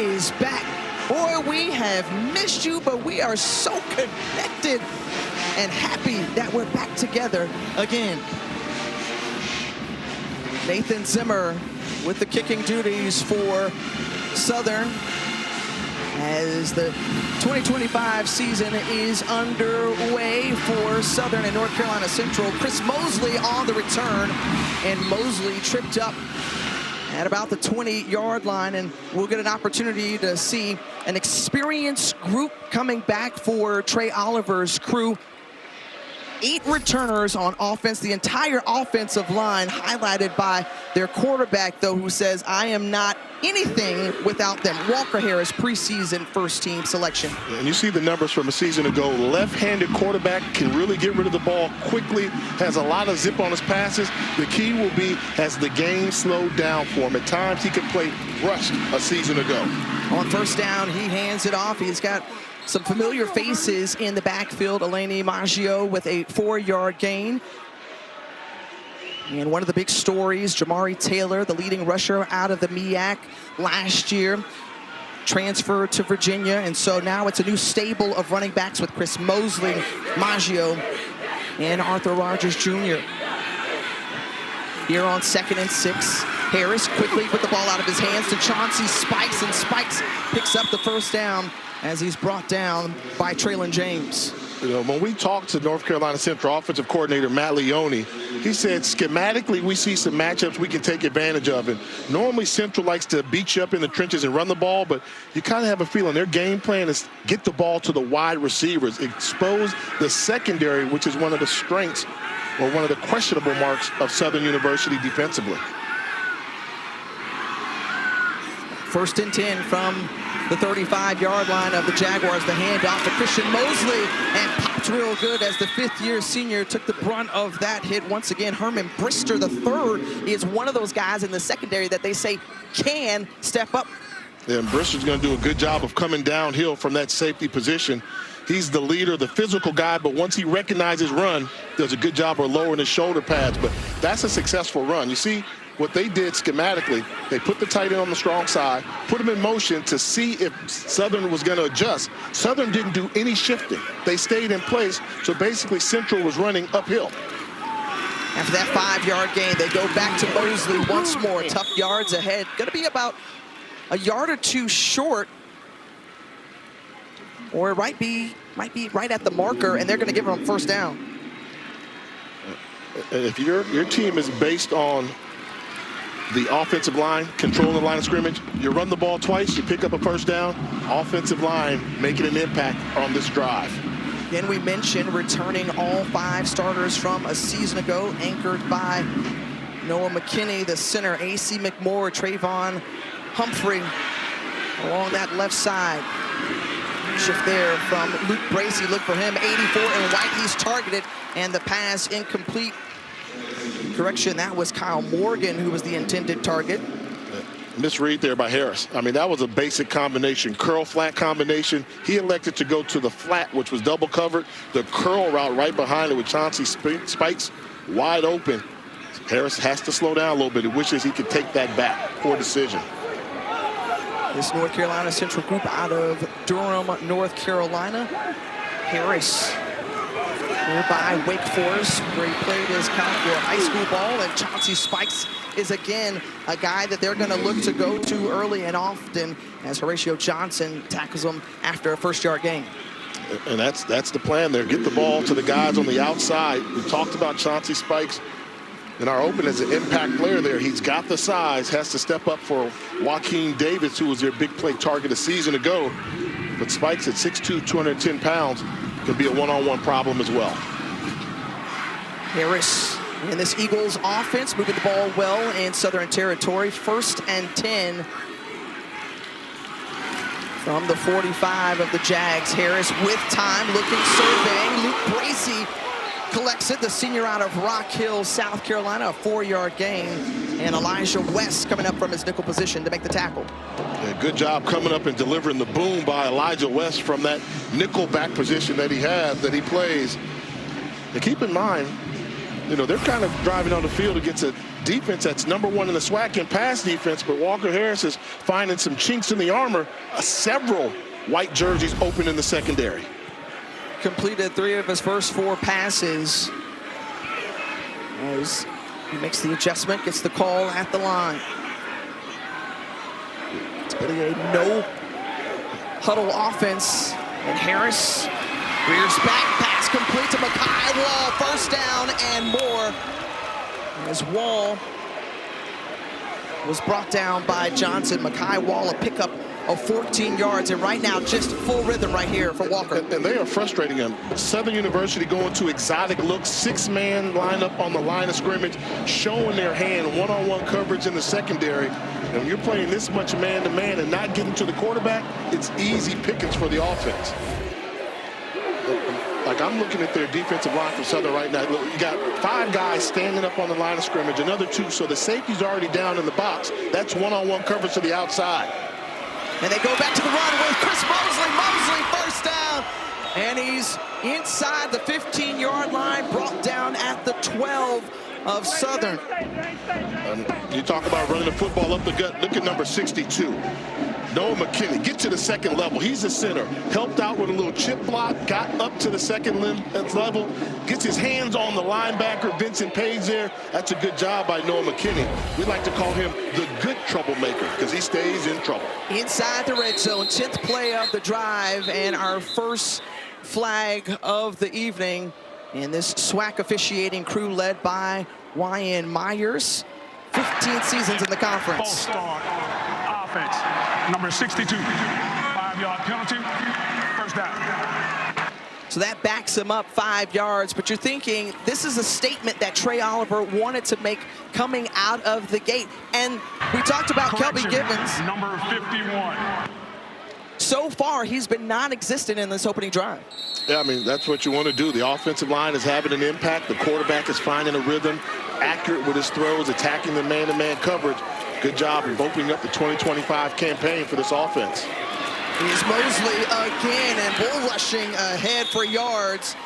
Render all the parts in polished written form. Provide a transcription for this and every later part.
is back. Boy, we have missed you, but we are so connected and happy that we're back together again. Nathan Zimmer with the kicking duties for Southern as the 2025 season is underway for Southern and North Carolina Central. Chris Mosley on the return, and Mosley tripped up at about the 20-yard line, and we'll get an opportunity to see an experienced group coming back for Trey Oliver's crew. 8 returners on offense, the entire offensive line highlighted by their quarterback, though, who says, I am not anything without them. Walker Harris, preseason first-team selection. And you see the numbers from a season ago. Left-handed quarterback can really get rid of the ball quickly, has a lot of zip on his passes. The key will be, has the game slowed down for him. At times, he could play rushed a season ago. On first down, he hands it off. He's got some familiar faces in the backfield. Eleni Maggio with a 4-yard gain. And one of the big stories, Jamari Taylor, the leading rusher out of the MEAC last year, transferred to Virginia. And so now it's a new stable of running backs with Chris Mosley, Maggio, and Arthur Rogers Jr. Here on 2nd and 6, Harris quickly put the ball out of his hands to Chauncey Spikes, and Spikes picks up the first down as he's brought down by Traylon James. You know, when we talked to North Carolina Central offensive coordinator Matt Leone, he said schematically we see some matchups we can take advantage of. And normally Central likes to beat you up in the trenches and run the ball, but you kind of have a feeling their game plan is get the ball to the wide receivers, expose the secondary, which is one of the strengths or one of the questionable marks of Southern University defensively. 1st and 10 from the 35-yard line of the Jaguars. The handoff to Christian Mosley, and popped real good as the 5th-year senior took the brunt of that hit. Once again, Herman Brister III is one of those guys in the secondary that they say can step up. Yeah, and Brister's going to do a good job of coming downhill from that safety position. He's the leader, the physical guy, but once he recognizes run, does a good job of lowering his shoulder pads. But that's a successful run. You see what they did schematically, they put the tight end on the strong side, put him in motion to see if Southern was going to adjust. Southern didn't do any shifting. They stayed in place, so basically Central was running uphill. After that 5-yard gain, they go back to Mosley once more. Tough yards ahead. Going to be about a yard or two short, or it might be right at the marker, and they're going to give them first down. If your team is based on the offensive line controlling the line of scrimmage, you run the ball twice, you pick up a first down. Offensive line making an impact on this drive. Then we mentioned returning all 5 starters from a season ago, anchored by Noah McKinney, the center, A.C. McMorrow, Trayvon Humphrey along that left side. Shift there from Luke Bracey. Look for him, 84 and right. He's targeted, and the pass incomplete. Correction, that was Kyle Morgan who was the intended target. Misread there by Harris. I mean, that was a basic combination, curl flat combination. He elected to go to the flat, which was double covered. The curl route right behind it with Chauncey Spikes wide open. Harris has to slow down a little bit. He wishes he could take that back. Poor decision. This North Carolina Central group out of Durham, North Carolina. Harris by Wake Forest, where he played his high school ball, and Chauncey Spikes is again a guy that they're going to look to go to early and often as Horatio Johnson tackles him after a 1st-yard gain. And that's the plan there. Get the ball to the guys on the outside. We talked about Chauncey Spikes in our open as an impact player there. He's got the size, has to step up for Joaquin Davis, who was their big play target a season ago. But Spikes at 6'2", 210 pounds, could be a one-on-one problem as well. Harris in this Eagles offense, moving the ball well in Southern Territory. 1st and 10 from the 45 of the Jags. Harris with time, looking, surveying. Luke Bracey collects it, the senior out of Rock Hill, South Carolina, a 4-yard gain. And Elijah West coming up from his nickel position to make the tackle. Yeah, good job coming up and delivering the boom by Elijah West from that nickel back position that he plays. And keep in mind, You know, they're kind of driving on the field against a defense that's #1 in the SWAC in pass defense, but Walker Harris is finding some chinks in the armor. Several white jerseys open in the secondary. Completed 3 of his first 4 passes. As he makes the adjustment, gets the call at the line. It's really a no huddle offense, and Harris rears back, pass complete to Makai Wall, first down and more. As Wall was brought down by Johnson. Makai Wall, a pickup of 14 yards, and right now just full rhythm right here for Walker. And they are frustrating him. Southern University going to exotic looks, 6-man lineup on the line of scrimmage, showing their hand, one-on-one coverage in the secondary. And when you're playing this much man-to-man and not getting to the quarterback, it's easy pickings for the offense. Like, I'm looking at their defensive line for Southern right now. Look, you got 5 guys standing up on the line of scrimmage, another 2, so the safety's already down in the box. That's one-on-one coverage to the outside. And they go back to the run with Chris Mosley. Mosley first down. And he's inside the 15-yard line, brought down at the 12 of Southern. You talk about running the football up the gut. Look at number 62. Noah McKinney, get to the second level. He's the center. Helped out with a little chip block, got up to the second level, gets his hands on the linebacker, Vincent Page there. That's a good job by Noah McKinney. We like to call him the good troublemaker because he stays in trouble. Inside the red zone, 10th play of the drive, and our first flag of the evening. And this SWAC officiating crew led by Wyan Myers. 15 seasons in the conference. Offense, number 62, 5-yard penalty, first down. So that backs him up 5 yards, but you're thinking this is a statement that Trey Oliver wanted to make coming out of the gate. And we talked about Kelby Gibbons. Number 51. So far, he's been non-existent in this opening drive. Yeah, I mean, that's what you want to do. The offensive line is having an impact. The quarterback is finding a rhythm, accurate with his throws, attacking the man-to-man coverage. Good job of opening up the 2025 campaign for this offense. Here's Mosley again, and bull rushing ahead for yards.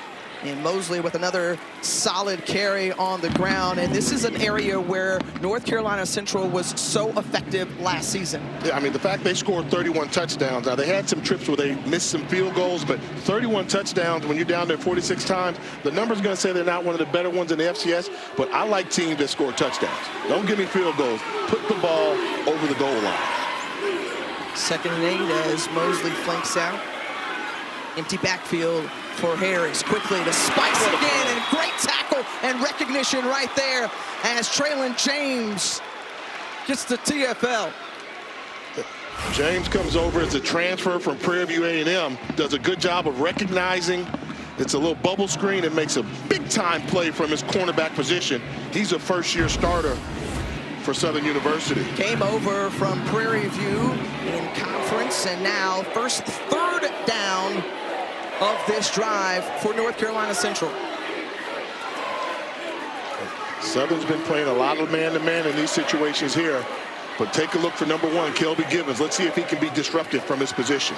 And Mosley with another solid carry on the ground. And this is an area where North Carolina Central was so effective last season. Yeah, I mean, the fact they scored 31 touchdowns. Now, they had some trips where they missed some field goals, but 31 touchdowns when you're down there 46 times, the number's going to say they're not one of the better ones in the FCS, but I like teams that score touchdowns. Don't give me field goals. Put the ball over the goal line. 2nd and 8 as Mosley flanks out. Empty backfield for Harris. Quickly to Spice again, and great tackle and recognition right there as Traylon James gets the TFL. James comes over as a transfer from Prairie View A&M, does a good job of recognizing. It's a little bubble screen and makes a big-time play from his cornerback position. He's a first-year starter for Southern University. Came over from Prairie View in conference, and now third down of this drive for North Carolina Central. Southern's been playing a lot of man-to-man in these situations here, but take a look for number 1, Kelby Gibbons. Let's see if he can be disruptive from his position.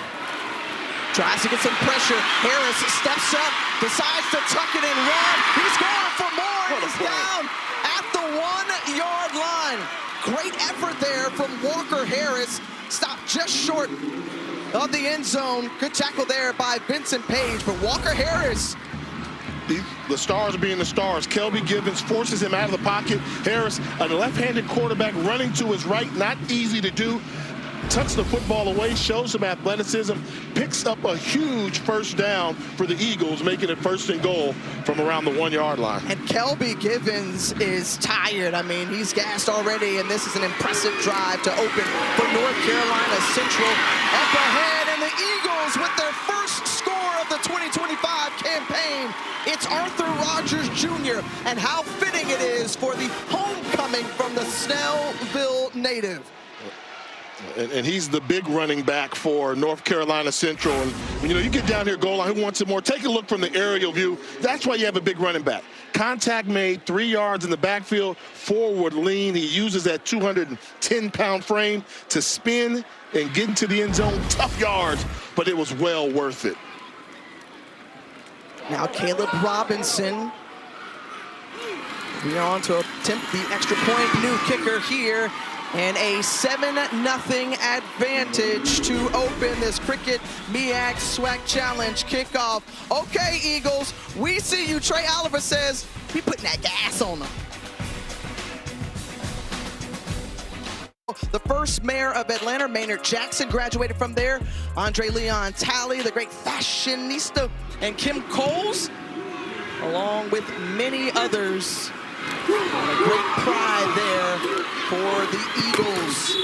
Tries to get some pressure. Harris steps up, decides to tuck it and run. He's going for more. He's down at the 1-yard line. Great effort there from Walker Harris. Stopped just short of the end zone. Good tackle there by Vincent Page, but Walker Harris. The stars being the stars. Kelby Gibbons forces him out of the pocket. Harris, a left-handed quarterback running to his right, not easy to do. Tucks the football away, shows some athleticism, picks up a huge first down for the Eagles, making it 1st and goal from around the 1-yard line. And Kelby Gibbons is tired. I mean, he's gassed already, and this is an impressive drive to open for North Carolina Central. Up ahead, and the Eagles with their first score of the 2025 campaign. It's Arthur Rogers Jr., and how fitting it is for the homecoming from the Snellville native. And he's the big running back for North Carolina Central. And, you know, you get down here, goal line, who wants it more? Take a look from the aerial view. That's why you have a big running back. Contact made, 3 yards in the backfield, forward lean. He uses that 210-pound frame to spin and get into the end zone. Tough yards, but it was well worth it. Now Caleb Robinson We are on to attempt the extra point. New kicker here. And a 7-0 advantage to open this Cricket MEAC SWAC Challenge kickoff. Okay, Eagles, we see you. Trey Oliver says, we putting that gas on them. The first mayor of Atlanta, Maynard Jackson, graduated from there. Andre Leon Talley, the great fashionista, and Kim Coles, along with many others. And a great pride there for the Eagles.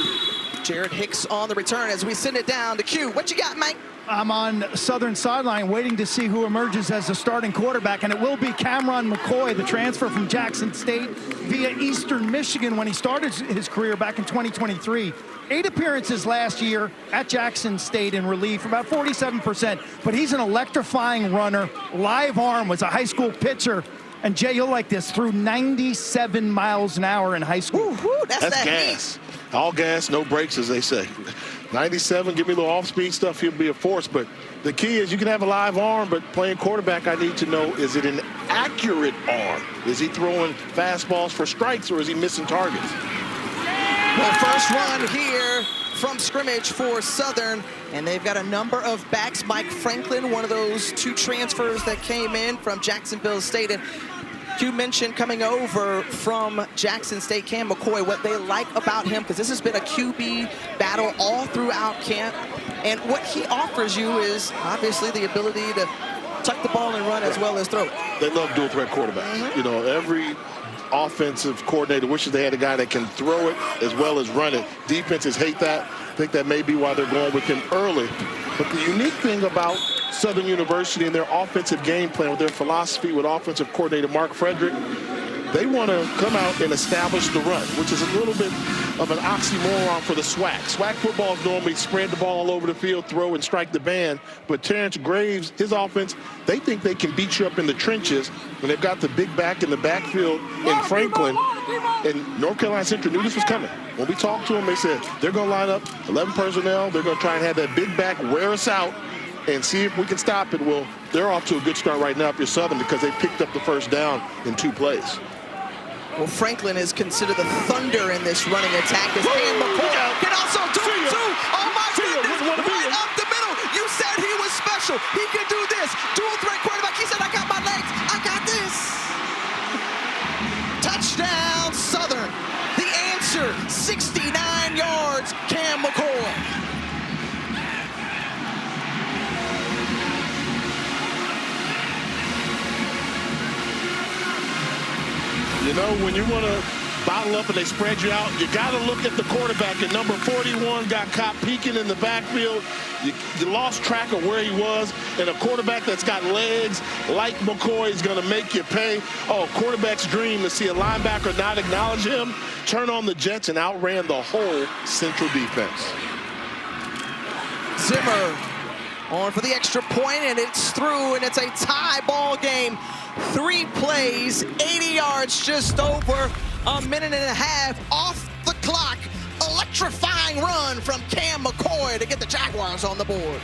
Jared Hicks on the return as we send it down to Q. What you got, Mike? I'm on Southern sideline waiting to see who emerges as the starting quarterback, and it will be Cameron McCoy, the transfer from Jackson State via Eastern Michigan when he started his career back in 2023. 8 appearances last year at Jackson State in relief, about 47%, but he's an electrifying runner. Live arm, was a high school pitcher. And Jay, you'll like this, threw 97 miles an hour in high school. Ooh, that's that gas. heat. All gas, no brakes, as they say. 97, give me a little off-speed stuff, he'll be a force. But the key is you can have a live arm, but playing quarterback, I need to know, is it an accurate arm? Is he throwing fastballs for strikes, or is he missing targets? Well, first run here from scrimmage for Southern, and they've got a number of backs. Mike Franklin, one of those 2 transfers that came in from Jacksonville State. And you mentioned coming over from Jackson State, Cam McCoy, what they like about him, because this has been a QB battle all throughout camp. And what he offers you is obviously the ability to tuck the ball and run as well as throw. They love dual threat quarterbacks. You know, every offensive coordinator wishes they had a guy that can throw it as well as run it. Defenses hate that. I think that may be why they're going with him early. But the unique thing about Southern University and their offensive game plan, with their philosophy with offensive coordinator Mark Frederick, they want to come out and establish the run, which is a little bit of an oxymoron for the SWAC. SWAC football is normally spread the ball all over the field, throw and strike the band. But Terrence Graves, his offense, they think they can beat you up in the trenches when they've got the big back in the backfield in Franklin. And North Carolina Central knew this was coming. When we talked to them, they said they're going to line up 11 personnel. They're going to try and have that big back wear us out and see if we can stop it. Well, they're off to a good start right now if you're Southern, because they picked up the first down in 2 plays. Well, Franklin is considered the thunder in this running attack. As Cam McCoy can also do it too. Oh my goodness, right up the middle. You said he was special. He can do this. Dual threat quarterback. He said, I got my legs. I got this. Touchdown, Southern. The answer, 69 yards, Cam McCoy. You know, when you want to bottle up and they spread you out, you got to look at the quarterback. And number 41 got caught peeking in the backfield. You lost track of where he was. And a quarterback that's got legs like McCoy is going to make you pay. Oh, quarterback's dream to see a linebacker not acknowledge him, turn on the Jets, and outran the whole Central defense. Zimmer on for the extra point, and it's through, and it's a tie ball game. 3 plays, 80 yards, just over a minute and a half off the clock. Electrifying run from Cam McCoy to get the Jaguars on the board.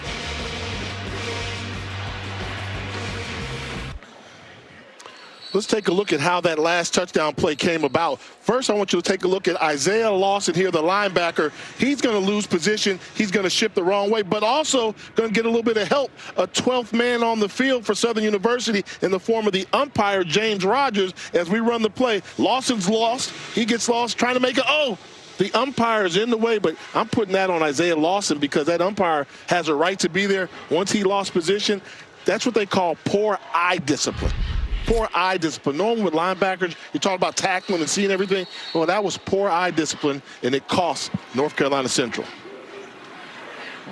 Let's take a look at how that last touchdown play came about. First, I want you to take a look at Isaiah Lawson here, the linebacker. He's going to lose position. He's going to shift the wrong way, but also going to get a little bit of help. A 12th man on the field for Southern University in the form of the umpire, James Rogers, as we run the play. Lawson's lost. He gets lost trying to make it. Oh, the umpire is in the way, but I'm putting that on Isaiah Lawson because that umpire has a right to be there. Once he lost position, that's what they call poor eye discipline. Poor eye discipline. Normally with linebackers, you talk about tackling and seeing everything. Well, that was poor eye discipline, and it cost North Carolina Central.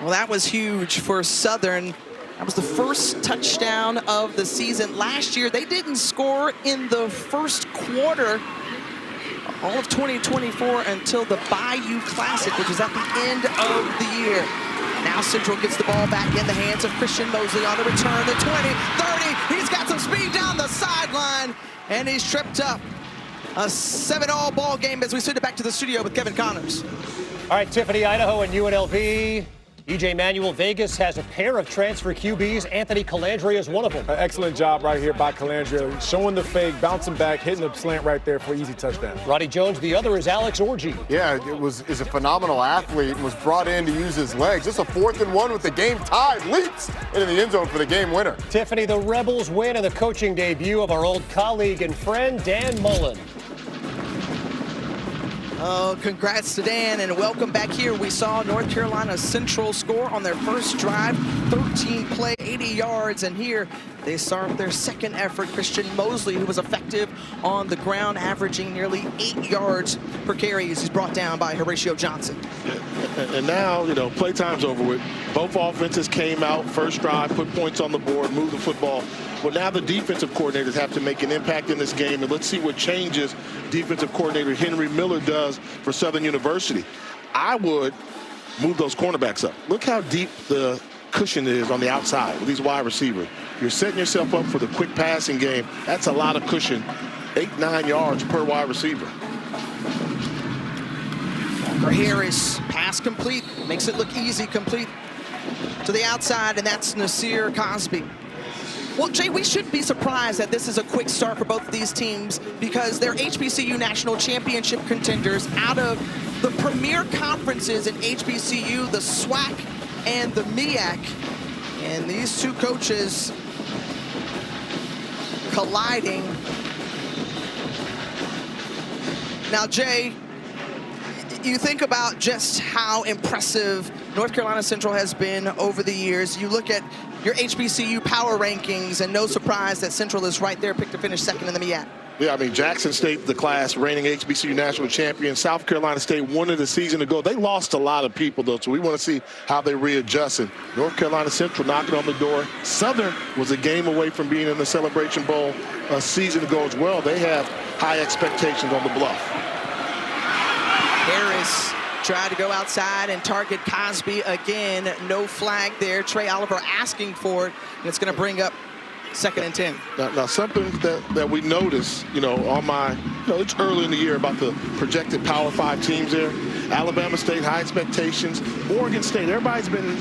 Well, that was huge for Southern. That was the first touchdown of the season. Last year, they didn't score in the first quarter all of 2024 until the Bayou Classic, which was at the end of the year. Now Central gets the ball back in the hands of Christian Mosley on the return. The 20, 30, he's got some speed down the sideline, and he's tripped up. A 7-all ball game as we send it back to the studio with Kevin Connors. All right, Tiffany, Idaho and UNLV EJ Manuel, Vegas has a pair of transfer QBs. Anthony Calandria is one of them. An excellent job right here by Calandria, showing the fake, bouncing back, hitting the slant right there for easy touchdown. Roddy Jones, the other, is Alex Orji. Yeah, is a phenomenal athlete and was brought in to use his legs. Just a 4th and 1 with the game tied, leaps into the end zone for the game winner. Tiffany, the Rebels win, and the coaching debut of our old colleague and friend, Dan Mullen. Oh, congrats to Dan, and welcome back here. We saw North Carolina Central score on their first drive, 13 play, 80 yards, and here they start their second effort. Christian Mosley, who was effective on the ground, averaging nearly 8 yards per carry as he's brought down by Horatio Johnson. And now, you know, playtime's over with. Both offenses came out, first drive, put points on the board, moved the football. Well, now the defensive coordinators have to make an impact in this game, and let's see what changes defensive coordinator Henry Miller does for Southern University. I would move those cornerbacks up. Look how deep the cushion is on the outside with these wide receivers. You're setting yourself up for the quick passing game. That's a lot of cushion, 8-9 yards per wide receiver. Walker Harris, pass complete, makes it look easy, complete to the outside, and that's Nasir Cosby. Well, Jay, we shouldn't be surprised that this is a quick start for both of these teams because they're HBCU National Championship contenders out of the premier conferences in HBCU, the SWAC and the MEAC. And these two coaches colliding. Now, Jay, you think about just how impressive North Carolina Central has been over the years. You look at your HBCU power rankings, and no surprise that Central is right there, picked to finish second in the MEAC. Yeah, I mean, Jackson State, the class, reigning HBCU national champion. South Carolina State won it a season ago. They lost a lot of people, though, so we want to see how they readjust. And North Carolina Central knocking on the door. Southern was a game away from being in the Celebration Bowl a season ago as well. They have high expectations on the Bluff. Harris tried to go outside and target Cosby again. No flag there. Trey Oliver asking for it, and it's going to bring up 2nd and 10. Now something that we noticed, you know, on my, you know, it's early in the year about the projected Power 5 teams there. Alabama State, high expectations. Oregon State, everybody's been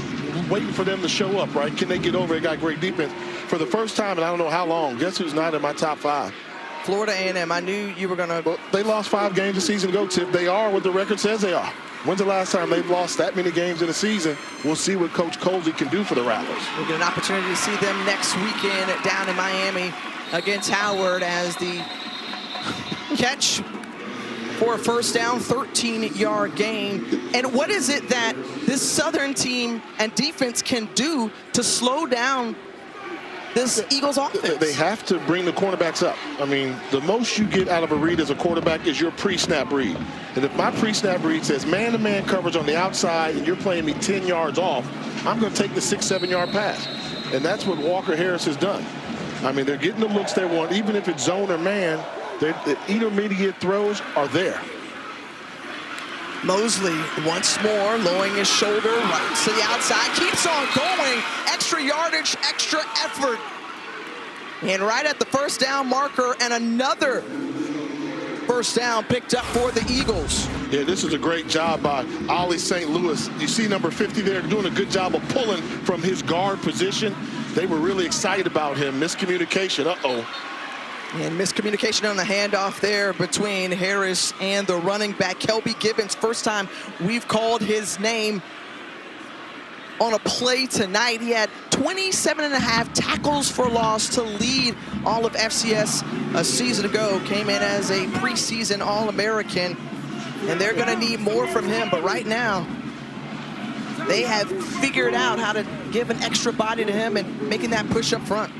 waiting for them to show up, right? Can they get over? They got great defense. For the first time, and I don't know how long, guess who's not in my top 5? Florida A&M. I knew you were going to. Well, they lost 5 games a season ago, Tip. They are what the record says they are. When's the last time they've lost that many games in a season? We'll see what Coach Colsey can do for the Rattlers. We'll get an opportunity to see them next weekend down in Miami against Howard as the catch for a first down, 13-yard gain. And what is it that this Southern team and defense can do to slow down this Eagles offense? They have to bring the cornerbacks up. I mean, the most you get out of a read as a quarterback is your pre-snap read. And if my pre-snap read says man-to-man coverage on the outside and you're playing me 10 yards off, I'm going to take the 6-7 yard pass. And that's what Walker Harris has done. I mean, they're getting the looks they want, even if it's zone or man. The intermediate throws are there. Mosley once more lowering his shoulder right to the outside, keeps on going, extra yardage, extra effort, and right at the first down marker, and another first down picked up for the Eagles. Yeah, this is a great job by Ollie St. Louis. You see number 50 there doing a good job of pulling from his guard position. They were really excited about him. Miscommunication, And miscommunication on the handoff there between Harris and the running back, Kelby Gibbons. First time we've called his name on a play tonight. He had 27.5 tackles for loss to lead all of FCS a season ago. Came in as a preseason All-American, and they're going to need more from him. But right now, they have figured out how to give an extra body to him and making that push up front.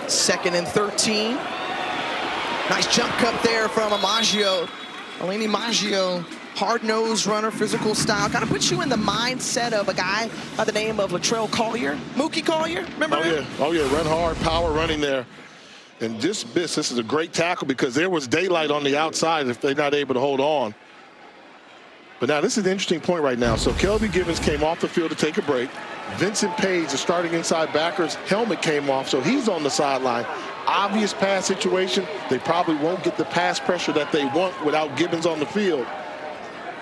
2nd and 13. Nice jump cut there from Amaggio. Eleni Maggio, hard-nosed runner, physical style. Kind of puts you in the mindset of a guy by the name of Latrell Collier. Mookie Collier, remember him? Oh, yeah, run hard, power running there. And this is a great tackle because there was daylight on the outside if they're not able to hold on. But now this is an interesting point right now. So Kelby Gibbons came off the field to take a break. Vincent Page, the starting inside backer's helmet came off, so he's on the sideline. obvious pass situation, they probably won't get the pass pressure that they want without Gibbons on the field.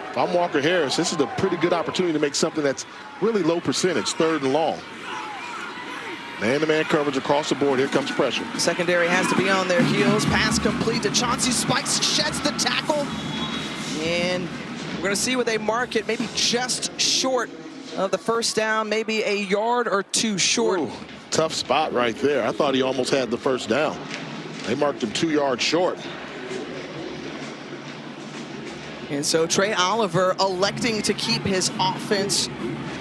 If I'm Walker Harris, this is a pretty good opportunity to make something that's really low percentage, 3rd and long. Man-to-man coverage across the board. Here comes pressure. Secondary has to be on their heels. Pass complete to Chauncey Spikes, sheds the tackle. And we're going to see where they mark it, maybe just short of the first down, maybe a yard or 2 short. Ooh, tough spot right there. I thought he almost had the first down. They marked him 2 yards short. And so Trey Oliver electing to keep his offense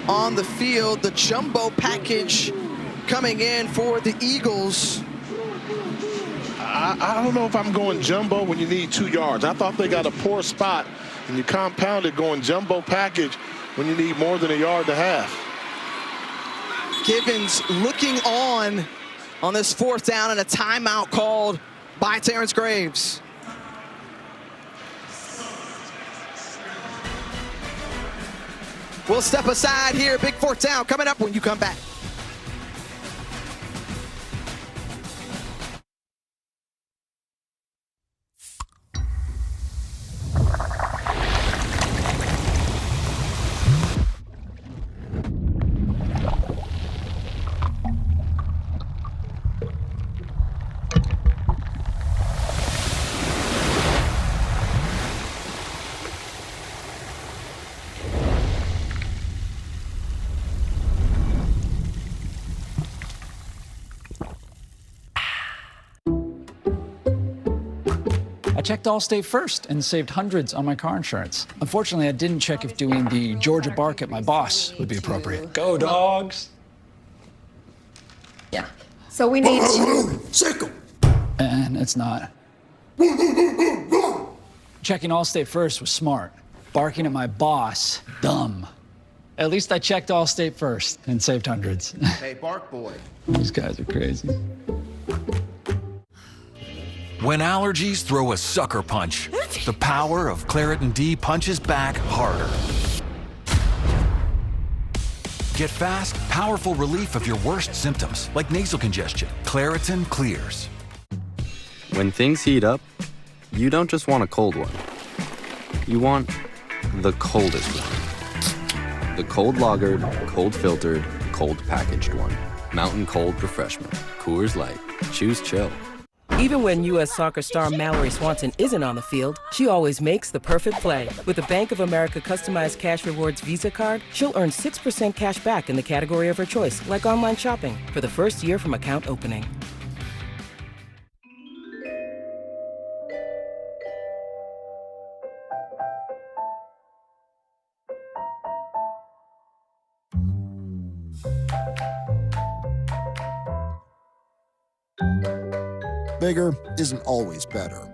on the field. The jumbo package coming in for the Eagles. I don't know if I'm going jumbo when you need 2 yards. I thought they got a poor spot, and you compounded going jumbo package when you need more than a yard and a half. Gibbons looking on this 4th down and a timeout called by Terrence Graves. We'll step aside here. Big 4th down coming up when you come back. I checked Allstate first and saved hundreds on my car insurance. Unfortunately, I didn't check if doing the Georgia bark at my boss would be appropriate. Go, dogs. Yeah. So we need to... And it's not. Checking Allstate first was smart. Barking at my boss, dumb. At least I checked Allstate first and saved hundreds. Hey, Bark Boy. These guys are crazy. When allergies throw a sucker punch, the power of Claritin D punches back harder. Get fast, powerful relief of your worst symptoms, like nasal congestion. Claritin clears. When things heat up, you don't just want a cold one. You want the coldest one. The cold lagered, cold filtered, cold packaged one. Mountain Cold Refreshment. Coors Light. Choose chill. Even when U.S. Soccer star Mallory Swanson isn't on the field, she always makes the perfect play. With a Bank of America customized cash rewards Visa card, she'll earn 6% cash back in the category of her choice, like online shopping, for the first year from account opening. Bigger isn't always better.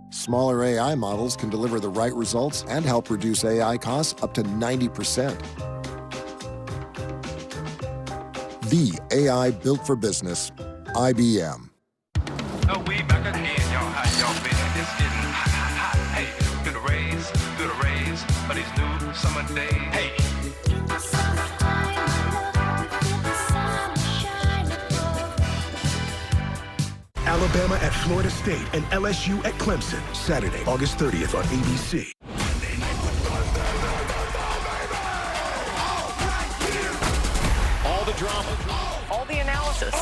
Smaller AI models can deliver the right results and help reduce AI costs up to 90%. The AI built for business, IBM. Oh, we back again, y'all. How y'all been? It's getting hot, hot, hot. Hey, through the rays, but these new summer days. Hey. Alabama at Florida State and LSU at Clemson, Saturday, August 30th on ABC. All the drama. All the analysis.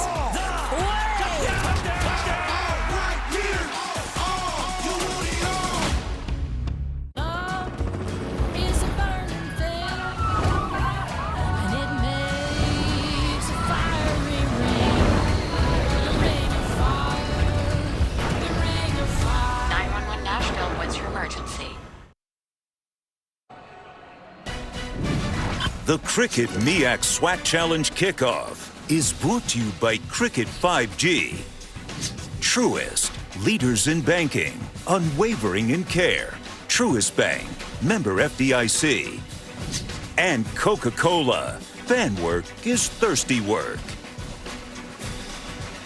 The Cricket MEAC SWAT Challenge Kickoff is brought to you by Cricket 5G. Truist, leaders in banking, unwavering in care. Truist Bank, member FDIC. And Coca-Cola, fan work is thirsty work.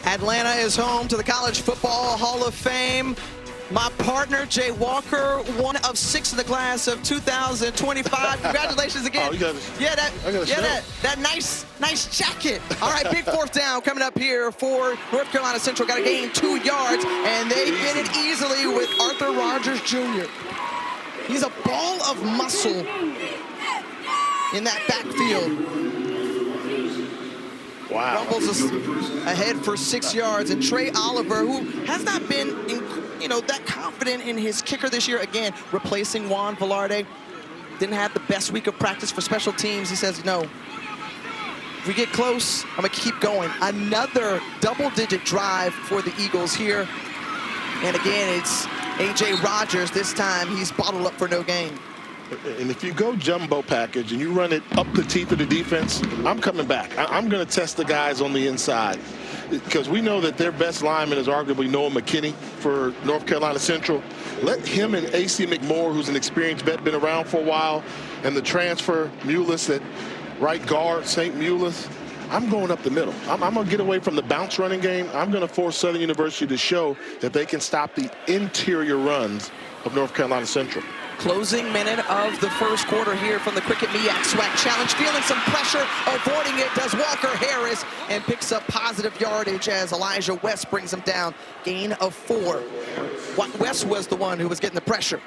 Atlanta is home to the College Football Hall of Fame. My partner, Jay Walker, one of 6 in the class of 2025. Congratulations again. Oh, you got that nice jacket. All right, big 4th down coming up here for North Carolina Central. Got to gain 2 yards, and they get it easily with Arthur Rogers Jr. He's a ball of muscle in that backfield. Wow. Rumbles ahead for 6 yards, and Trey Oliver, who has not been, that confident in his kicker this year, again, replacing Juan Velarde. Didn't have the best week of practice for special teams. He says, no, if we get close, I'm gonna keep going. Another double-digit drive for the Eagles here. And again, it's A.J. Rogers. This time, he's bottled up for no gain. And if you go jumbo package and you run it up the teeth of the defense, I'm coming back. I'm going to test the guys on the inside, because we know that their best lineman is arguably Noah McKinney for North Carolina Central. Let him and A.C. McMorrow, who's an experienced vet, been around for a while, and the transfer, Mullis at right guard, St. Mullis. I'm going up the middle. I'm going to get away from the bounce running game. I'm going to force Southern University to show that they can stop the interior runs of North Carolina Central. Closing minute of the first quarter here from the Cricket MEAC SWAC Challenge. Feeling some pressure, avoiding it does Walker Harris, and picks up positive yardage as Elijah West brings him down. Gain of 4. West was the one who was getting the pressure.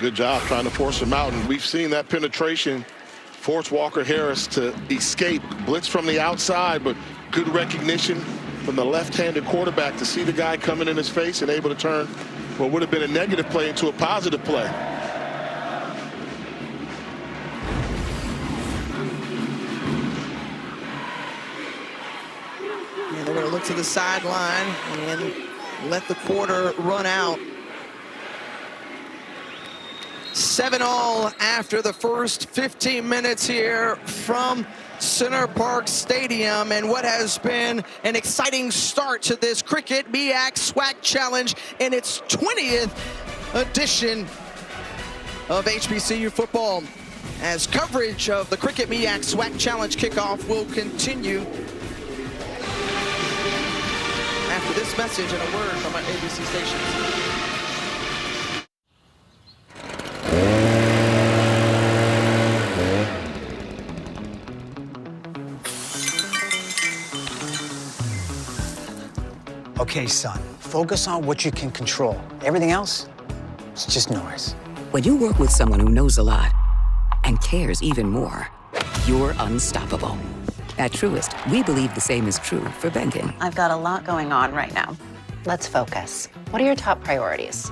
Good job trying to force him out, and we've seen that penetration force Walker Harris to escape. Blitz from the outside, but good recognition from the left-handed quarterback to see the guy coming in his face and able to turn what would have been a negative play into a positive play. And they're going to look to the sideline and let the quarter run out. 7-all after the first 15 minutes here from Center Park Stadium, and what has been an exciting start to this Cricket MEAC SWAC Challenge in its 20th edition of HBCU football, as coverage of the Cricket MEAC SWAC Challenge kickoff will continue after this message and a word from our ABC stations. Okay, son, focus on what you can control. Everything else, it's just noise. When you work with someone who knows a lot and cares even more, you're unstoppable. At Truist, we believe the same is true for banking. I've got a lot going on right now. Let's focus. What are your top priorities?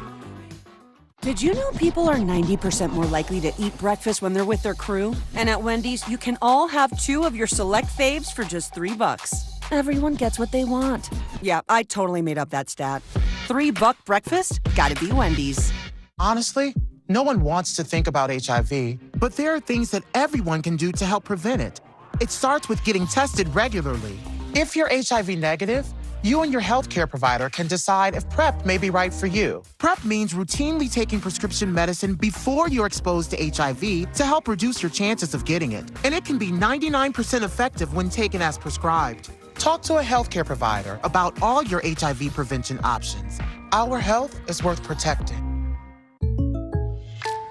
Did you know people are 90% more likely to eat breakfast when they're with their crew? And at Wendy's, you can all have 2 of your select faves for just $3. Everyone gets what they want. Yeah, I totally made up that stat. $3 breakfast? Gotta be Wendy's. Honestly, no one wants to think about HIV, but there are things that everyone can do to help prevent it. It starts with getting tested regularly. If you're HIV negative, you and your healthcare provider can decide if PrEP may be right for you. PrEP means routinely taking prescription medicine before you're exposed to HIV to help reduce your chances of getting it. And it can be 99% effective when taken as prescribed. Talk to a healthcare provider about all your HIV prevention options. Our health is worth protecting.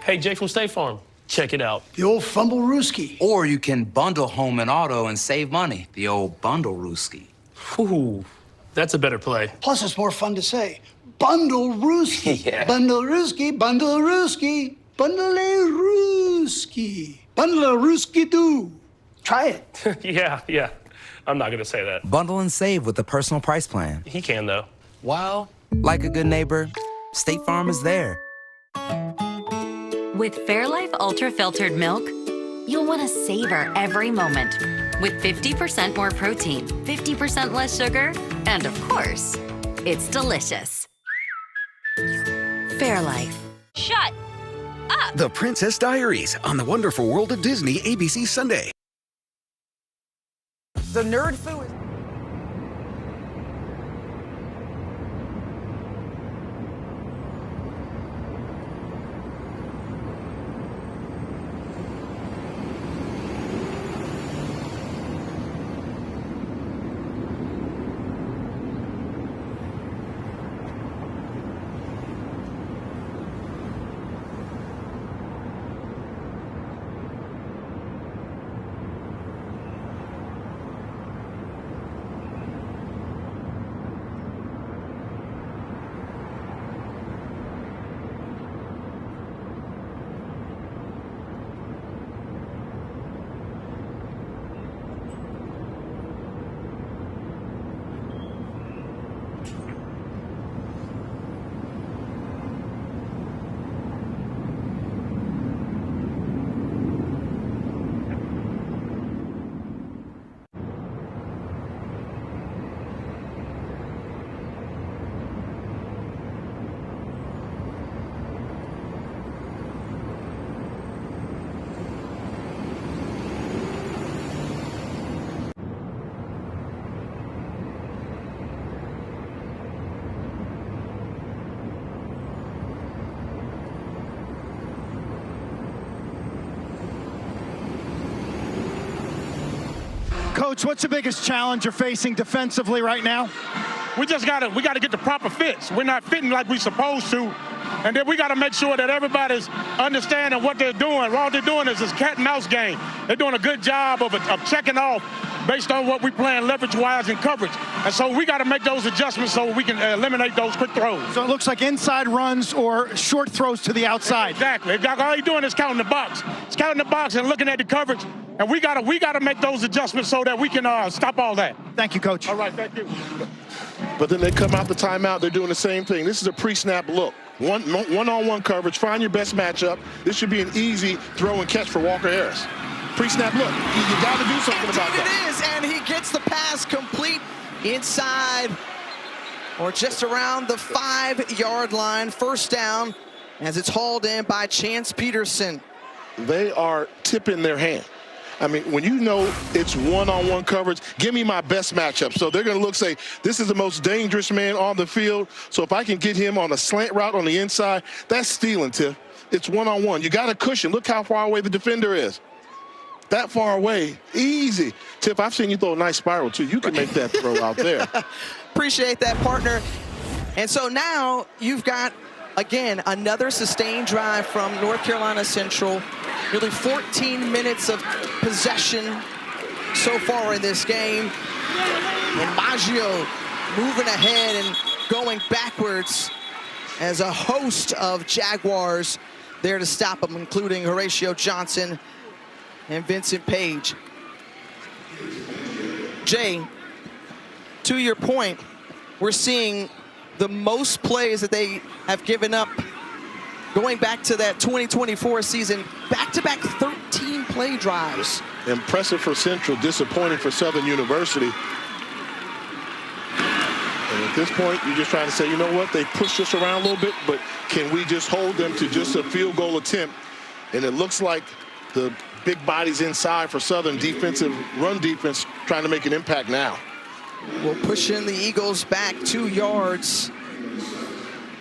Hey, Jay from State Farm. Check it out. The old Fumble-Rooski. Or you can bundle home and auto and save money. The old Bundle-Rooski. Ooh, that's a better play. Plus, it's more fun to say. Bundle-Rooski. Yeah. Bundle-Rooski, Bundle-Rooski, Bundle-Rooski. Bundle-Rooski-doo. Try it. Yeah. I'm not gonna say that. Bundle and save with the personal price plan. He can, though. Well, like a good neighbor, State Farm is there. With Fairlife Ultra Filtered Milk, you'll want to savor every moment. With 50% more protein, 50% less sugar, and of course, it's delicious. Fairlife. Shut up! The Princess Diaries on the Wonderful World of Disney ABC Sunday. The nerd food. Coach, what's the biggest challenge you're facing defensively right now? We gotta get the proper fits. We're not fitting like we're supposed to. And then we got to make sure that everybody's understanding what they're doing. All they're doing is this cat and mouse game. They're doing a good job of checking off based on what we're playing leverage-wise and coverage. And so we got to make those adjustments so we can eliminate those quick throws. So it looks like inside runs or short throws to the outside. Exactly. All you're doing is counting the box. It's counting the box and looking at the coverage. And we gotta make those adjustments so that we can stop all that. Thank you, Coach. All right, thank you. But then they come out the timeout, they're doing the same thing. This is a pre-snap look. One-on-one coverage, find your best matchup. This should be an easy throw and catch for Walker Harris. Pre-snap look. You got to do something about that. It is, and he gets the pass complete inside or just around the 5-yard line. First down as it's hauled in by Chance Peterson. They are tipping their hand. I mean, when you know it's one-on-one coverage, give me my best matchup. So they're going to say, this is the most dangerous man on the field. So if I can get him on a slant route on the inside, that's stealing, Tiff. It's one-on-one. You got a cushion. Look how far away the defender is. That far away, easy. Tiff, I've seen you throw a nice spiral, too. You can make that throw out there. Appreciate that, partner. And so now you've got, again, another sustained drive from North Carolina Central. Nearly 14 minutes of possession so far in this game. And Maggio moving ahead and going backwards as a host of Jaguars there to stop them, including Horatio Johnson and Vincent Page. Jay, to your point, we're seeing the most plays that they have given up going back to that 2024 season, back-to-back 13 play drives. Impressive for Central, disappointing for Southern University. And at this point, you're just trying to say, you know what, they pushed us around a little bit, but can we just hold them to just a field goal attempt? And it looks like the big bodies inside for Southern defensive run defense trying to make an impact now. We'll push in the Eagles back 2 yards.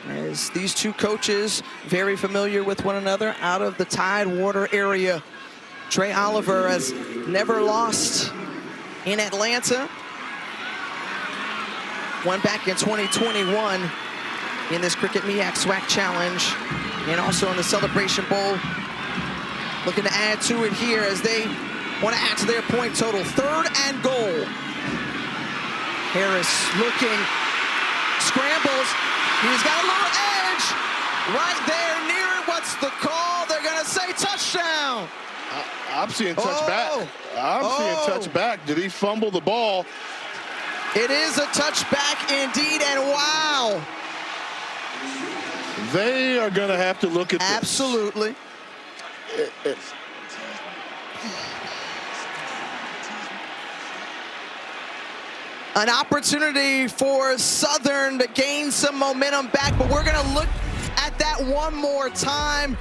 As these two coaches, very familiar with one another out of the Tidewater area. Trey Oliver has never lost in Atlanta. Won back in 2021 in this Cricket MEAC SWAC Challenge and also in the Celebration Bowl. Looking to add to it here as they want to add to their point total. 3rd and goal. Harris looking, scrambles. He's got a little edge right there near it. What's the call? They're going to say touchdown. I'm seeing touchback. I'm seeing touchback. Did he fumble the ball? It is a touchback indeed, and wow. They are going to have to look at this. Absolutely. An opportunity for Southern to gain some momentum back, but we're going to look at that one more time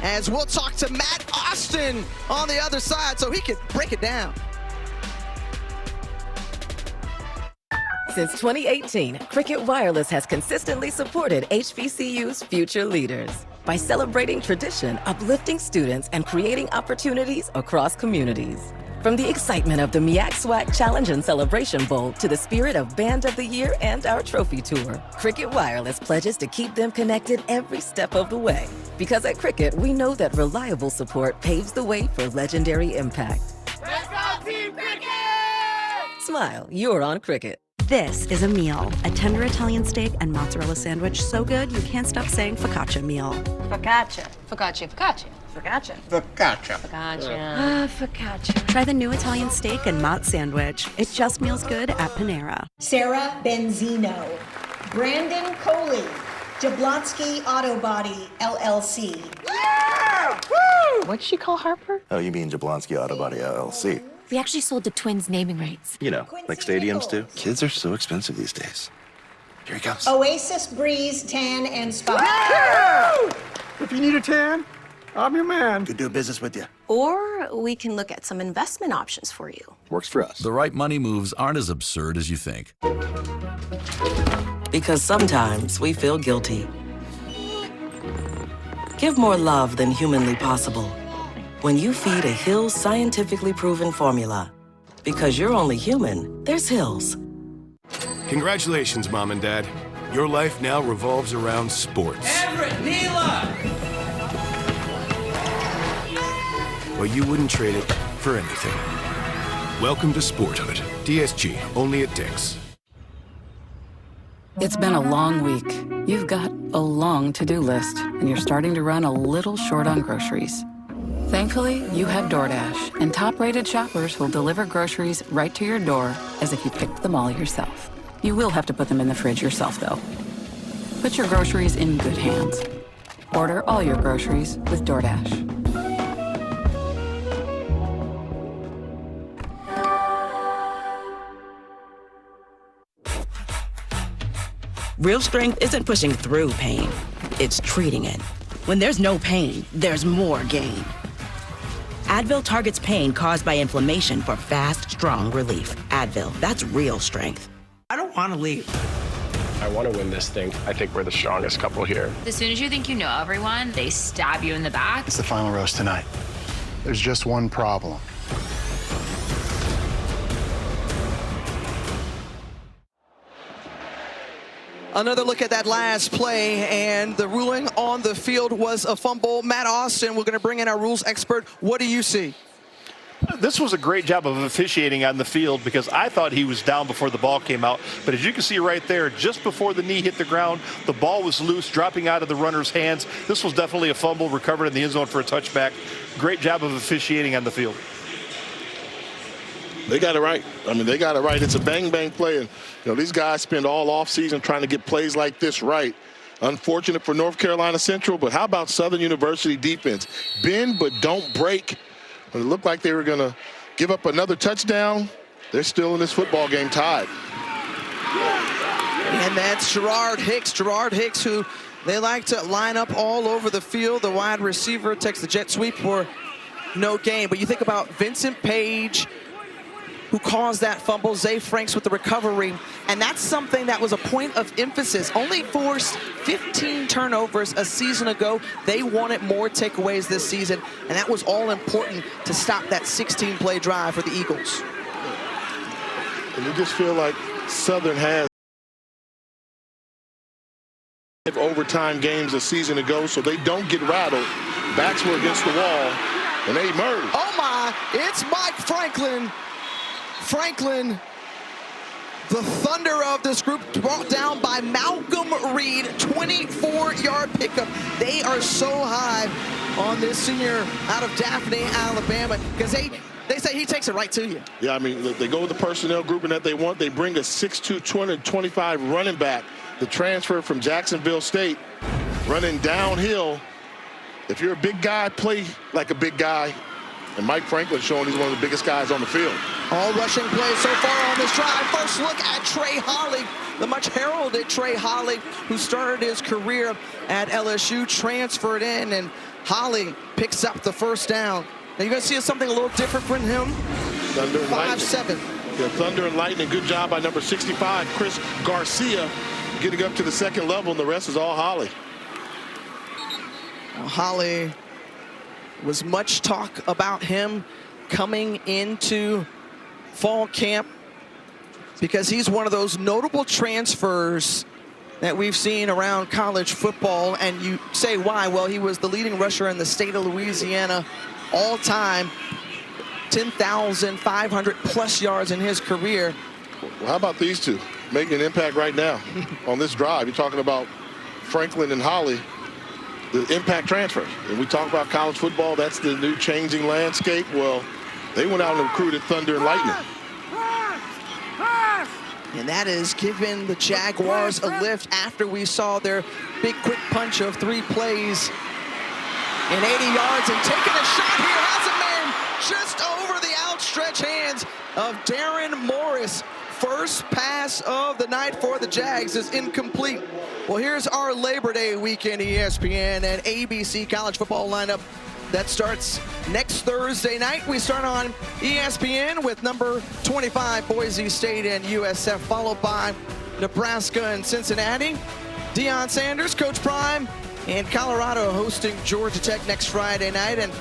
as we'll talk to Matt Austin on the other side so he can break it down. Since 2018, Cricket Wireless has consistently supported HBCU's future leaders by celebrating tradition, uplifting students, and creating opportunities across communities. From the excitement of the MEAC SWAC Challenge and Celebration Bowl to the spirit of Band of the Year and our trophy tour, Cricket Wireless pledges to keep them connected every step of the way. Because at Cricket, we know that reliable support paves the way for legendary impact. Let's go Team Cricket! Smile, you're on Cricket. This is a meal, a tender Italian steak and mozzarella sandwich so good you can't stop saying focaccia meal. Focaccia. Focaccia. Focaccia. Focaccia. Focaccia. Focaccia. Focaccia. Try the new Italian steak and mozz sandwich. It just meals good at Panera. Sarah Benzino. Brandon Coley. Jablonski Auto Body, LLC. Yeah! Woo! What'd she call Harper? Oh, you mean Jablonski Auto Body, LLC. We actually sold the Twins naming rights. You know, like stadiums do. Kids are so expensive these days. Here he comes. Oasis Breeze Tan and Spa. Yeah! If you need a tan, I'm your man. Could do business with you. Or we can look at some investment options for you. Works for us. The right money moves aren't as absurd as you think. Because sometimes we feel guilty. Give more love than humanly possible when you feed a Hill's scientifically proven formula. Because you're only human, there's Hills. Congratulations, Mom and Dad. Your life now revolves around sports. Everett, Neela! Well, you wouldn't trade it for anything. Welcome to Sporthood. DSG, only at Dick's. It's been a long week. You've got a long to-do list, and you're starting to run a little short on groceries. Thankfully, you have DoorDash, and top-rated shoppers will deliver groceries right to your door as if you picked them all yourself. You will have to put them in the fridge yourself, though. Put your groceries in good hands. Order all your groceries with DoorDash. Real strength isn't pushing through pain, it's treating it. When there's no pain, there's more gain. Advil targets pain caused by inflammation for fast, strong relief. Advil, that's real strength. I don't want to leave. I want to win this thing. I think we're the strongest couple here. As soon as you think you know everyone, they stab you in the back. It's the final roast tonight. There's just one problem. Another look at that last play, and the ruling on the field was a fumble. Matt Austin, we're going to bring in our rules expert. What do you see? This was a great job of officiating on the field because I thought he was down before the ball came out. But as you can see right there, just before the knee hit the ground, the ball was loose, dropping out of the runner's hands. This was definitely a fumble, recovered in the end zone for a touchback. Great job of officiating on the field. They got it right. I mean, they got it right. It's a bang-bang play. And, these guys spend all offseason trying to get plays like this right. Unfortunate for North Carolina Central, but how about Southern University defense? Bend, but don't break. When it looked like they were going to give up another touchdown, they're still in this football game tied. And that's Gerard Hicks. Gerard Hicks, who they like to line up all over the field. The wide receiver takes the jet sweep for no gain. But you think about Vincent Page, who caused that fumble, Zay Franks with the recovery, and that's something that was a point of emphasis. Only forced 15 turnovers a season ago. They wanted more takeaways this season, and that was all important to stop that 16-play drive for the Eagles. And you just feel like Southern has overtime games a season ago, so they don't get rattled. Backs were against the wall, and they emerge. Oh my, it's Mike Franklin. Franklin, the thunder of this group, brought down by Malcolm Reed, 24-yard pickup. They are so high on this senior out of Daphne, Alabama, because they say he takes it right to you. Yeah, I mean, they go with the personnel grouping that they want. They bring a 6'2", 225 running back, the transfer from Jacksonville State, running downhill. If you're a big guy, play like a big guy. And Mike Franklin showing he's one of the biggest guys on the field. All rushing plays so far on this drive. First look at Trey Holly, the much heralded Trey Holly, who started his career at LSU, transferred in, and Holly picks up the first down. Now you're going to see something a little different from him. Thunder and 5'7". Yeah, Thunder and Lightning. Good job by number 65, Chris Garcia, getting up to the second level, and the rest is all Holly. Well, Holly, was much talk about him coming into fall camp because he's one of those notable transfers that we've seen around college football. And you say why? Well, he was the leading rusher in the state of Louisiana all time, 10,500 plus yards in his career. Well, how about these two making an impact right now on this drive? You're talking about Franklin and Holly, the impact transfers. And we talk about college football, that's the new changing landscape. Well, they went out and recruited Thunder and Lightning. And that is giving the Jaguars a lift after we saw their big quick punch of 3 plays in 80 yards. And taking a shot here has a man just over the outstretched hands of Darren Morris. First pass of the night for the Jags is incomplete. Well, here's our Labor Day weekend ESPN and ABC college football lineup that starts next Thursday night. We start on ESPN with number 25 Boise State and USF, followed by Nebraska and Cincinnati. Deion Sanders, Coach Prime, and Colorado hosting Georgia Tech next Friday night. And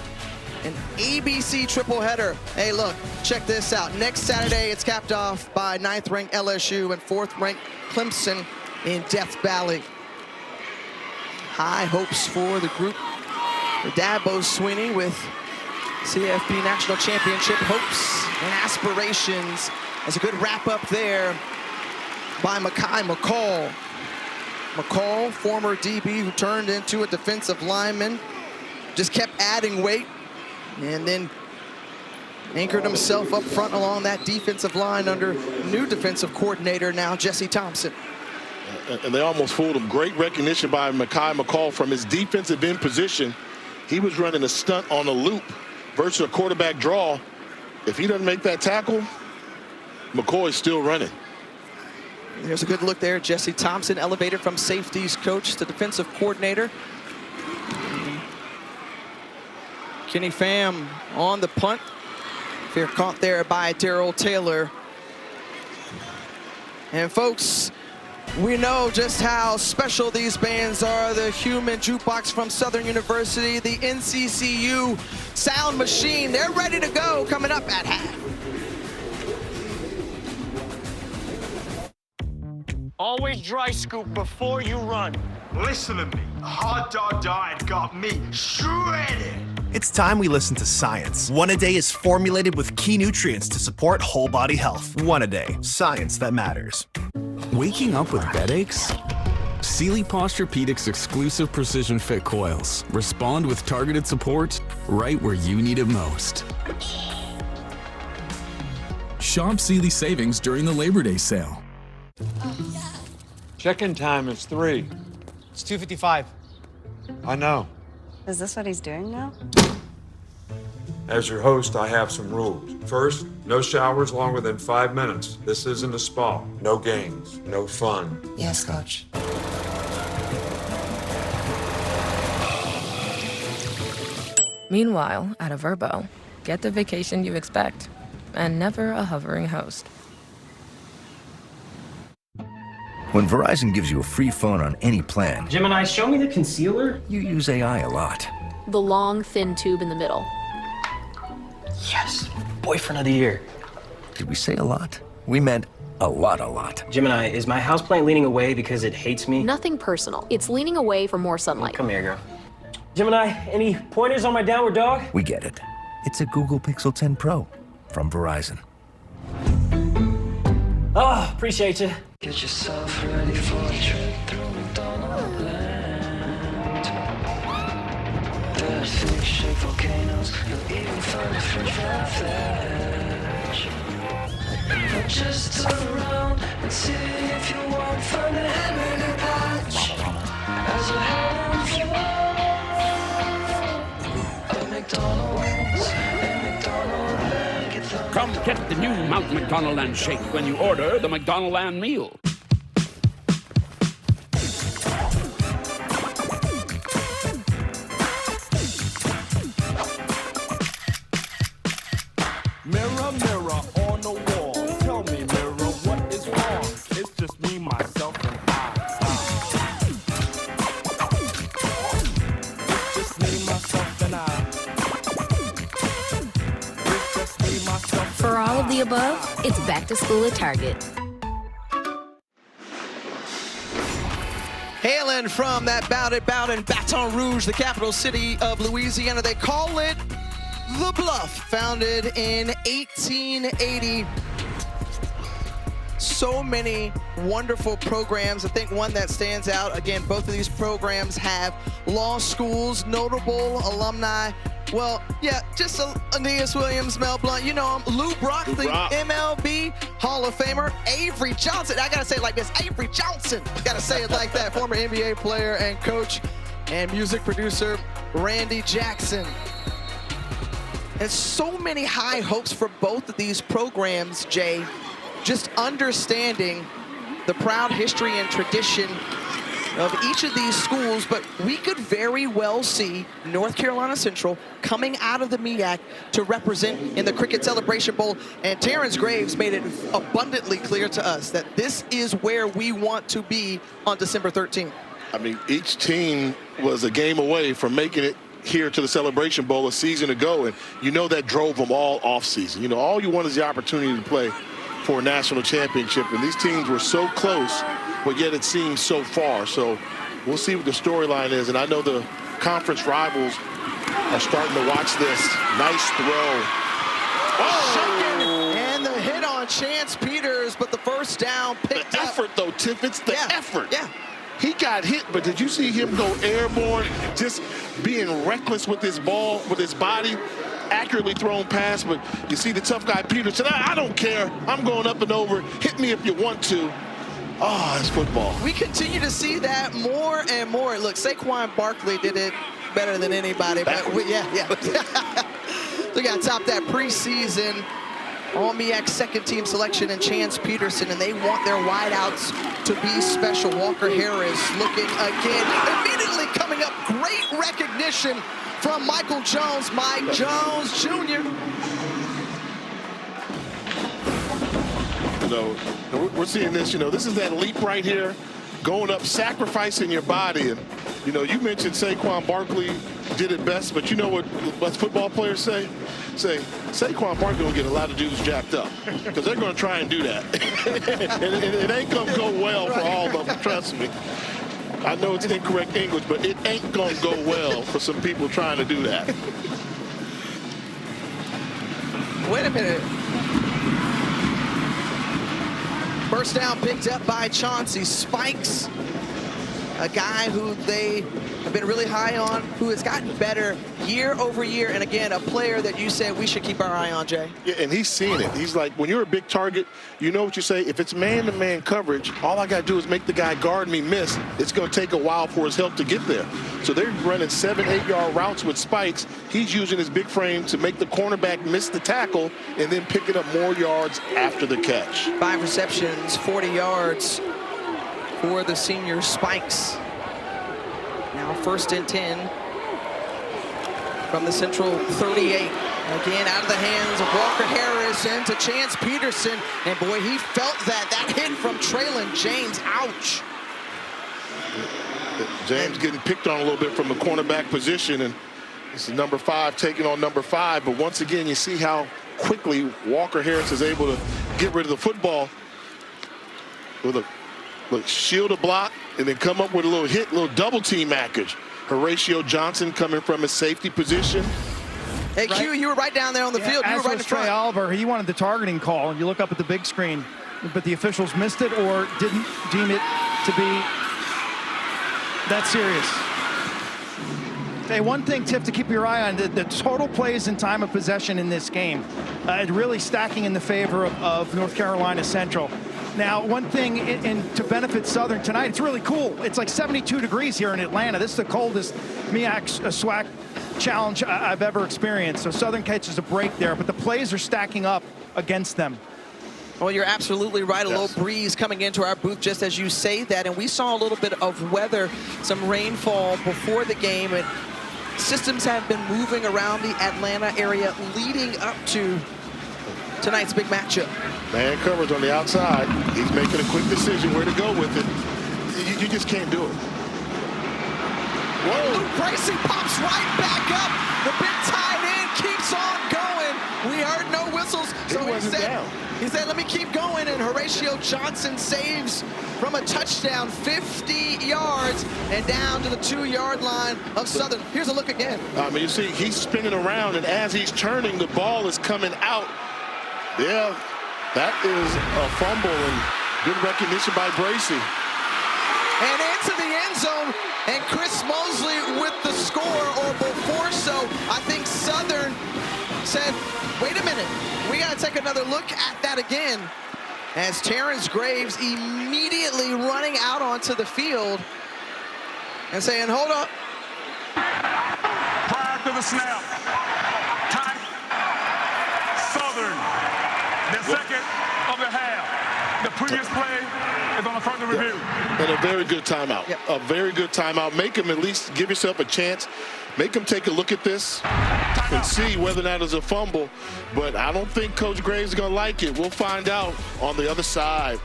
an ABC triple header. Hey, look, check this out. Next Saturday, it's capped off by 9th-ranked LSU and 4th-ranked Clemson in Death Valley. High hopes for the group. For Dabo Swinney with CFP National Championship hopes and aspirations. As a good wrap-up there by Makai McCall. McCall, former DB who turned into a defensive lineman, just kept adding weight and then anchored himself up front along that defensive line under new defensive coordinator now, Jesse Thompson. And they almost fooled him. Great recognition by Makai McCall from his defensive end position. He was running a stunt on a loop versus a quarterback draw. If he doesn't make that tackle, McCoy's still running. There's a good look there. Jesse Thompson elevated from safeties coach to defensive coordinator. Kenny Pham on the punt. Fair caught there by Darrell Taylor. And folks, we know just how special these bands are. The Human Jukebox from Southern University, the NCCU Sound Machine. They're ready to go coming up at half. Always dry scoop before you run. Listen to me. A hot dog diet got me shredded. It's time we listen to science. One-A-Day is formulated with key nutrients to support whole body health. One-A-Day, science that matters. Waking up with headaches? Sealy Posturepedics exclusive precision fit coils respond with targeted support right where you need it most. Shop Sealy savings during the Labor Day sale. Check-in time is 3. It's 2:55. I know. Is this what he's doing now? As your host, I have some rules. First, no showers longer than 5 minutes. This isn't a spa. No games, no fun. Yes, Coach. Meanwhile, at a Vrbo, get the vacation you expect, and never a hovering host. When Verizon gives you a free phone on any plan, Gemini, show me the concealer. you use AI a lot. The long, thin tube in the middle. Yes, boyfriend of the year. Did we say a lot? We meant a lot. Gemini, is my houseplant leaning away because it hates me? Nothing personal. It's leaning away for more sunlight. Come here, girl. Gemini, any pointers on my downward dog? We get it. It's a Google Pixel 10 Pro from Verizon. Oh, appreciate you. Get yourself ready for a trip through McDonald land. There's fish-shaped volcanoes, you'll even find a French fry flash. But just turn around and see if you won't find a hamburger patch. As a handful of McDonald's, a McDonald Hackathon. Come get the new Mount McDonald Land Shake when you order the McDonald Land meal. Mirror, mirror on the wall, tell me, mirror, what is wrong? It's just me, myself, and I. It's just me, myself, and I. It's just me, myself, and For all of the above, it's back to school at Target. Hailing from that Bowden, Baton Rouge, the capital city of Louisiana, they call it The Bluff, founded in 1880. So many wonderful programs. I think one that stands out, again, both of these programs have law schools, notable alumni. Well, yeah, just Aeneas Williams, Mel Blount, you know him. Lou Brock, the MLB Hall of Famer. Avery Johnson, I gotta say it like this, Avery Johnson. Gotta say it like that, former NBA player and coach and music producer, Randy Jackson. And so many high hopes for both of these programs, Jay. Just understanding the proud history and tradition of each of these schools, but we could very well see North Carolina Central coming out of the MEAC to represent in the Cricket Celebration Bowl. And Terrence Graves made it abundantly clear to us that this is where we want to be on December 13th. I mean, each team was a game away from making it here to the Celebration Bowl a season ago, and you know that drove them all offseason. You know, all you want is the opportunity to play for a national championship, and these teams were so close, but yet it seems so far. So we'll see what the storyline is, and I know the conference rivals are starting to watch this. Nice throw. Oh! And the hit on Chance Peters, but the first down picked the up. effort, though, Tiff. It's the effort. Yeah. He got hit, but did you see him go airborne, just being reckless with his ball, with his body, accurately thrown pass? But you see the tough guy, Peters, said, I don't care. I'm going up and over. Hit me if you want to. Oh, it's football. We continue to see that more and more. Look, Saquon Barkley did it better than anybody. But yeah. They got to top that preseason All-MEAC second-team selection and Chance Peterson, and they want their wideouts to be special. Walker Harris looking again, immediately coming up. Great recognition from Michael Jones, Mike Jones Jr. You know, we're seeing this, you know, this is that leap right here, going up, sacrificing your body. And, you know, you mentioned Saquon Barkley did it best, but you know what football players say? Saquon Barkley will get a lot of dudes jacked up because they're going to try and do that. and it ain't going to go well for all of them, trust me. I know it's incorrect English, but it ain't going to go well for some people trying to do that. Wait a minute. First down picked up by Chauncey Spikes, a guy who they have been really high on, who has gotten better year over year, and again, a player that you said we should keep our eye on, Jay. Yeah, and he's seeing it. He's like, when you're a big target, you know what you say. If it's man-to-man coverage, all I got to do is make the guy guard me miss. It's going to take a while for his help to get there. So they're running 7, 8-yard routes with Spikes. He's using his big frame to make the cornerback miss the tackle and then picking up more yards after the catch. 5 receptions, 40 yards for the senior Spikes. Now 1st and 10 from the Central 38. Again, out of the hands of Walker Harris into Chance Peterson. And boy, he felt that hit from Traylon James. Ouch. James getting picked on a little bit from the cornerback position, and this is number 5 taking on number 5. But once again, you see how quickly Walker Harris is able to get rid of the football with a shield a block and then come up with a little hit, little double team package. Horatio Johnson coming from his safety position. Hey, Q, you were right down there on the field. You were right in front. Trey Oliver, he wanted the targeting call, and you look up at the big screen, but the officials missed it or didn't deem it to be that serious. Hey, one thing, Tiff, to keep your eye on, the total plays and time of possession in this game, really stacking in the favor of North Carolina Central. Now, one thing to benefit Southern tonight, it's really cool. It's like 72 degrees here in Atlanta. This is the coldest MEAC SWAC challenge I've ever experienced. So Southern catches a break there, but the plays are stacking up against them. Well, you're absolutely right. A low breeze coming into our booth just as you say that. And we saw a little bit of weather, some rainfall before the game. And systems have been moving around the Atlanta area leading up to tonight's big matchup. Man coverage on the outside. He's making a quick decision where to go with it. You just can't do it. Whoa. Luke Bracey pops right back up. The big tight end keeps on going. We heard no whistles, so he said, let me keep going, and Horatio Johnson saves from a touchdown, 50 yards, and down to the 2-yard line of Southern. Here's a look again. I mean, you see, he's spinning around, and as he's turning, the ball is coming out. Yeah, that is a fumble, and good recognition by Bracey. And into the end zone, and Chris Mosley with the score, or before so, I think Southern said, wait a minute, we got to take another look at that again, as Terrence Graves immediately running out onto the field and saying, hold up. Prior to the snap, time, Southern, the second of the half. The previous play is on a further review. And a very good timeout. Yep. A very good timeout. Make him at least give yourself a chance. Make him take a look at this and see whether or not it's a fumble. But I don't think Coach Graves is going to like it. We'll find out on the other side.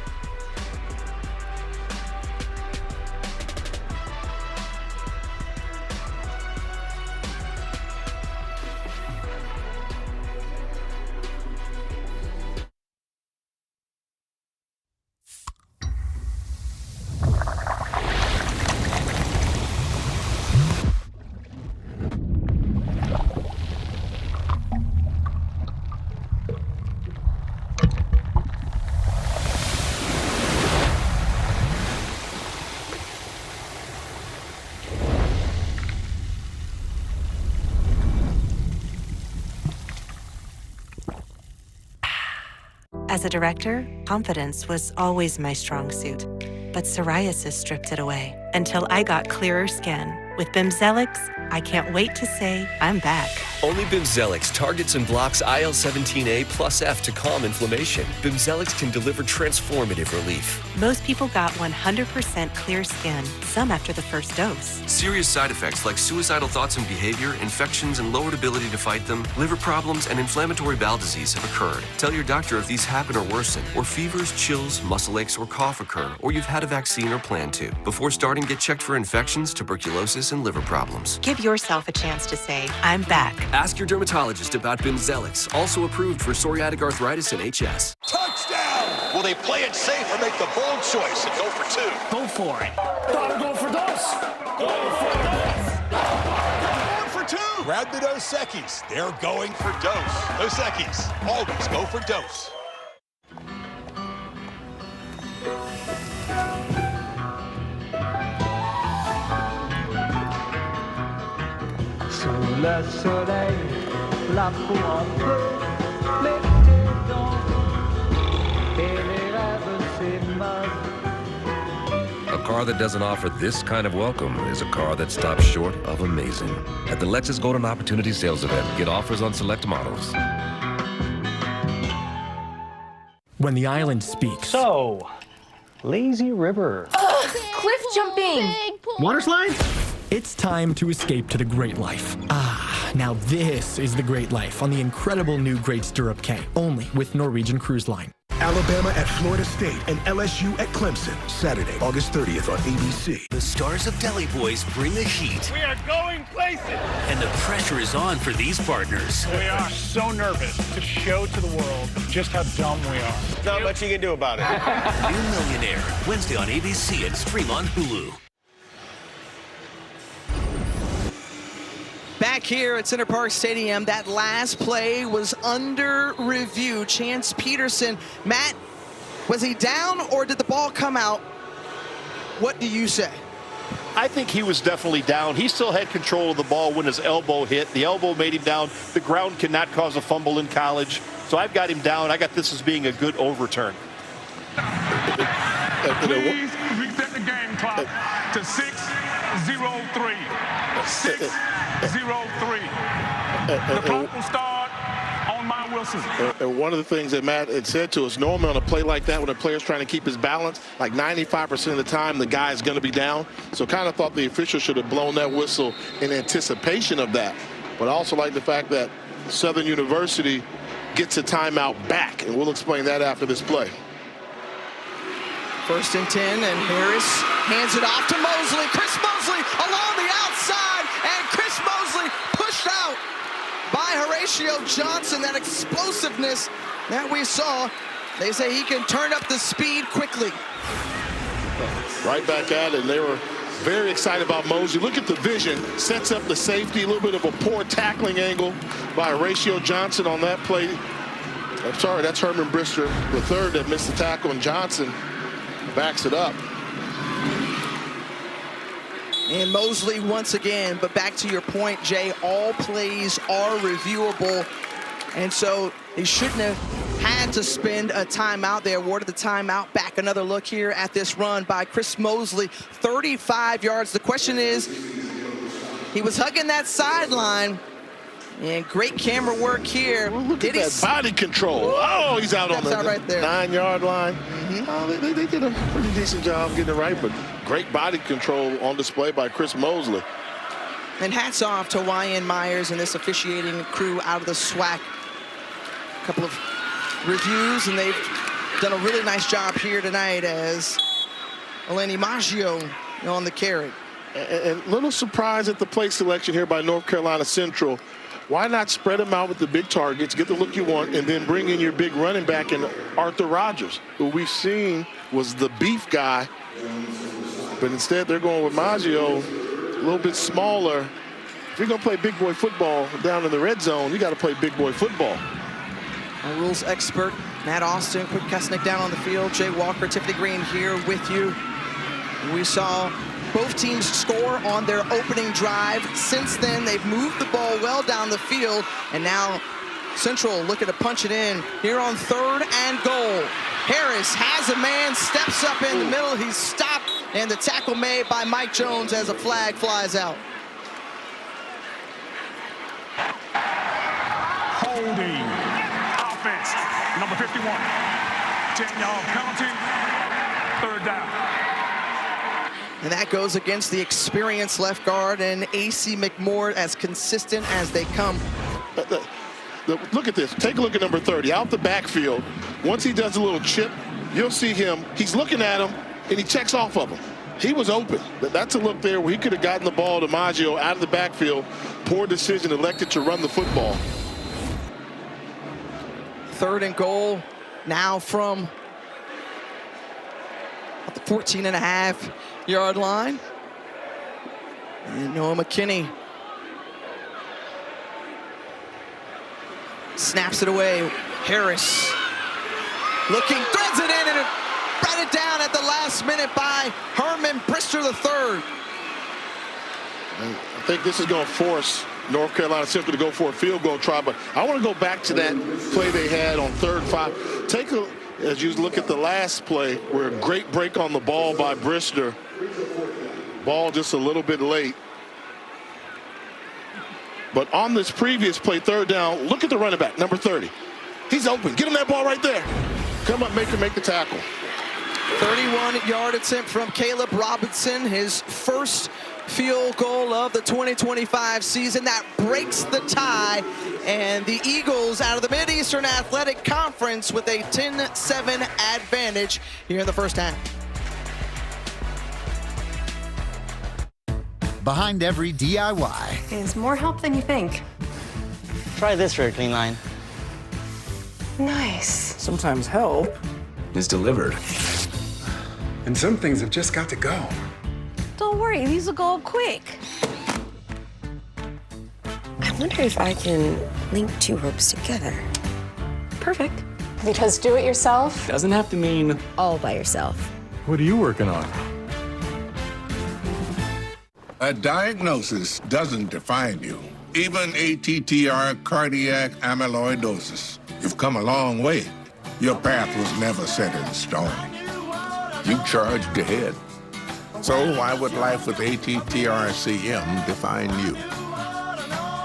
As a director, confidence was always my strong suit, but psoriasis stripped it away until I got clearer skin. With Bimzelx, I can't wait to say I'm back. Only Bimzelx targets and blocks IL-17A plus F to calm inflammation. Bimzelx can deliver transformative relief. Most people got 100% clear skin, some after the first dose. Serious side effects like suicidal thoughts and behavior, infections and lowered ability to fight them, liver problems, and inflammatory bowel disease have occurred. Tell your doctor if these happen or worsen, or fevers, chills, muscle aches, or cough occur, or you've had a vaccine or plan to. Before starting, get checked for infections, tuberculosis, and liver problems. Give yourself a chance to say, I'm back. Ask your dermatologist about Bimzelx, also approved for psoriatic arthritis and HS. Touchdown! Will they play it safe or make the bold choice and go for two? Go for it. Gotta go for dos. Go for dos. Going for two. Grab the Dos Equis. They're going for Dos. Dos Equis. Always go for Dos. Sous le soleil, la peau en feu, l'été danse et les rêves s'émeuvent. A car that doesn't offer this kind of welcome is a car that stops short of amazing. At the Lexus Golden Opportunity Sales Event, get offers on select models. When the island speaks. So, lazy river. Cliff jumping! Water slide? It's time to escape to the Great Life. Now this is the Great Life on the incredible new Great Stirrup K, only with Norwegian Cruise Line. Alabama at Florida State and LSU at Clemson, Saturday, August 30th on ABC. The stars of Deli Boys bring the heat. We are going places. And the pressure is on for these partners. We are so nervous to show to the world just how dumb we are. Not much you can do about it. New Millionaire, Wednesday on ABC and stream on Hulu. Back here at Center Park Stadium, that last play was under review. Chance Peterson. Matt, was he down or did the ball come out? What do you say? I think he was definitely down. He still had control of the ball when his elbow hit. The elbow made him down. The ground cannot cause a fumble in college. So I've got him down. I got this as being a good overturn. Please reset the game clock to 6:03. 6:03. The clock will start on my whistle. And one of the things that Matt had said to us, normally on a play like that, when a player's trying to keep his balance, like 95% of the time, the guy is going to be down. So kind of thought the official should have blown that whistle in anticipation of that. But I also like the fact that Southern University gets a timeout back, and we'll explain that after this play. 1st and 10, and Harris hands it off to Mosley. Chris Mosley along the outside, and Chris Mosley pushed out by Horatio Johnson. That explosiveness that we saw. They say he can turn up the speed quickly. Right back at it, and they were very excited about Mosley. Look at the vision, sets up the safety, a little bit of a poor tackling angle by Horatio Johnson on that play. I'm sorry, that's Herman Brister, the third that missed the tackle, and Johnson backs it up. And Mosley once again, but back to your point, Jay, all plays are reviewable. And so they shouldn't have had to spend a timeout. They awarded the timeout. Back another look here at this run by Chris Mosley, 35 yards. The question is, he was hugging that sideline. And great camera work here. Well, look at that body control. Oh, he's out on the right 9-yard line. They did a pretty decent job getting it right, but great body control on display by Chris Mosley. And hats off to Wyan Myers and this officiating crew out of the SWAC. A couple of reviews, and they've done a really nice job here tonight as Eleni Maggio on the carry. And little surprise at the play selection here by North Carolina Central. Why not spread them out with the big targets, get the look you want, and then bring in your big running back in Arthur Rogers, who we've seen was the beef guy. But instead, they're going with Maggio, a little bit smaller. If you're going to play big boy football down in the red zone, you got to play big boy football. Our rules expert, Matt Austin, Quick Kesnick down on the field. Jay Walker, Tiffany Green here with you. We saw both teams score on their opening drive. Since then, they've moved the ball well down the field, and now Central looking to punch it in here on 3rd and goal. Harris has a man, steps up in the middle. He's stopped, and the tackle made by Mike Jones as a flag flies out. Holding. Offense. Number 51. 10-yard penalty. 3rd down. And that goes against the experienced left guard and A.C. McMord, as consistent as they come. Look at this. Take a look at number 30. Out the backfield. Once he does a little chip, you'll see him. He's looking at him, and he checks off of him. He was open. That's a look there where he could have gotten the ball to Maggio out of the backfield. Poor decision, elected to run the football. 3rd and goal now from the 14.5-yard line. And Noah McKinney snaps it away. Harris looking, threads it in, and brought it down at the last minute by Herman Brister III. I think this is going to force North Carolina Central to go for a field goal try, but I want to go back to that play they had on 3rd and 5. Take a, as you look at the last play, where a great break on the ball by Brister. Ball just a little bit late. But on this previous play, 3rd down, look at the running back, number 30. He's open. Get him that ball right there. Come up, make the tackle. 31-yard attempt from Caleb Robinson, his first field goal of the 2025 season. That breaks the tie, and the Eagles out of the Mid-Eastern Athletic Conference with a 10-7 advantage here in the first half. Behind every DIY is more help than you think. Try this for a clean line. Nice. Sometimes help is delivered. And some things have just got to go. Don't worry, these will go up quick. I wonder if I can link 2 ropes together. Perfect. Because do it yourself Doesn't have to mean all by yourself. What are you working on? A diagnosis doesn't define you. Even ATTR cardiac amyloidosis. You've come a long way. Your path was never set in stone. You charged ahead. So why would life with ATTR-CM define you?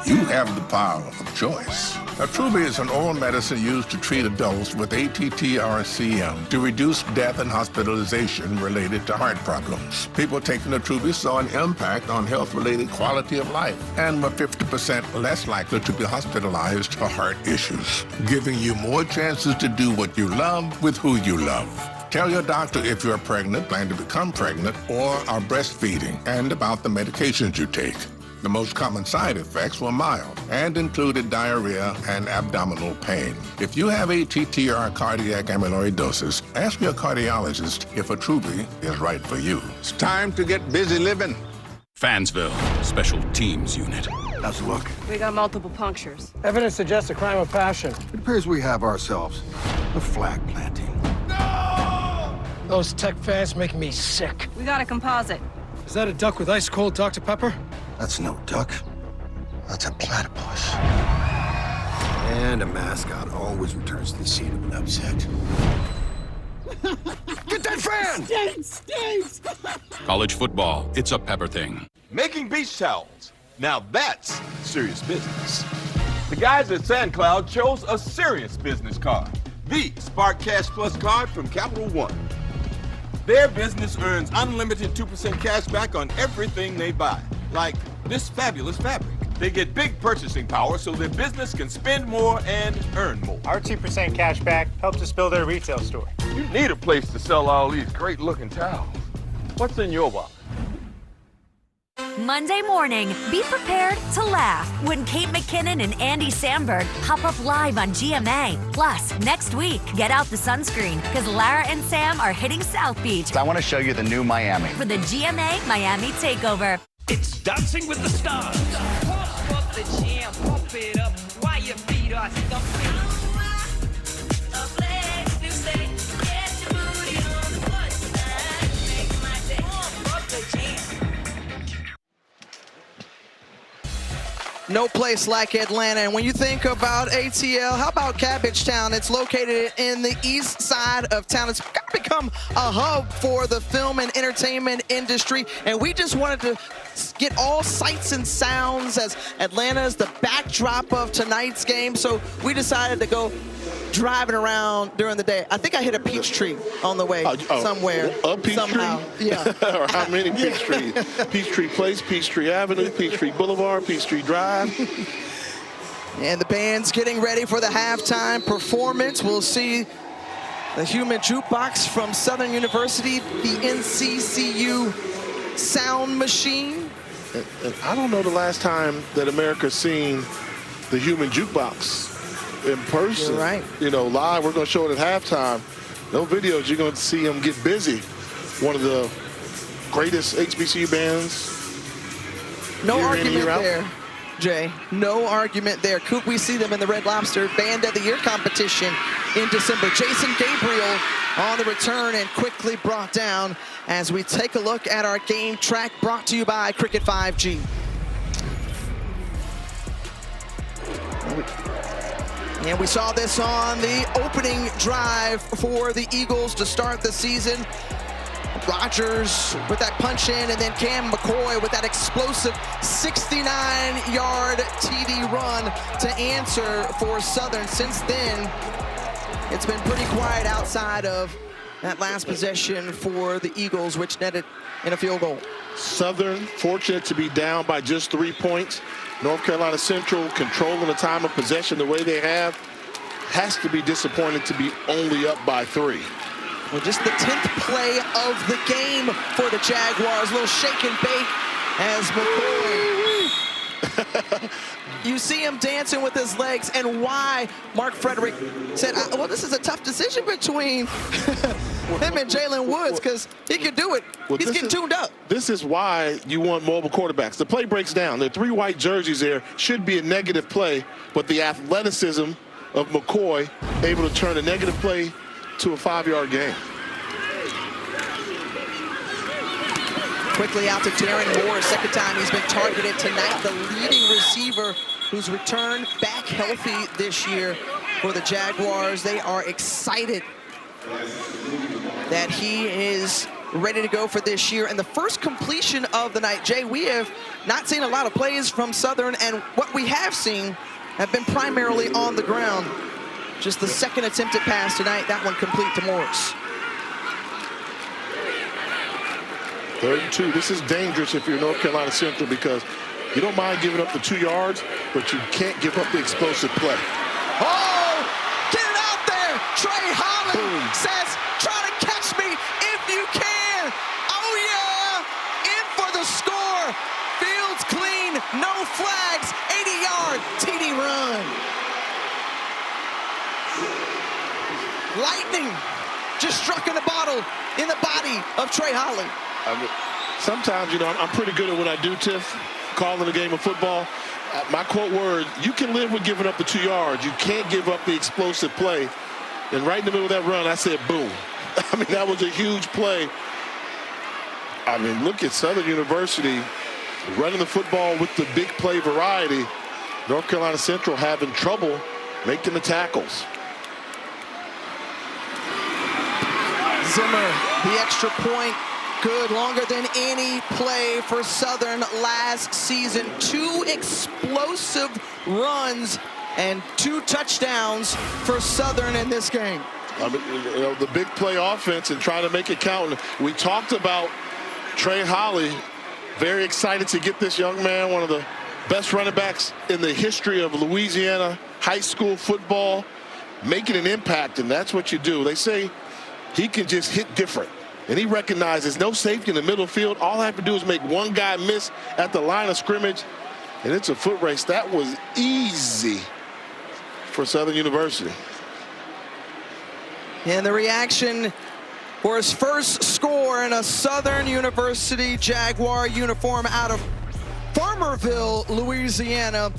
You have the power of choice. Attruby is an oral medicine used to treat adults with ATTR-CM to reduce death and hospitalization related to heart problems. People taking Attruby saw an impact on health-related quality of life and were 50% less likely to be hospitalized for heart issues, giving you more chances to do what you love with who you love. Tell your doctor if you're pregnant, plan to become pregnant, or are breastfeeding, and about the medications you take. The most common side effects were mild and included diarrhea and abdominal pain. If you have ATTR cardiac amyloidosis, ask your cardiologist if Attruby is right for you. It's time to get busy living. Fansville, Special Teams Unit. How's it look? We got multiple punctures. Evidence suggests a crime of passion. It appears we have ourselves a flag planting. Those tech fans make me sick. We got a composite. Is that a duck with ice cold Dr. Pepper? That's no duck. That's a platypus. And a mascot always returns to the scene of an upset. Get that fan! Stinks! College football, it's a Pepper thing. Making beach towels. Now that's serious business. The guys at SandCloud chose a serious business card. The Spark Cash Plus card from Capital One. Their business earns unlimited 2% cash back on everything they buy, like this fabulous fabric. They get big purchasing power so their business can spend more and earn more. Our 2% cash back helps us build their retail store. You need a place to sell all these great-looking towels. What's in your wallet? Monday morning, be prepared to laugh when Kate McKinnon and Andy Samberg pop up live on GMA. Plus, next week, get out the sunscreen because Lara and Sam are hitting South Beach I want to show you the new Miami. for the GMA Miami Takeover. It's Dancing with the Stars. Pump up the jam, pump it up while your feet are stumping. No place like Atlanta. And when you think about ATL, how about Cabbagetown? It's located in the east side of town. It's got to become a hub for the film and entertainment industry. And we just wanted to get all sights and sounds as Atlanta is the backdrop of tonight's game. So we decided to go driving around during the day. I think I hit a peach tree on the way somewhere. A peach somehow. tree? Yeah. Or how many peach trees? Peachtree Place, Peachtree Avenue, Peachtree Boulevard, Peachtree Drive. And the band's getting ready for the halftime performance. We'll see the Human Jukebox from Southern University, the NCCU sound machine. And I don't know the last time that America's seen the Human Jukebox in person. You're right. You know, live, we're going to show it at halftime. No videos, you're going to see them get busy. One of the greatest HBCU bands. No year in, argument year out. there, Jay. No argument there. Could we see them in the Red Lobster Band of the Year competition in December? Jason Gabriel on the return and quickly brought down as we take a look at our game track brought to you by Cricket 5G. And we saw this on the opening drive for the Eagles to start the season. Rodgers with that punch in, and then Cam McCoy with that explosive 69-yard TD run to answer for Southern. Since then, it's been pretty quiet outside of that last possession for the Eagles, which netted in a field goal. Southern fortunate to be down by just 3 points. North Carolina Central controlling the time of possession the way they have has to be disappointed to be only up by 3. Well, just the 10th play of the game for the Jaguars. A little shake and bake as McCoy. You see him dancing with his legs, and why Mark Frederick said, well, this is a tough decision between him and Jalen Woods, because he can do it. Well, he's getting tuned up. This is why you want mobile quarterbacks. The play breaks down. There are 3 white jerseys there. Should be a negative play, but the athleticism of McCoy able to turn a negative play to a 5-yard gain. Quickly out to Darren Moore, second time he's been targeted tonight. The leading receiver who's returned back healthy this year for the Jaguars. They are excited that he is ready to go for this year. And the first completion of the night, Jay, we have not seen a lot of plays from Southern, and what we have seen have been primarily on the ground. Just the second attempted pass tonight, that one complete to Morris. 3rd and 2. This is dangerous if you're North Carolina Central, because you don't mind giving up the 2 yards, but you can't give up the explosive play. Oh, get it out there. Trey Holland says, try to catch me if you can. Oh, yeah. In for the score. Fields clean, no flags, 80-yard TD run. Lightning just struck in the bottle in the body of Trey Holland. I mean, sometimes, you know, I'm pretty good at what I do, Tiff, calling a game of football. My quote word, you can live with giving up the 2 yards. You can't give up the explosive play. And right in the middle of that run, I said, boom. I mean, that was a huge play. I mean, look at Southern University running the football with the big play variety. North Carolina Central having trouble making the tackles. Zimmer, the extra point. Good, longer than any play for Southern last season. 2 explosive runs and 2 touchdowns for Southern in this game. I mean, you know, the big play offense and trying to make it count. We talked about Trey Holly, very excited to get this young man, one of the best running backs in the history of Louisiana high school football, making an impact, and that's what you do. They say he can just hit different. And he recognizes no safety in the middle field. All I have to do is make one guy miss at the line of scrimmage, and it's a foot race. That was easy for Southern University. And the reaction for his first score in a Southern University Jaguar uniform out of Farmerville, Louisiana.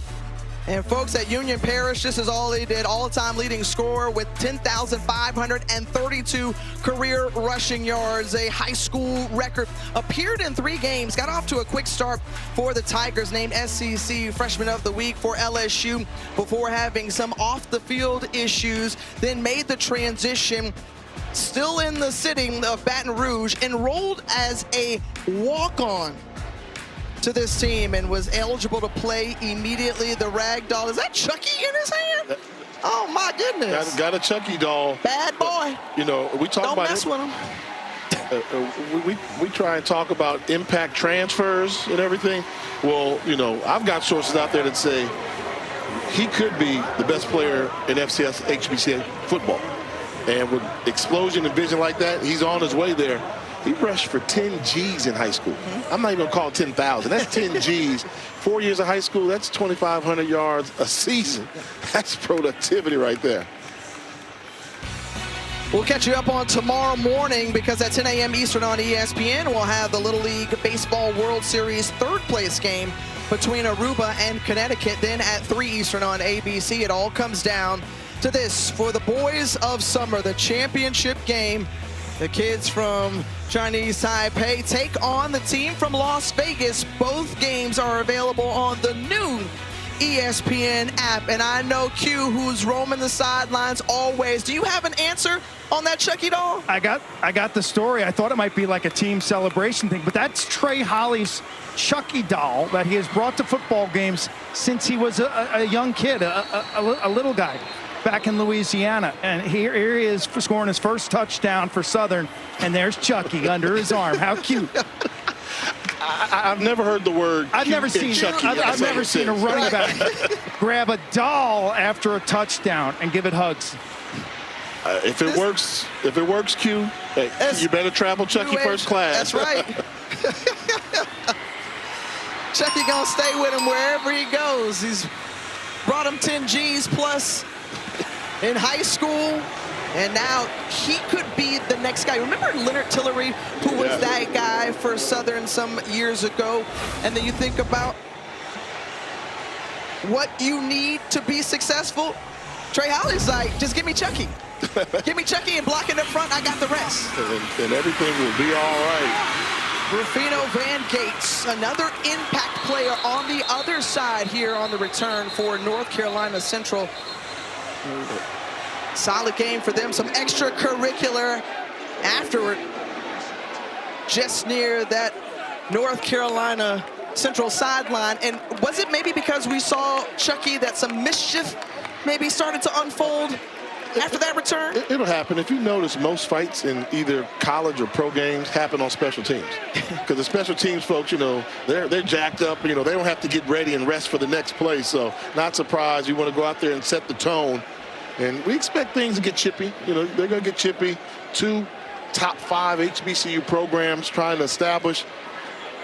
And folks, at Union Parish, this is all they did. All-time leading scorer with 10,532 career rushing yards, a high school record. Appeared in 3 games, got off to a quick start for the Tigers, named SEC Freshman of the Week for LSU before having some off-the-field issues, then made the transition, still in the city of Baton Rouge, enrolled as a walk-on to this team and was eligible to play immediately. The rag doll, is that Chucky in his hand? Oh my goodness. Got a Chucky doll. Bad boy. You know, we talk Don't about mess with him. We try and talk about impact transfers and everything. Well, you know, I've got sources out there that say he could be the best player in FCS HBCA football. And with explosion and vision like that, he's on his way there. He rushed for 10 G's in high school. I'm not even going to call it 10,000. That's 10 G's. 4 years of high school, that's 2,500 yards a season. That's productivity right there. We'll catch you up on tomorrow morning because at 10 a.m. Eastern on ESPN, we'll have the Little League Baseball World Series third-place game between Aruba and Connecticut. Then at 3 Eastern on ABC, it all comes down to this. For the boys of summer, the championship game, the kids from Chinese Taipei take on the team from Las Vegas. Both games are available on the new ESPN app. And I know Q, who's roaming the sidelines always. Do you have an answer on that Chucky doll? I got the story. I thought it might be like a team celebration thing, but that's Trey Holly's Chucky doll that he has brought to football games since he was a young kid, a little guy back in Louisiana. And here he is scoring his first touchdown for Southern, and there's Chucky under his arm. How cute. I've never heard the word I've never seen Chucky. I've never seen a running back grab a doll after a touchdown and give it hugs. If it works, Q, hey, you better travel Chucky first class. That's right. Chucky gonna stay with him wherever he goes. He's brought him 10 G's plus in high school, and now he could be the next guy. Remember Leonard Tillery, who was that guy for Southern some years ago? And then you think about what you need to be successful. Trey Holly's like, just give me Chucky. Give me Chucky and block it up front. I got the rest. And everything will be all right. Rufino Van Gates, another impact player on the other side here on the return for North Carolina Central. Solid game for them. Some extracurricular afterward. Just near that North Carolina Central sideline. And was it maybe because we saw Chucky that some mischief maybe started to unfold after that return? It'll happen. If you notice, most fights in either college or pro games happen on special teams. Because the special teams folks, you know, they're jacked up. You know, they don't have to get ready and rest for the next play. So not surprised. You want to go out there and set the tone. And we expect things to get chippy. You know, they're going to get chippy. 2 top 5 HBCU programs trying to establish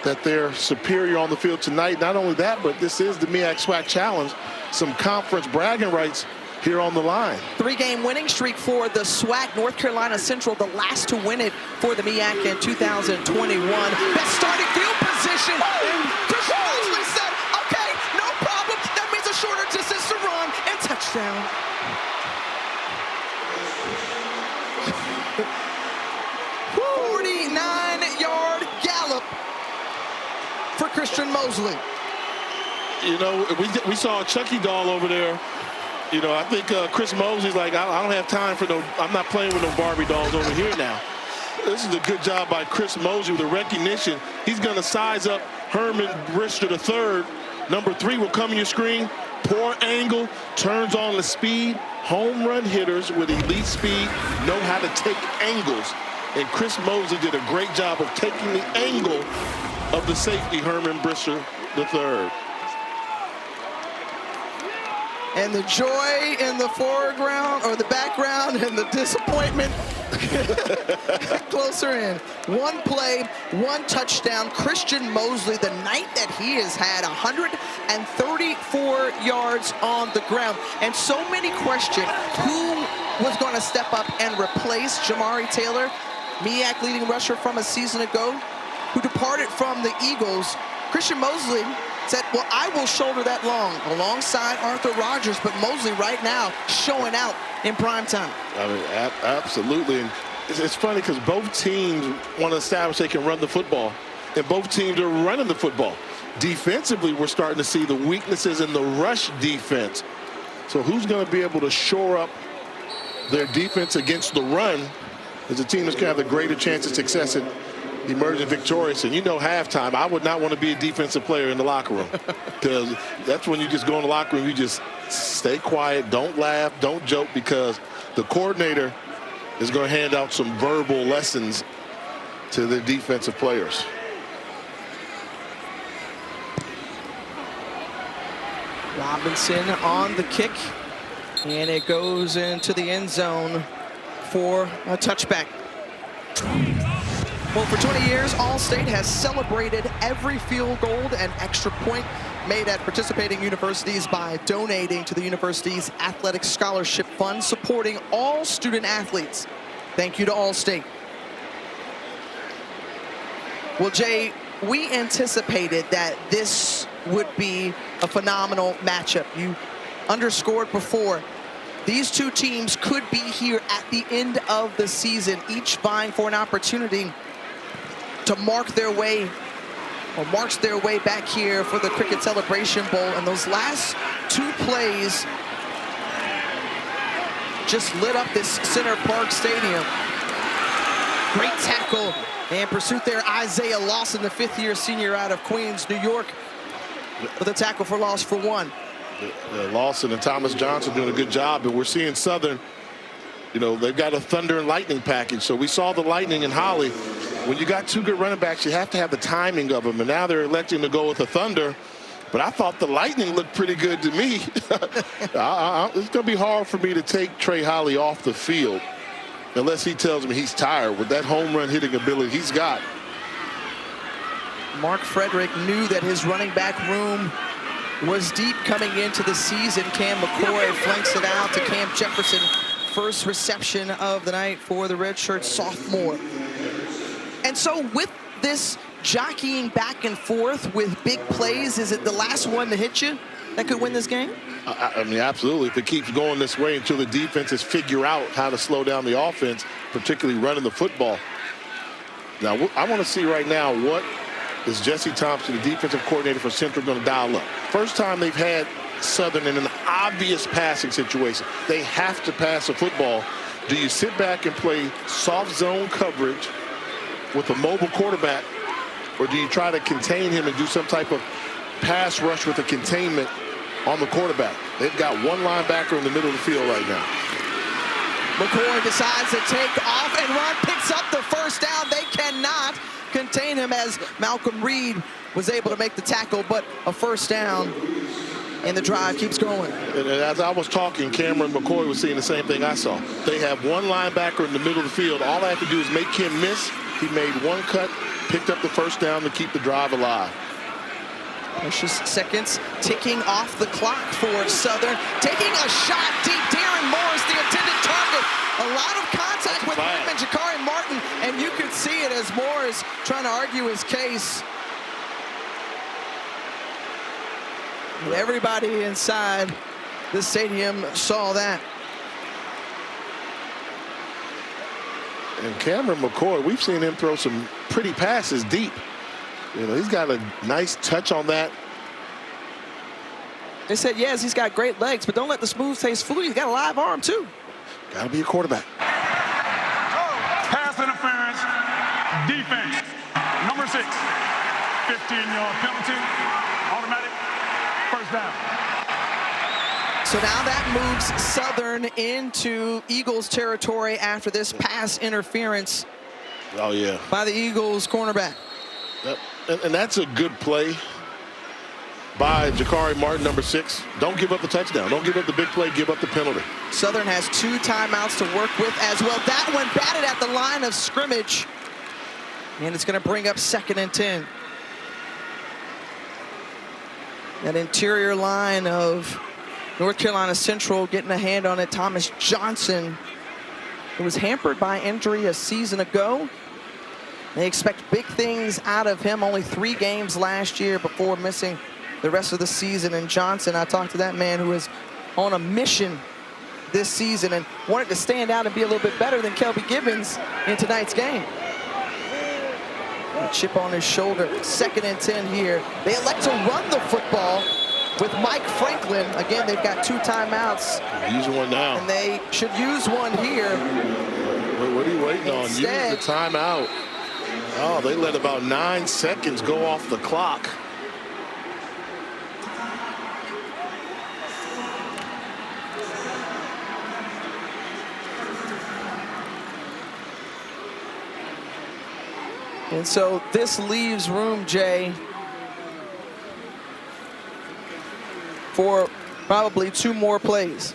that they're superior on the field tonight. Not only that, but this is the MEAC SWAC Challenge. Some conference bragging rights here on the line. 3-game winning streak for the SWAC. North Carolina Central, the last to win it for the MEAC in 2021. Best starting field position. And Christian Mosley said, okay, no problem. That means a shorter distance to run and touchdown. For Christian Mosley. You know, we saw a Chucky doll over there. You know, I think Chris Mosley's like, I don't have time for no, I'm not playing with no Barbie dolls over here now. This is a good job by Chris Mosley with the recognition. He's going to size up Herman Brister III. Number 3 will come on your screen. Poor angle, turns on the speed. Home run hitters with elite speed know how to take angles. And Chris Mosley did a great job of taking the angle of the safety, Herman Brister III. And the joy in the foreground, or the background, and the disappointment closer in. 1 play, 1 touchdown. Christian Mosley, the night that he has had, 134 yards on the ground. And so many question who was going to step up and replace Jamari Taylor, MEAC leading rusher from a season ago, who departed from the Eagles. Christian Mosley said, well, I will shoulder that long alongside Arthur Rodgers, but Mosley right now showing out in prime time. I mean, absolutely. And it's funny because both teams want to establish they can run the football, and both teams are running the football. Defensively, we're starting to see the weaknesses in the rush defense. So who's going to be able to shore up their defense against the run is a team that's going to have the greater chance of success at emerging victorious. And you know, halftime, I would not want to be a defensive player in the locker room, because that's when you just go in the locker room, you just stay quiet, don't laugh, don't joke, because the coordinator is going to hand out some verbal lessons to the defensive players. Robinson on the kick, and it goes into the end zone for a touchback. Well, for 20 years, Allstate has celebrated every field goal and extra point made at participating universities by donating to the university's athletic scholarship fund, supporting all student athletes. Thank you to Allstate. Well, Jay, we anticipated that this would be a phenomenal matchup. You underscored before, these two teams could be here at the end of the season, each vying for an opportunity to marks their way back here for the Cricket Celebration Bowl. And those last two plays just lit up this Center Parc Stadium. Great tackle and pursuit there. Isaiah Lawson, the fifth-year senior out of Queens, New York, with a tackle for loss for one. Lawson and Thomas Johnson doing a good job, and we're seeing Southern, you know, they've got a thunder and lightning package. So we saw the lightning in Holly. When you got two good running backs, you have to have the timing of them, and now they're electing to go with the thunder. But I thought the lightning looked pretty good to me. It's going to be hard for me to take Trey Holly off the field unless he tells me he's tired with that home run hitting ability he's got. Mark Frederick knew that his running back room was deep coming into the season. Cam McCoy flanks it out to Cam Jefferson. First reception of the night for the redshirt sophomore. And so with this jockeying back and forth with big plays, is it the last one to hit you that could win this game? I mean, absolutely. If it keeps going this way until the defenses figure out how to slow down the offense, particularly running the football. Now, I want to see right now what is Jesse Thompson, the defensive coordinator for Central, going to dial up. First time they've had Southern in an obvious passing situation. They have to pass the football. Do you sit back and play soft zone coverage with a mobile quarterback, or do you try to contain him and do some type of pass rush with a containment on the quarterback? They've got one linebacker in the middle of the field right now. McCoy decides to take off and run, picks up the first down. They cannot contain him as Malcolm Reed was able to make the tackle, but a first down, and the drive keeps going. And as I was talking, Cameron McCoy was seeing the same thing I saw. They have one linebacker in the middle of the field. All I have to do is make him miss. He made one cut, picked up the first down to keep the drive alive. Precious seconds ticking off the clock for Southern. Taking a shot deep. Darren Morris, the intended target. A lot of contact with him and Jakari Martin, and you could see it as Morris trying to argue his case. And everybody inside the stadium saw that. And Cameron McCoy, we've seen him throw some pretty passes deep. You know, he's got a nice touch on that. They said, yes, he's got great legs, but don't let the smooth taste fool you. He's got a live arm, too. Got to be a quarterback. Pass interference, defense, number 6, 15-yard penalty, automatic, first down. So now that moves Southern into Eagles territory after this pass interference. Oh, yeah. By the Eagles cornerback. Yep. And that's a good play by Jakari Martin, number 6. Don't give up the touchdown. Don't give up the big play. Give up the penalty. Southern has 2 timeouts to work with as well. That one batted at the line of scrimmage. And it's going to bring up 2nd and 10. That interior line of North Carolina Central getting a hand on it. Thomas Johnson, who was hampered by injury a season ago. They expect big things out of him. Only 3 games last year before missing the rest of the season. And Johnson, I talked to that man who is on a mission this season and wanted to stand out and be a little bit better than Kelby Gibbons in tonight's game. A chip on his shoulder, 2nd and 10 here. They elect to run the football with Mike Franklin. Again, they've got 2 timeouts. Use one now. And they should use one here. What are you waiting on? Use the Instead, timeout. Oh, they let about 9 seconds go off the clock. and so this leaves room, Jay, for probably 2 more plays.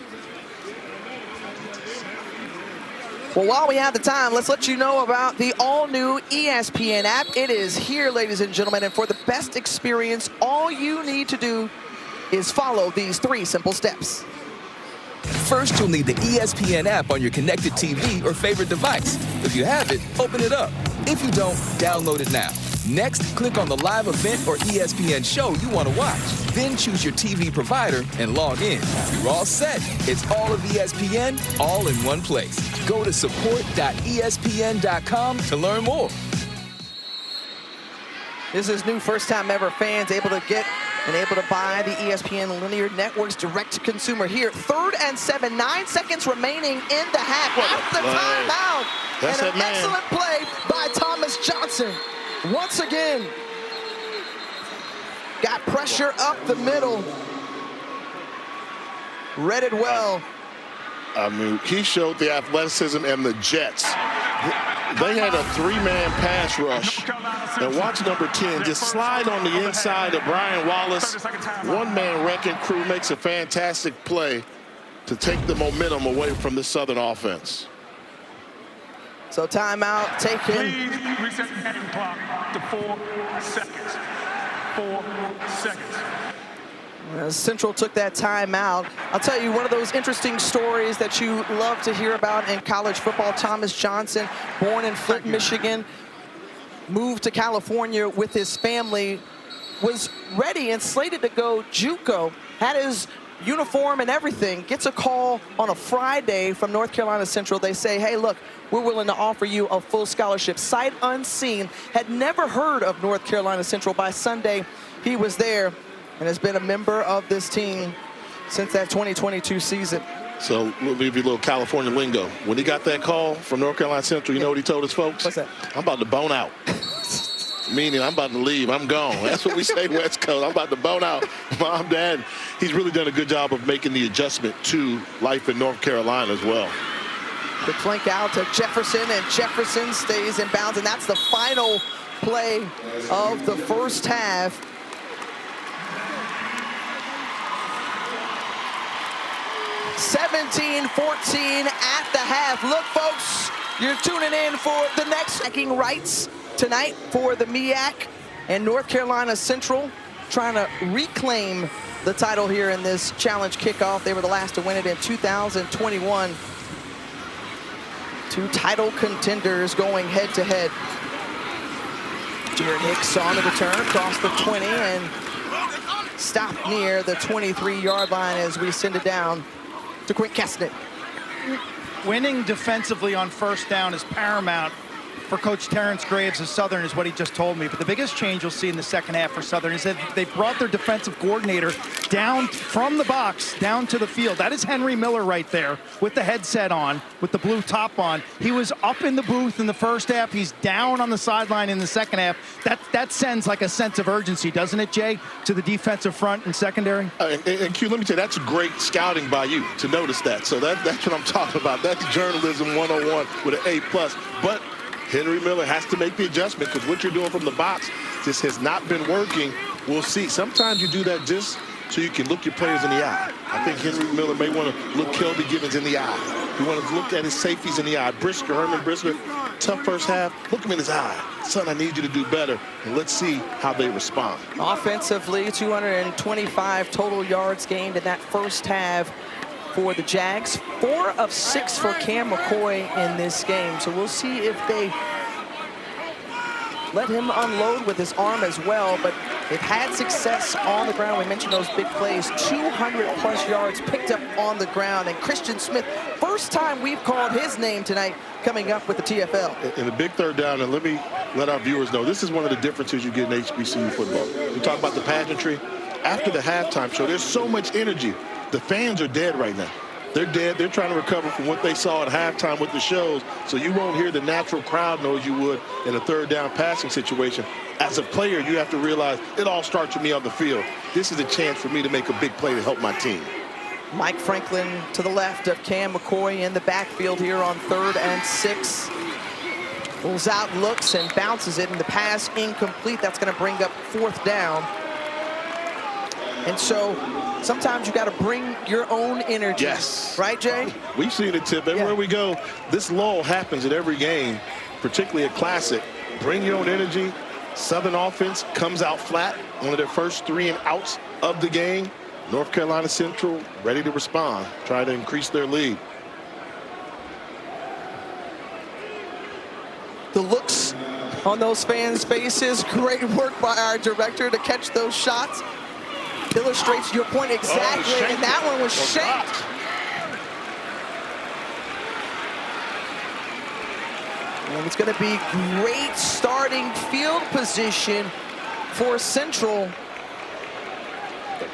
Well, while we have the time, let's let you know about the all-new ESPN app. It is here, ladies and gentlemen, and for the best experience, all you need to do is follow these 3 simple steps. First, you'll need the ESPN app on your connected TV or favorite device. If you have it, open it up. If you don't, download it now. Next, click on the live event or ESPN show you want to watch. Then choose your TV provider and log in. You're all set. It's all of ESPN, all in one place. Go to support.espn.com to learn more. This is new first-time ever fans able to get and able to buy the ESPN Linear Networks direct to consumer here. 3rd and 7, 9 seconds remaining in the half. At the timeout. That's and an man. excellent play by Thomas Johnson. Once again, got pressure up the middle. Read it well. I mean, he showed the athleticism and the jets. They had a 3-man pass rush. And watch number 10 just slide on the inside of Brian Wallace. 1-man wrecking crew makes a fantastic play to take the momentum away from the Southern offense. So timeout taken. Please reset the game clock to 4 seconds. 4 seconds. Central took that timeout. I'll tell you, one of those interesting stories that you love to hear about in college football, Thomas Johnson, born in Flint, Michigan, moved to California with his family, was ready and slated to go JUCO, had his uniform and everything, gets a call on a Friday from North Carolina Central. They say, hey, look, we're willing to offer you a full scholarship. Sight unseen, had never heard of North Carolina Central. By Sunday, he was there and has been a member of this team since that 2022 season. So we'll give you a little California lingo. When he got that call from North Carolina Central, you know what he told his folks? What's that? I'm about to bone out. Meaning I'm about to leave. I'm gone. That's what we say West Coast. I'm about to bone out. Mom, Dad, he's really done a good job of making the adjustment to life in North Carolina as well. The flank out to Jefferson, and Jefferson stays in bounds, and that's the final play of the first half. (17-14) at the half. Look, folks, you're tuning in for the next bragging rights tonight for the MEAC, and North Carolina Central trying to reclaim the title here in this challenge kickoff. They were the last to win it in 2021. 2 title contenders going head-to-head. Jared Hicks on the return across the 20 and stopped near the 23-yard line as we send it down to Quint Kesnick. Winning defensively on first down is paramount for Coach Terrence Graves of Southern, is what he just told me. But the biggest change you'll see in the second half for Southern is that they brought their defensive coordinator down from the box, down to the field. That is Henry Miller right there with the headset on, with the blue top on. He was up in the booth in the first half. He's down on the sideline in the second half. That sends like a sense of urgency, doesn't it, Jay, to the defensive front and secondary? And Q, let me tell you, that's great scouting by you to notice that. So that's what I'm talking about. That's journalism 101 with an A+. But Henry Miller has to make the adjustment because what you're doing from the box just has not been working. We'll see. Sometimes you do that just so you can look your players in the eye. I think Henry Miller may want to look Kelby Gibbons in the eye. You want to look at his safeties in the eye. Herman Brisker, tough first half. Look him in his eye. Son, I need you to do better. And let's see how they respond. Offensively, 225 total yards gained in that first half for the Jags. 4 of 6 for Cam McCoy in this game. So we'll see if they let him unload with his arm as well. But They've had success on the ground. We mentioned those big plays, 200-plus yards picked up on the ground. And Christian Smith, first time we've called his name tonight, coming up with the TFL. In the big third down, and let our viewers know, this is one of the differences you get in HBCU football. We talk about the pageantry. After the halftime show, there's so much energy. The fans are dead right now. They're dead. They're trying to recover from what they saw at halftime with the shows, so you won't hear the natural crowd noise you would in a third down passing situation. As a player, you have to realize it all starts with me on the field. This is a chance for me to make a big play to help my team. Mike Franklin to the left of Cam McCoy in the backfield here on 3rd and 6. Pulls out, looks, and bounces it, and the pass incomplete. That's going to bring up 4th down. And so sometimes you got to bring your own energy. Yes. Right, Jay? We've seen it, Tip. Everywhere we go, this lull happens at every game, particularly a classic. Bring your own energy. Southern offense comes out flat, one of their first 3 and outs of the game. North Carolina Central ready to respond, try to increase their lead. The looks on those fans' faces, great work by our director to catch those shots. Illustrates your point exactly, and that one was shanked. And it's going to be great starting field position for Central.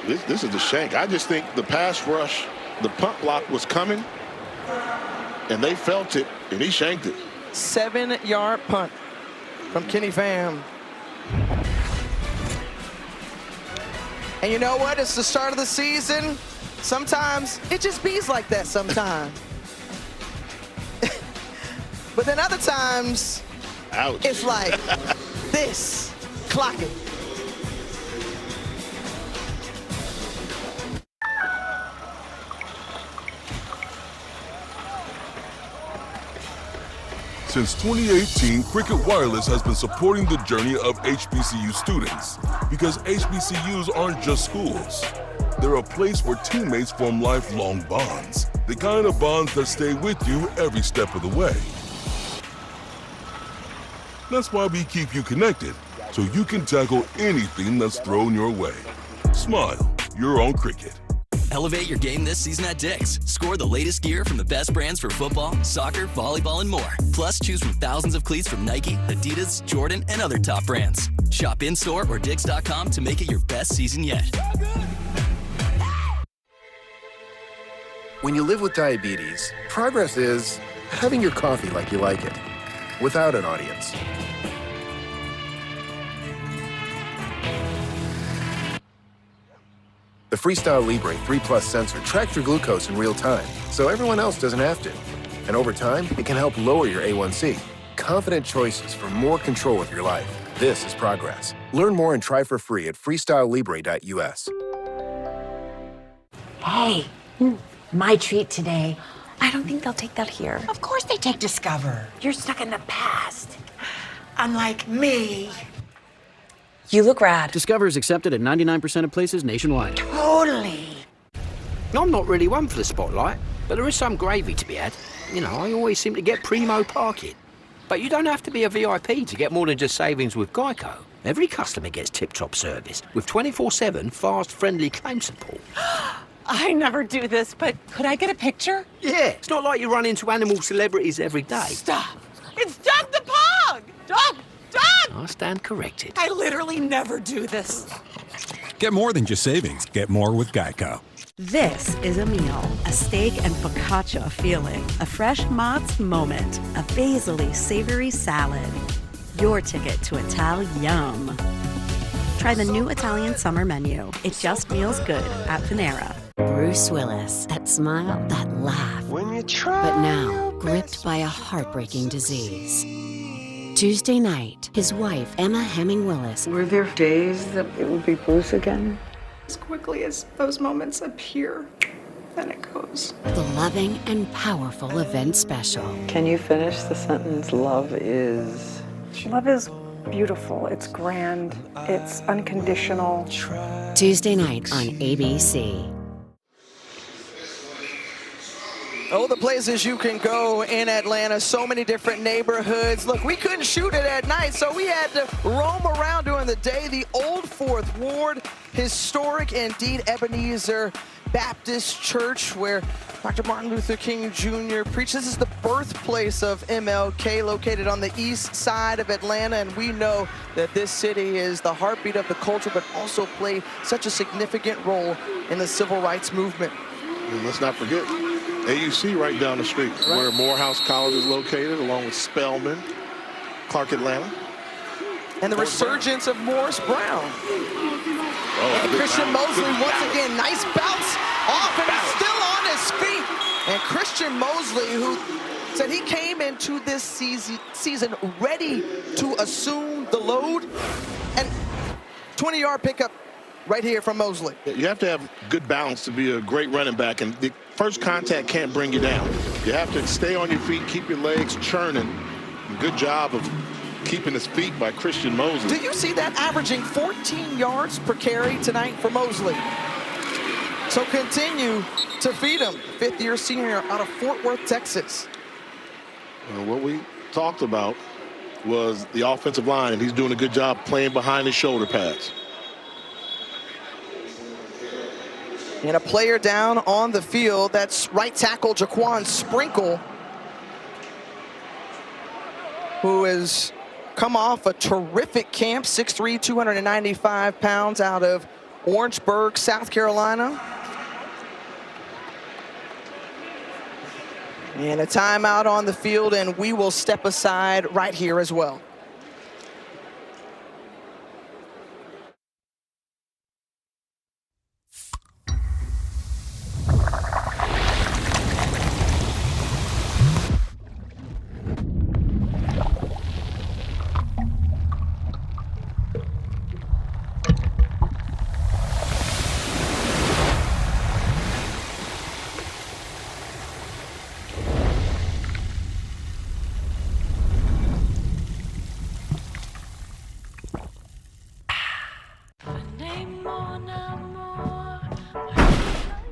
This is the shank. I just think the pass rush, the punt block was coming, and they felt it, and he shanked it. 7-yard punt from Kenny Pham. And you know what? It's the start of the season. Sometimes it just bees like that sometimes. But then other times, ouch, it's like this, clock it. Since 2018, Cricket Wireless has been supporting the journey of HBCU students because HBCUs aren't just schools. They're a place where teammates form lifelong bonds, the kind of bonds that stay with you every step of the way. That's why we keep you connected, so you can tackle anything that's thrown your way. Smile, you're on Cricket. Elevate your game this season at Dick's. Score the latest gear from the best brands for football, soccer, volleyball, and more. Plus, choose from thousands of cleats from Nike, Adidas, Jordan, and other top brands. Shop in-store or Dicks.com to make it your best season yet. When you live with diabetes, progress is having your coffee like you like it, without an audience. The Freestyle Libre 3 Plus sensor tracks your glucose in real time, so everyone else doesn't have to. And over time, it can help lower your A1C. Confident choices for more control of your life. This is progress. Learn more and try for free at freestylelibre.us. Hey, my treat today. I don't think they'll take that here. Of course they take Discover. You're stuck in the past. Unlike me. You look rad. Discover is accepted at 99% of places nationwide. Totally. I'm not really one for the spotlight, but there is some gravy to be had. You know, I always seem to get primo parking. But you don't have to be a VIP to get more than just savings with Geico. Every customer gets tip-top service with 24/7 fast, friendly claim support. I never do this, but could I get a picture? Yeah, it's not like you run into animal celebrities every day. Stop. It's Doug the Pug! Doug! I stand corrected. I literally never do this. Get more than just savings. Get more with Geico. This is a meal, a steak and focaccia feeling, a fresh Mott's moment, a basil-y savory salad. Your ticket to Ital-Yum. Try the new Italian summer menu. It just feels good at Panera. Bruce Willis, that smile, that laugh. When you try, but now, gripped by a heartbreaking disease. Tuesday night, his wife, Emma Hemming Willis. Were there days that it would be Bruce again? As quickly as those moments appear, then it goes. The loving and powerful event special. Can you finish the sentence? Love is beautiful, it's grand, it's unconditional. Tuesday night on ABC. Oh, the places you can go in Atlanta, so many different neighborhoods. Look, we couldn't shoot it at night, so we had to roam around during the day. The Old Fourth Ward, historic indeed, Ebenezer Baptist Church, where Dr. Martin Luther King Jr. preached. This is the birthplace of MLK, located on the east side of Atlanta, and we know that this city is the heartbeat of the culture, but also played such a significant role in the civil rights movement. And let's not forget AUC right down the street, where Morehouse College is located, along with Spelman, Clark Atlanta. And the resurgence of Morris Brown. And Christian Mosley, once again, nice bounce off, and he's still on his feet. And Christian Mosley, who said he came into this season ready to assume the load. And 20-yard pickup right here from Mosley. You have to have good balance to be a great running back, and the first contact can't bring you down. You have to stay on your feet, keep your legs churning. Good job of keeping his feet by Christian Mosley. Do you see that, averaging 14 yards per carry tonight for Mosley? So continue to feed him. Fifth-year senior out of Fort Worth, Texas. What we talked about was the offensive line, and he's doing a good job playing behind his shoulder pads. And a player down on the field, that's right tackle Jaquan Sprinkle, who has come off a terrific camp, 6'3", 295 pounds, out of Orangeburg, South Carolina. And a timeout on the field, and we will step aside right here as well.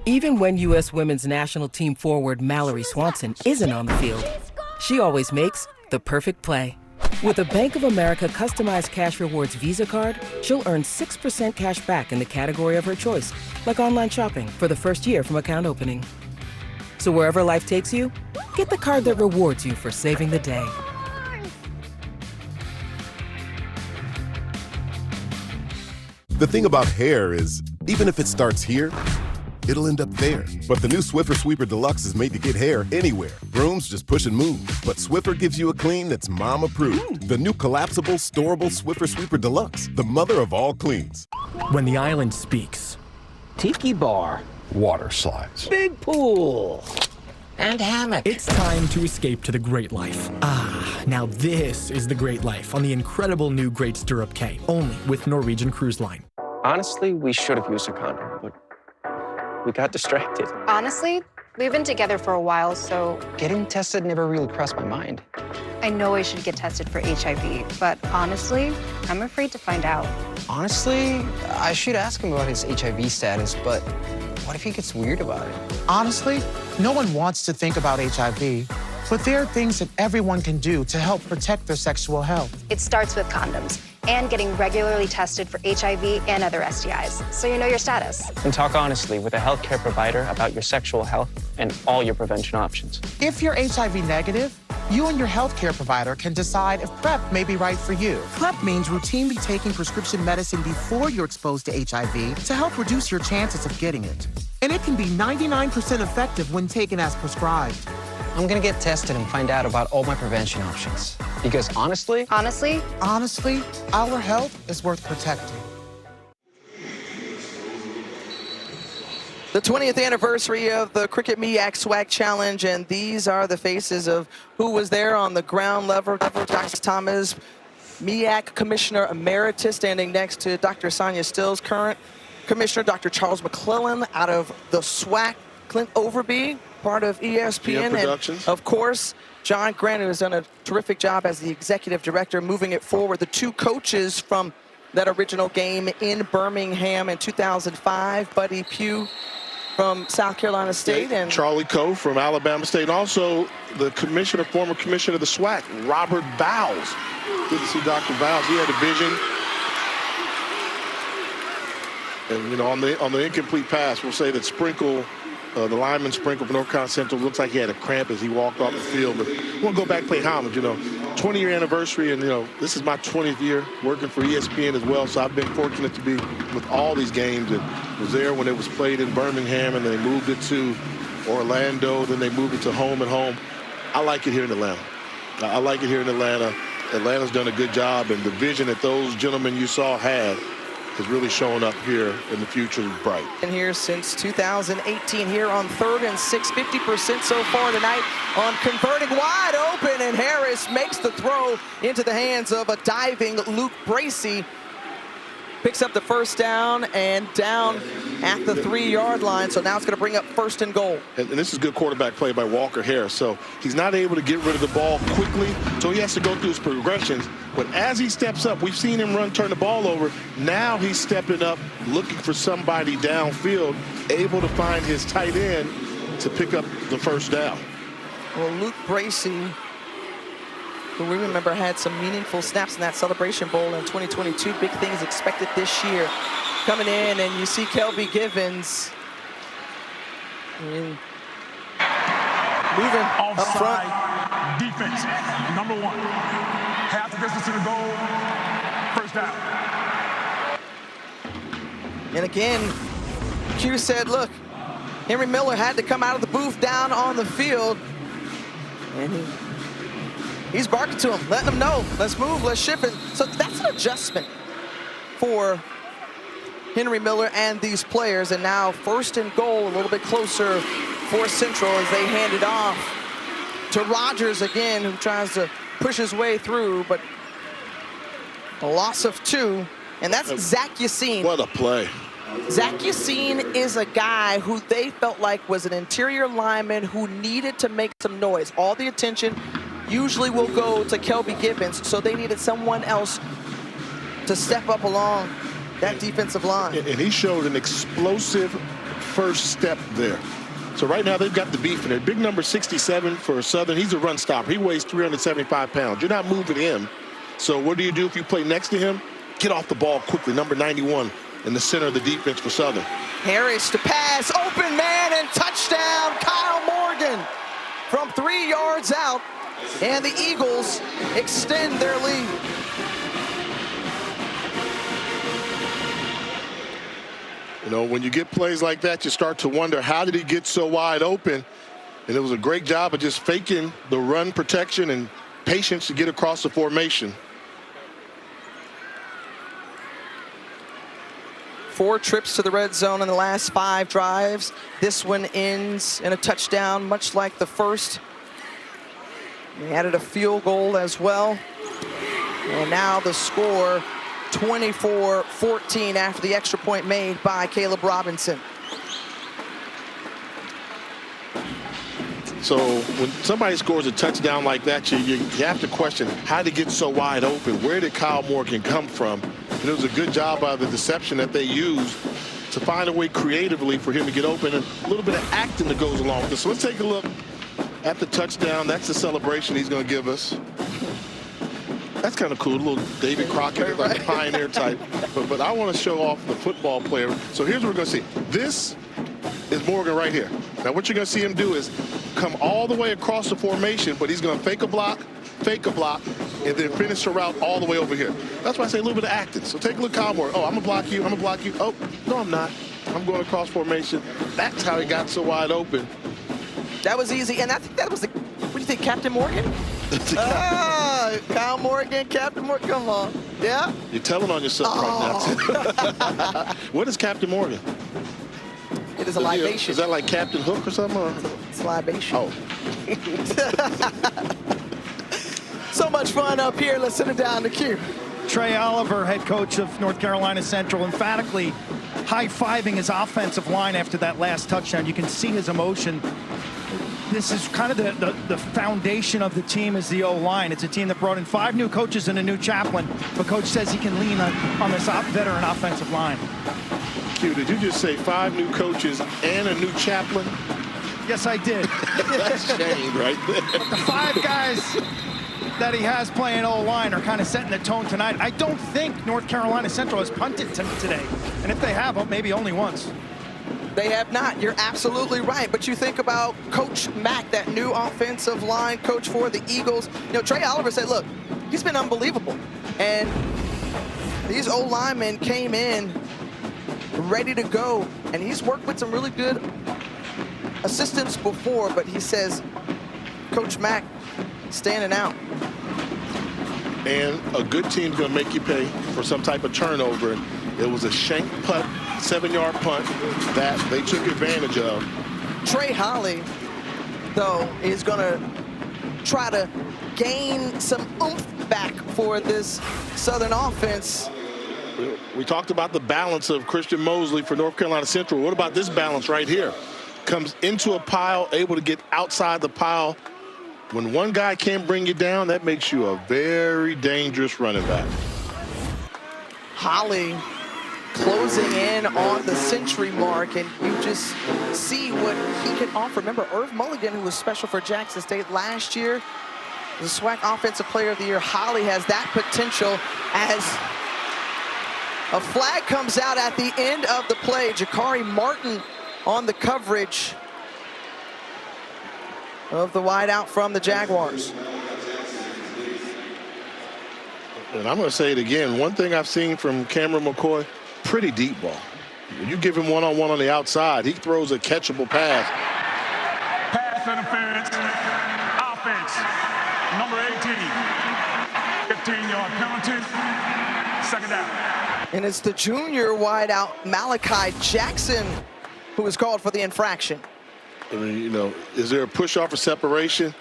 Even when U.S. women's national team forward Mallory Swanson isn't on the field, she always makes the perfect play. With a Bank of America customized cash rewards Visa card, she'll earn 6% cash back in the category of her choice, like online shopping, for the first year from account opening. So wherever life takes you, get the card that rewards you for saving the day. The thing about hair is, even if it starts here, it'll end up there. But the new Swiffer Sweeper Deluxe is made to get hair anywhere. Brooms just push and move. But Swiffer gives you a clean that's mom-approved. The new collapsible, storable Swiffer Sweeper Deluxe, the mother of all cleans. When the island speaks. Tiki bar. Water slides. Big pool. And hammock. It's time to escape to the Great Life. Ah, now this is the Great Life on the incredible new Great Stirrup K, only with Norwegian Cruise Line. Honestly, we should have used a condom, but we got distracted. Honestly, we've been together for a while, so... Getting tested never really crossed my mind. I know I should get tested for HIV, but honestly, I'm afraid to find out. Honestly, I should ask him about his HIV status, but what if he gets weird about it? Honestly, no one wants to think about HIV, but there are things that everyone can do to help protect their sexual health. It starts with condoms and getting regularly tested for HIV and other STIs, so you know your status. And talk honestly with a healthcare provider about your sexual health and all your prevention options. If you're HIV negative, you and your healthcare provider can decide if PrEP may be right for you. PrEP means routinely taking prescription medicine before you're exposed to HIV to help reduce your chances of getting it. And it can be 99% effective when taken as prescribed. I'm gonna get tested and find out about all my prevention options. Because honestly... Honestly, our health is worth protecting. The 20th anniversary of the Cricket MEAC Swag Challenge, and these are the faces of who was there on the ground level. Dr. Thomas, MEAC Commissioner Emeritus, standing next to Dr. Sonia Stills, current Commissioner Dr. Charles McClellan out of the SWAC, Clint Overby, part of ESPN, and of course, John Grant, who has done a terrific job as the executive director, moving it forward. The two coaches from that original game in Birmingham in 2005, Buddy Pugh from South Carolina State. And Charlie Coe from Alabama State. And also the former commissioner of the SWAC, Robert Bowles. Good to see Dr. Bowles. He had a vision. And, you know, on the incomplete pass, we'll say that Sprinkle, the lineman Sprinkle from North Carolina Central, looks like he had a cramp as he walked off the field. But we'll go back and pay homage, you know. 20-year anniversary, and, you know, this is my 20th year working for ESPN as well, so I've been fortunate to be with all these games. And was there when it was played in Birmingham, and they moved it to Orlando, then they moved it to home and home. I like it here in Atlanta. I like it here in Atlanta. Atlanta's done a good job, and the vision that those gentlemen you saw had is really showing up here, and the future is bright. And here since 2018 here on 3rd and 6, 50% so far tonight on converting wide open, and Harris makes the throw into the hands of a diving Luke Bracey. Picks up the first down and down at the 3-yard line. So now it's going to bring up 1st and goal. And this is good quarterback play by Walker Harris. So he's not able to get rid of the ball quickly, so he has to go through his progressions. But as he steps up, we've seen him turn the ball over. Now he's stepping up, looking for somebody downfield, able to find his tight end to pick up the first down. Well, Luke Bracey, who we remember had some meaningful snaps in that Celebration Bowl in 2022. Big things expected this year. Coming in, and you see Kelby Givens moving up front. Defense, number 1. Half the distance to the goal, first down. And again, Q said, look, Henry Miller had to come out of the booth down on the field. And he's barking to him, letting him know, let's move, let's shift it. So that's an adjustment for Henry Miller and these players. And now 1st and goal, a little bit closer for Central as they hand it off to Rogers again, who tries to push his way through, but a loss of 2. And that's Zach Yassine. What a play. Zach Yassine is a guy who they felt like was an interior lineman who needed to make some noise. All the attention usually will go to Kelby Givens, so they needed someone else to step up along that defensive line. And he showed an explosive first step there. So right now they've got the beef in it. Big number 67 for Southern. He's a run stopper. He weighs 375 pounds. You're not moving him. So what do you do if you play next to him? Get off the ball quickly. Number 91 in the center of the defense for Southern. Harris to pass, open man, and touchdown, Kyle Morgan from 3 yards out. And the Eagles extend their lead. You know, when you get plays like that, you start to wonder, how did he get so wide open? And it was a great job of just faking the run protection and patience to get across the formation. 4 trips to the red zone in the last 5 drives. This one ends in a touchdown, much like the first. They added a field goal as well. And now the score, 24-14 after the extra point made by Caleb Robinson. So when somebody scores a touchdown like that, you have to question, how did he get so wide open? Where did Kyle Morgan come from? And it was a good job by the deception that they used to find a way creatively for him to get open, and a little bit of acting that goes along with this. So let's take a look at the touchdown. That's the celebration he's going to give us. That's kind of cool, a little David Crockett, like a pioneer type. But I want to show off the football player. So here's what we're going to see. This is Morgan right here. Now what you're going to see him do is come all the way across the formation, but he's going to fake a block, and then finish the route all the way over here. That's why I say a little bit of acting. So take a look, Kyle Morgan. Oh, I'm going to block you. I'm going to block you. Oh, no, I'm not. I'm going across formation. That's how he got so wide open. That was easy, and I think that was the, what do you think, Captain Morgan? Kyle Morgan, Captain Morgan, come on. Yeah? You're telling on yourself right now. What is Captain Morgan? It is a libation. Is that like Captain Hook or something? Or? It's a libation. Oh. So much fun up here. Let's send it down to Q. Trey Oliver, head coach of North Carolina Central, emphatically high-fiving his offensive line after that last touchdown. You can see his emotion. This is kind of the foundation of the team is the O-line. It's a team that brought in 5 new coaches and a new chaplain, but coach says he can lean on this veteran offensive line. Q, did you just say 5 new coaches and a new chaplain? Yes, I did. That's shame right there. But the 5 guys that he has playing O-line are kind of setting the tone tonight. I don't think North Carolina Central has punted today. And if they have, well, maybe only once. They have not. You're absolutely right. But you think about Coach Mack, that new offensive line coach for the Eagles. You know, Trey Oliver said, look, he's been unbelievable. And these O-linemen came in ready to go. And he's worked with some really good assistants before. But he says, Coach Mack standing out. And a good team's going to make you pay for some type of turnover. It was a shank punt, 7-yard punt that they took advantage of. Trey Holly, though, is going to try to gain some oomph back for this Southern offense. We talked about the balance of Christian Mosley for North Carolina Central. What about this balance right here? Comes into a pile, able to get outside the pile. When one guy can't bring you down, that makes you a very dangerous running back. Holly closing in on the century mark, and you just see what he can offer. Remember, Irv Mulligan, who was special for Jackson State last year, the SWAC Offensive Player of the Year. Holly has that potential as a flag comes out at the end of the play. Jakari Martin on the coverage of the wideout from the Jaguars. And I'm going to say it again. One thing I've seen from Cameron McCoy, pretty deep ball. When you give him one-on-one on the outside, he throws a catchable pass. Pass interference, offense, number 18. 15-yard penalty, 2nd down. And it's the junior wideout, Malachi Jackson, who was called for the infraction. I mean, you know, is there a push-off or separation?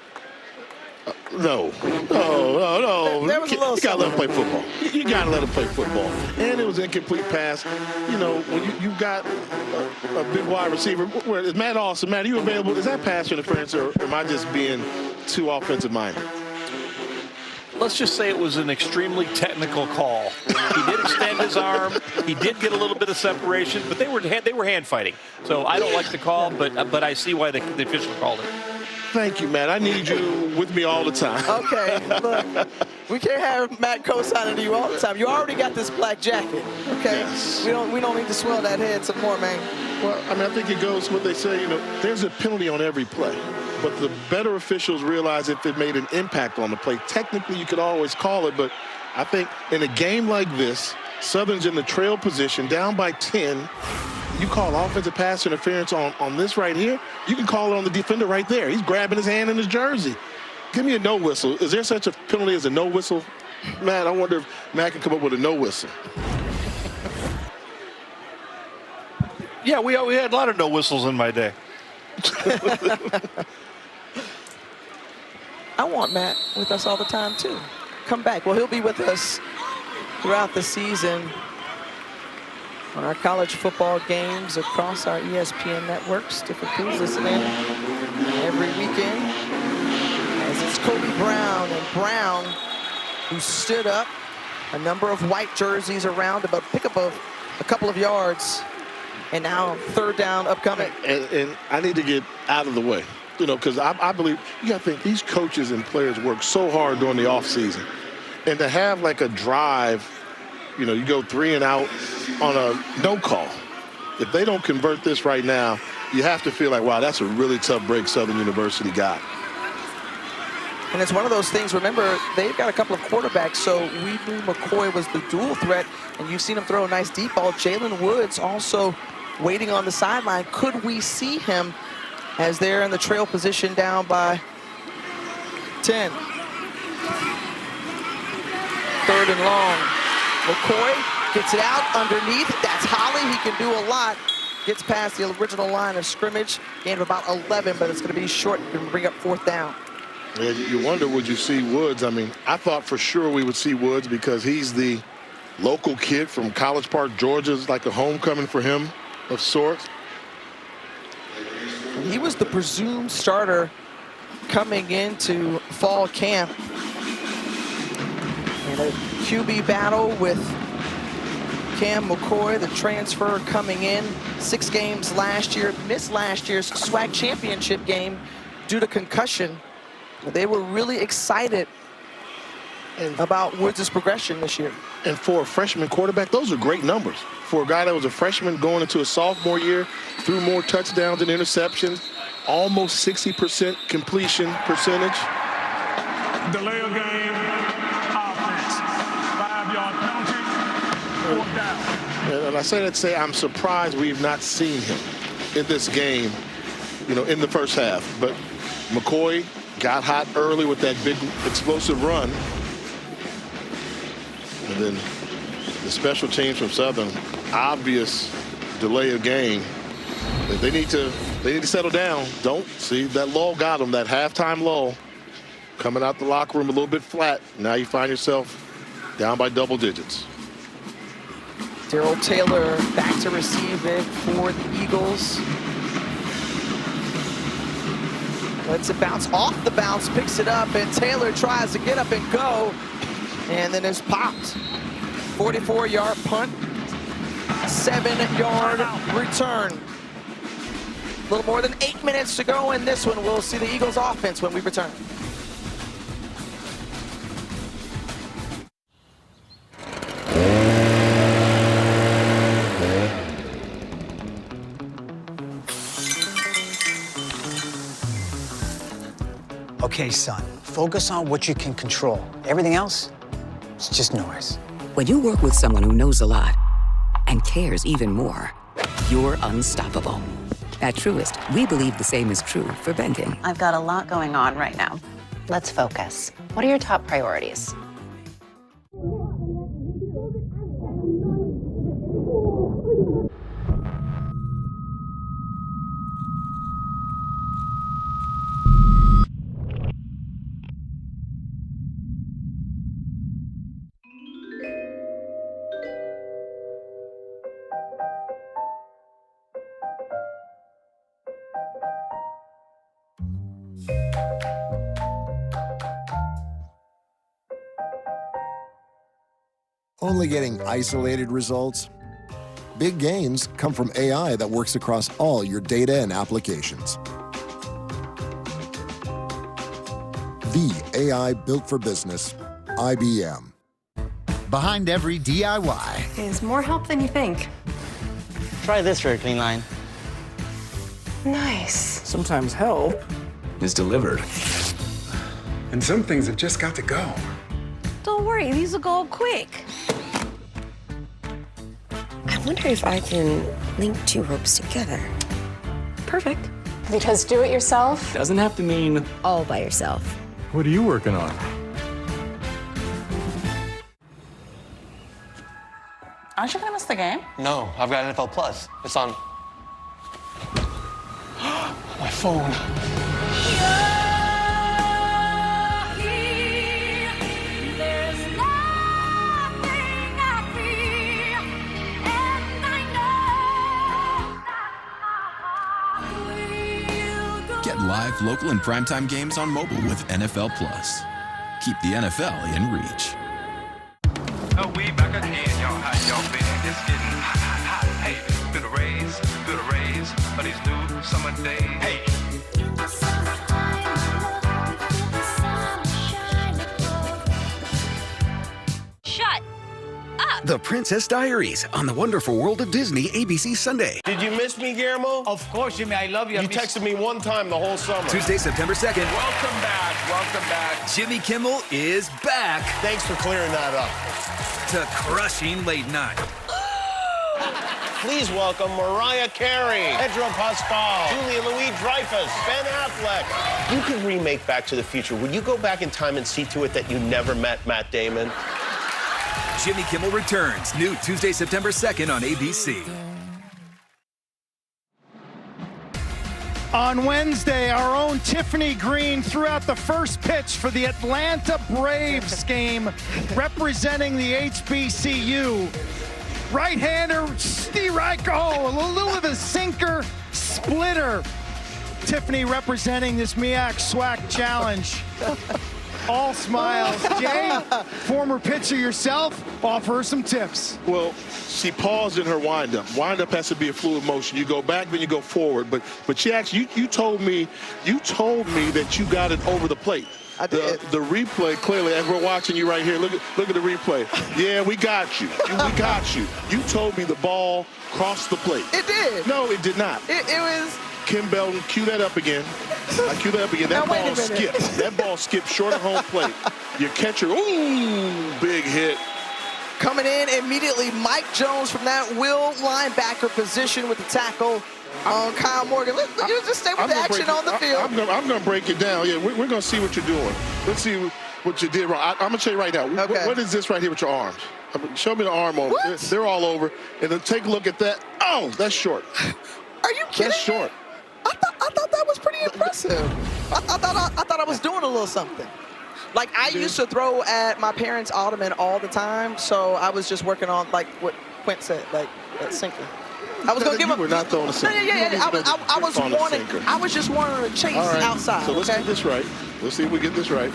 No. There was a little you gotta let him play football. You gotta let him play football. And it was an incomplete pass. You know, when you've got a big wide receiver. Where is Matt Austin? Matt, are you available? Is that pass interference, or am I just being too offensive-minded? Let's just say it was an extremely technical call. He did extend his arm. He did get a little bit of separation, but they were hand fighting. So I don't like the call, but I see why the official called it. Thank you, Matt. I need you with me all the time. Okay, look, we can't have Matt co-signing you all the time. You already got this black jacket. Okay, yes. We don't need to swell that head some more, man. Well, I mean, I think it goes what they say. You know, there's a penalty on every play. But the better officials realize if it made an impact on the play. Technically, you could always call it, but I think in a game like this, Southern's in the trail position, down by 10. You call offensive pass interference on this right here, you can call it on the defender right there. He's grabbing his hand in his jersey. Give me a no whistle. Is there such a penalty as a no whistle? Matt, I wonder if Matt can come up with a no whistle. Yeah, we had a lot of no whistles in my day. I want Matt with us all the time, too. Come back. Well, he'll be with us throughout the season on our college football games across our ESPN networks. Different crews listening every weekend. As it's Kobe Brown, and Brown, who stood up, a number of white jerseys around, about pick up a couple of yards, and now 3rd down upcoming. And I need to get out of the way, you know, because I believe you got to think these coaches and players work so hard during the offseason. And to have like a drive, you know, you go 3 and out on a no call. If they don't convert this right now, you have to feel like, wow, that's a really tough break Southern University got. And it's one of those things, remember, they've got a couple of quarterbacks, so we knew McCoy was the dual threat, and you've seen him throw a nice deep ball. Jalen Woods also waiting on the sideline. Could we see him as they're in the trail position down by 10? 3rd and long. McCoy gets it out underneath. That's Holly. He can do a lot. Gets past the original line of scrimmage. Gain of about 11, but it's going to be short and bring up 4th down. Yeah, you wonder, would you see Woods? I mean, I thought for sure we would see Woods because he's the local kid from College Park, Georgia. It's like a homecoming for him of sorts. He was the presumed starter coming into fall camp. And a QB battle with Cam McCoy, the transfer coming in, 6 games last year, missed last year's SWAC championship game due to concussion. They were really excited about Woods' progression this year. And for a freshman quarterback, those are great numbers. For a guy that was a freshman going into a sophomore year, threw more touchdowns and interceptions, almost 60% completion percentage. Delay of game, offense, 5-yard penalty, 4th down. And I say that to say I'm surprised we've not seen him in this game, you know, in the first half. But McCoy got hot early with that big explosive run. And then the special teams from Southern, obvious delay of game. They need to settle down. Don't see that lull got them, that halftime lull. Coming out the locker room a little bit flat. Now you find yourself down by double digits. Darrell Taylor back to receive it for the Eagles. Lets it bounce off the bounce, picks it up, and Taylor tries to get up and go, and then is popped. 44-yard punt, 7-yard return. A little more than 8 minutes to go in this one. We'll see the Eagles offense when we return. Okay, son, focus on what you can control. Everything else, it's just noise. When you work with someone who knows a lot and cares even more, you're unstoppable. At Truist, we believe the same is true for banking. I've got a lot going on right now. Let's focus. What are your top priorities? Only getting isolated results? Big gains come from AI that works across all your data and applications. The AI built for business, IBM. Behind every DIY is more help than you think. Try this for a clean line. Nice. Sometimes help is delivered. And some things have just got to go. Don't worry, these will go quick. I wonder if I can link 2 ropes together. Perfect. Because do it yourself Doesn't have to mean all by yourself. What are you working on? Aren't you gonna miss the game? No, I've got NFL Plus. It's on my phone. Get live, local, and primetime games on mobile with NFL Plus. Keep the NFL in reach. Oh, we back again, y'all. How y'all been? It's getting hot, hot, hot. Hey, feel a raise for these new summer days. Hey. Shut up. The Princess Diaries on the Wonderful World of Disney ABC Sunday. Did you miss me, Guillermo? Of course, Jimmy. I love you. You texted me one time the whole summer. Tuesday, September 2nd. Welcome back. Welcome back. Jimmy Kimmel is back. Thanks for clearing that up. To crushing late night. Please welcome Mariah Carey, Pedro Pascal, Julia Louis-Dreyfus, Ben Affleck. You could remake Back to the Future. Would you go back in time and see to it that you never met Matt Damon? Jimmy Kimmel returns. New Tuesday, September 2nd on ABC. On Wednesday, our own Tiffany Green threw out the first pitch for the Atlanta Braves game, representing the HBCU. Right-hander, Steve Reichel, a little of a sinker, splitter. Tiffany representing this MEAC SWAC challenge. All smiles. Jay, former pitcher yourself, offer her some tips. Well, she paused in her windup. Windup has to be a fluid motion. You go back, then you go forward. But she actually, you told me that you got it over the plate. I did. The replay, clearly, as we're watching you right here, look at the replay. Yeah, we got you. We got you. You told me the ball crossed the plate. It did. No, it did not. It was. Kim Belton, cue that up again. I cue that up again. That ball skipped. That ball skipped short of home plate. Your catcher, ooh, big hit. Coming in immediately, Mike Jones from that will linebacker position with the tackle on Kyle Morgan. Let's just stay with the action on the field. I'm going to break it down. Yeah, we're going to see what you're doing. Let's see what you did wrong. I'm going to tell you right now. Okay. What is this right here with your arms? Show me the arm on it. They're all over. And then take a look at that. Oh, that's short. Are you kidding? That's short. I thought that was pretty impressive. I thought I was doing a little something. Like, I used to throw at my parents' ottoman all the time, so I was just working on, like, what Quint said, like, sinker. I was going to give him. We're not throwing a sinker. Yeah. I was just wanting to chase outside. So let's get this right. Let's see if we get this right.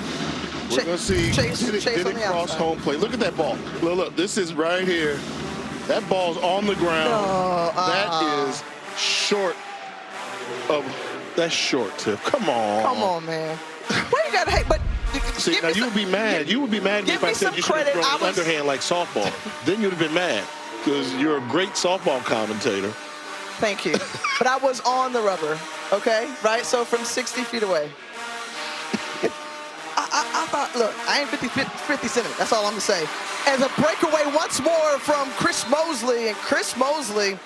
We're going to see. Did it cross home plate? Look at that ball. Look, this is right here. That ball's on the ground. That is short of. That's short, Tiff. Come on. Come on, man. Why you got to hate? But. See, now you would be mad. You would be mad if I said you should have thrown underhand like softball. Then you'd have been mad because you're a great softball commentator. Thank you. But I was on the rubber, okay? Right? So from 60 feet away. I thought, look, I ain't 50 centimeters. That's all I'm going to say. As a breakaway once more from Chris Mosley. And Chris Mosley,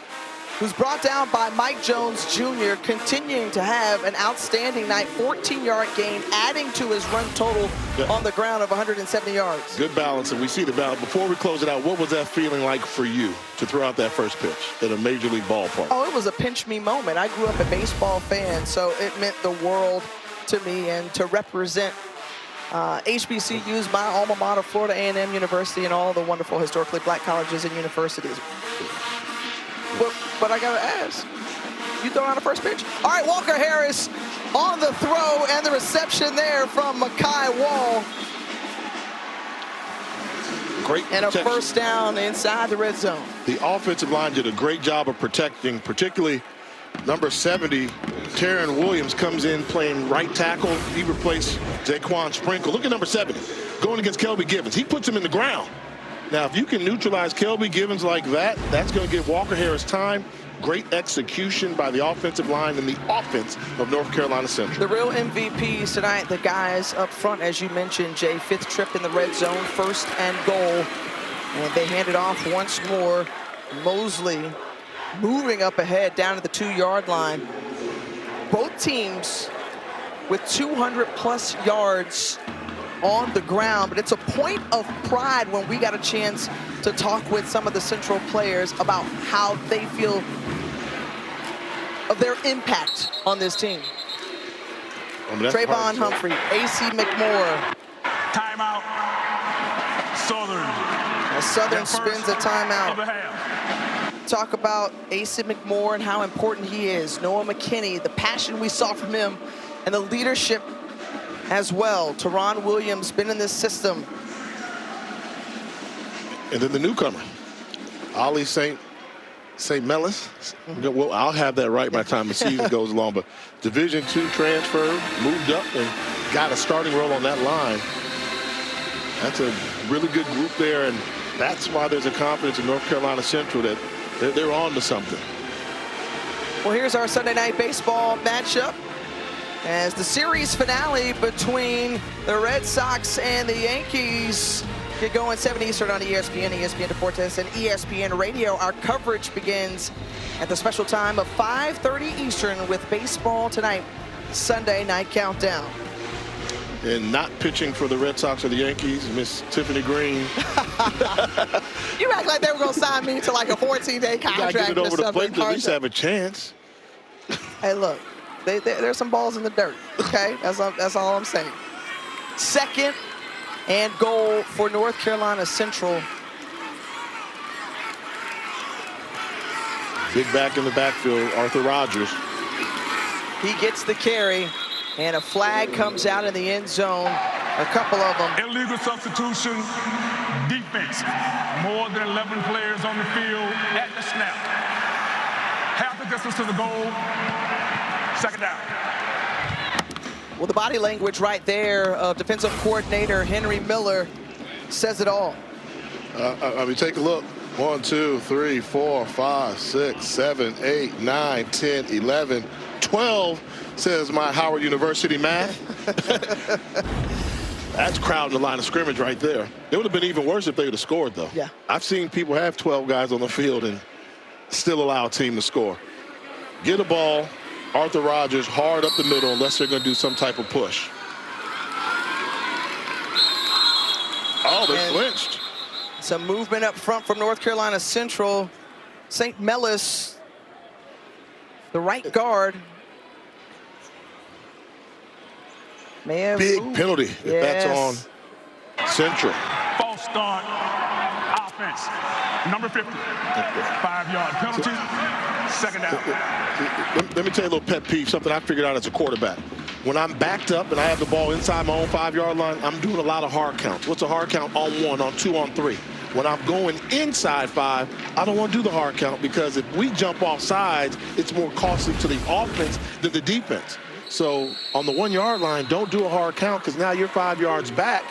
who's brought down by Mike Jones Jr., continuing to have an outstanding night, 14-yard gain, adding to his run total on the ground of 170 yards. Good balance, and we see the balance. Before we close it out, what was that feeling like for you to throw out that first pitch at a Major League ballpark? Oh, it was a pinch-me moment. I grew up a baseball fan, so it meant the world to me, and to represent HBCUs, my alma mater, Florida A&M University, and all the wonderful historically black colleges and universities. But I gotta ask, you throw out a first pitch? All right, Walker Harris on the throw and the reception there from Mekhi Wall. Great and a first down inside the red zone. The offensive line did a great job of protecting, particularly number 70, Taron Williams comes in playing right tackle. He replaced Jaquan Sprinkle. Look at number 70, going against Kelby Givens. He puts him in the ground. Now, if you can neutralize Kelby Givens like that, that's going to give Walker Harris time. Great execution by the offensive line and the offense of North Carolina Central. The real MVPs tonight, the guys up front, as you mentioned, Jay, 5th trip in the red zone, 1st and goal. And they hand it off once more. Mosley moving up ahead down to the 2-yard line. Both teams with 200-plus yards on the ground, but it's a point of pride when we got a chance to talk with some of the Central players about how they feel of their impact on this team. Trayvon Humphrey, A.C. McMorr. Timeout, Southern. As Southern spins a timeout. Talk about A.C. McMorr and how important he is. Noah McKinney, the passion we saw from him, and the leadership as well. Teron Williams been in this system. And then the newcomer, Ali St. Melis. Well, I'll have that right by the time the season goes along. But Division II transfer, moved up and got a starting role on that line. That's a really good group there, and that's why there's a confidence in North Carolina Central that they're on to something. Well, here's our Sunday Night Baseball matchup as the series finale between the Red Sox and the Yankees get going 7 Eastern on ESPN, ESPN Deportes, and ESPN Radio. Our coverage begins at the special time of 5:30 Eastern with Baseball Tonight, Sunday Night Countdown. And not pitching for the Red Sox or the Yankees, Miss Tiffany Green. You act like they were going to sign me to like a 14-day contract. You got to get it over the plate to at least have a chance. Hey, look, there's some balls in the dirt, okay? That's all I'm saying. 2nd and goal for North Carolina Central. Big back in the backfield, Arthur Rogers. He gets the carry, and a flag comes out in the end zone A couple of them. Illegal substitution, defense. More than 11 players on the field at the snap. Half the distance to the goal. Second down. Well, the body language right there of defensive coordinator Henry Miller says it all. I mean, take a look. 1, 2, 3, 4, 5, 6, 7, 8, 9, 10, 11, 12, says my Howard University math. That's crowding the line of scrimmage right there. It would have been even worse if they would have scored, though. Yeah. I've seen people have 12 guys on the field and still allow a team to score. Get a ball, Arthur Rodgers hard up the middle unless they're going to do some type of push. Oh, they flinched. Some movement up front from North Carolina Central. St. Mellis, the right guard. May have Big moved. penalty if that's on Central. False start. Offense. Number 50. 5-yard penalty. Second down. Let me tell you a little pet peeve, something I figured out as a quarterback. When I'm backed up and I have the ball inside my own 5-yard line, I'm doing a lot of hard counts. What's a hard count? On 1, on 2, on 3. When I'm going inside 5, I don't want to do the hard count because if we jump off sides, it's more costly to the offense than the defense. So on the 1-yard line, don't do a hard count because now you're 5 yards back,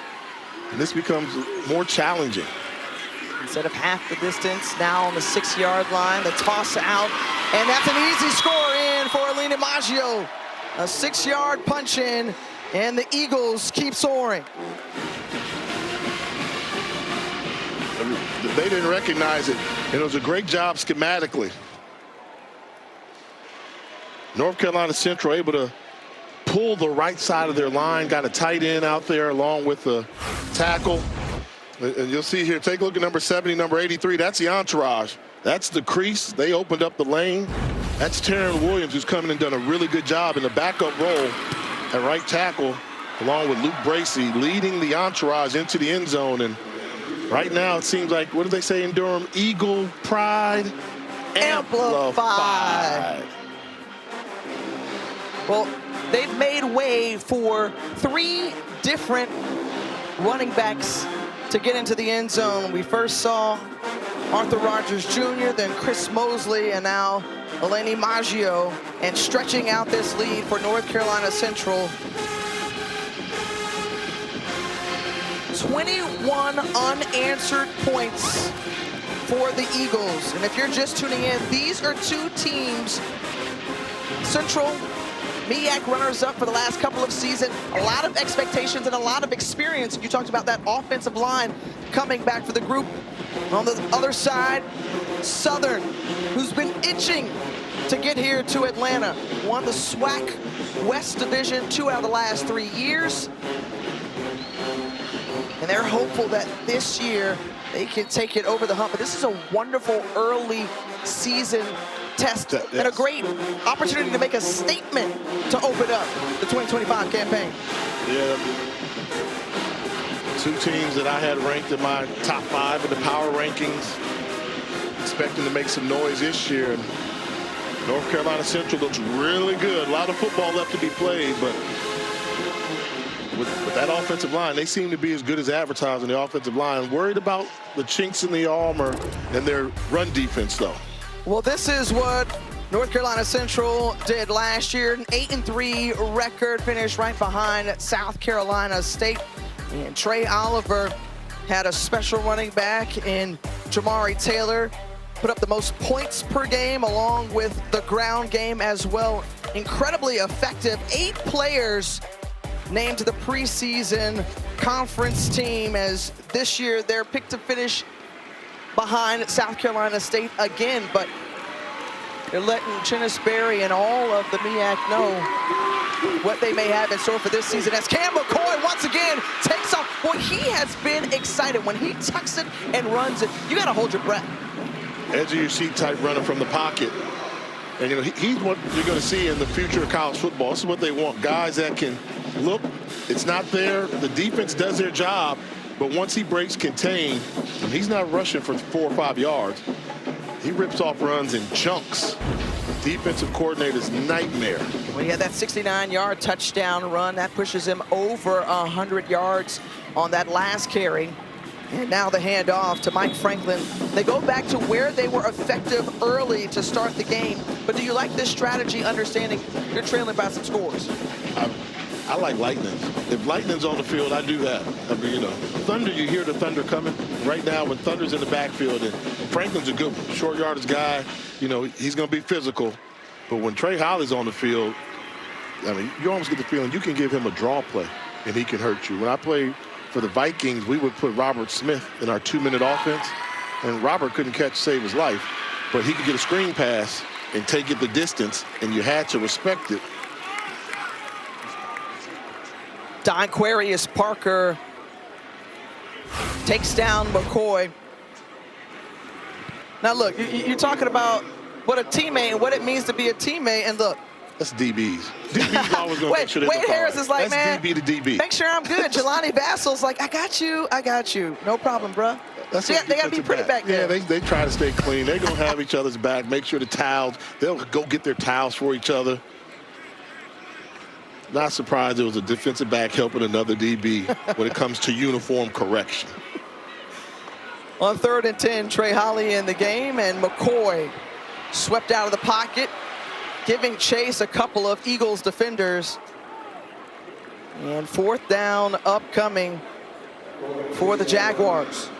and this becomes more challenging. Instead of half the distance, now on the 6-yard line, the toss out, and that's an easy score in for Eleni Maggio. A 6-yard punch in, and the Eagles keep soaring. They didn't recognize it, and it was a great job schematically. North Carolina Central able to pull the right side of their line, got a tight end out there along with the tackle. And you'll see here, take a look at number 70, number 83. That's the entourage. That's the crease. They opened up the lane. That's Terran Williams, who's come in and done a really good job in the backup role at right tackle, along with Luke Bracey, leading the entourage into the end zone. And right now, it seems like, what do they say in Durham? Eagle pride amplified. Well, they've made way for 3 different running backs to get into the end zone. We first saw Arthur Rodgers Jr., then Chris Mosley, and now Eleni Maggio. And stretching out this lead for North Carolina Central. 21 unanswered points for the Eagles. And if you're just tuning in, these are 2 teams. Central, MEAC runners-up for the last couple of seasons. A lot of expectations and a lot of experience. You talked about that offensive line coming back for the group. On the other side, Southern, who's been itching to get here to Atlanta. Won the SWAC West Division 2 out of the last 3 years. And they're hopeful that this year they can take it over the hump. But this is a wonderful early season test and a great opportunity to make a statement to open up the 2025 campaign. Yeah, 2 teams that I had ranked in my top 5 in the power rankings, expecting to make some noise this year. And North Carolina Central looks really good. A lot of football left to be played, but with that offensive line, they seem to be as good as advertised on the offensive line. Worried about the chinks in the armor and their run defense, though. Well, this is what North Carolina Central did last year. An 8-3 record, finished right behind South Carolina State. And Trey Oliver had a special running back in Jamari Taylor. Put up the most points per game along with the ground game as well. Incredibly effective. 8 players named to the preseason conference team, as this year they're picked to finish behind South Carolina State again, but they're letting Chennis Berry and all of the MEAC know what they may have in store for this season, as Cam McCoy once again takes off. Boy, he has been excited. When he tucks it and runs it, you got to hold your breath. Edge of your seat type runner from the pocket. And, you know, he's what you're going to see in the future of college football. This is what they want, guys that can look. It's not there. The defense does their job. But once he breaks contain, he's not rushing for 4 or 5 yards. He rips off runs in chunks. defensive coordinator's nightmare. Well, he had that 69-yard touchdown run. That pushes him over 100 yards on that last carry. And now the handoff to Mike Franklin. They go back to where they were effective early to start the game. But do you like this strategy, understanding you're trailing by some scores? I like lightning. If lightning's on the field, I do that. I mean, you know, thunder, you hear the thunder coming. Right now, when thunder's in the backfield, and Franklin's a good short yardage guy, you know, he's going to be physical. But when Trey Holly's on the field, I mean, you almost get the feeling you can give him a draw play, and he can hurt you. When I played for the Vikings, we would put Robert Smith in our 2-minute offense, and Robert couldn't catch to save his life, but he could get a screen pass and take it the distance, and you had to respect it. Donquarius Parker takes down McCoy. Now look, you're talking about what a teammate and what it means to be a teammate, and look. That's DBs. DBs always going to make sure they're Wade Harris is like, that's man, DB to DB. Make sure I'm good. Jelani Vassal's like, I got you. No problem, bro. That's they got to be pretty back there. Yeah, they try to stay clean. They're going to have each other's back, make sure the towels, they'll go get their towels for each other. Not surprised there was a defensive back helping another DB when it comes to uniform correction. On 3rd and 10, Trey Holly in the game, and McCoy swept out of the pocket, giving chase a couple of Eagles defenders. And 4th down upcoming for the Jaguars.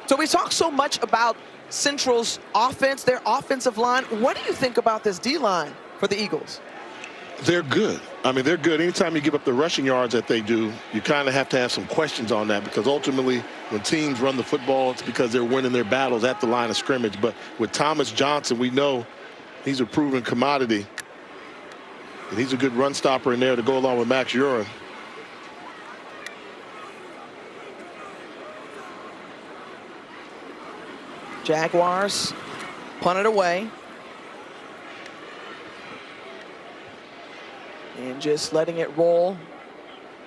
So we talk so much about Central's offense, their offensive line. What do you think about this D-line for the Eagles? They're good. I mean, they're good. Anytime you give up the rushing yards that they do, you kind of have to have some questions on that, because ultimately when teams run the football, it's because they're winning their battles at the line of scrimmage. But with Thomas Johnson, we know he's a proven commodity, and he's a good run stopper in there to go along with Max Uren. Jaguars punt it away. And just letting it roll.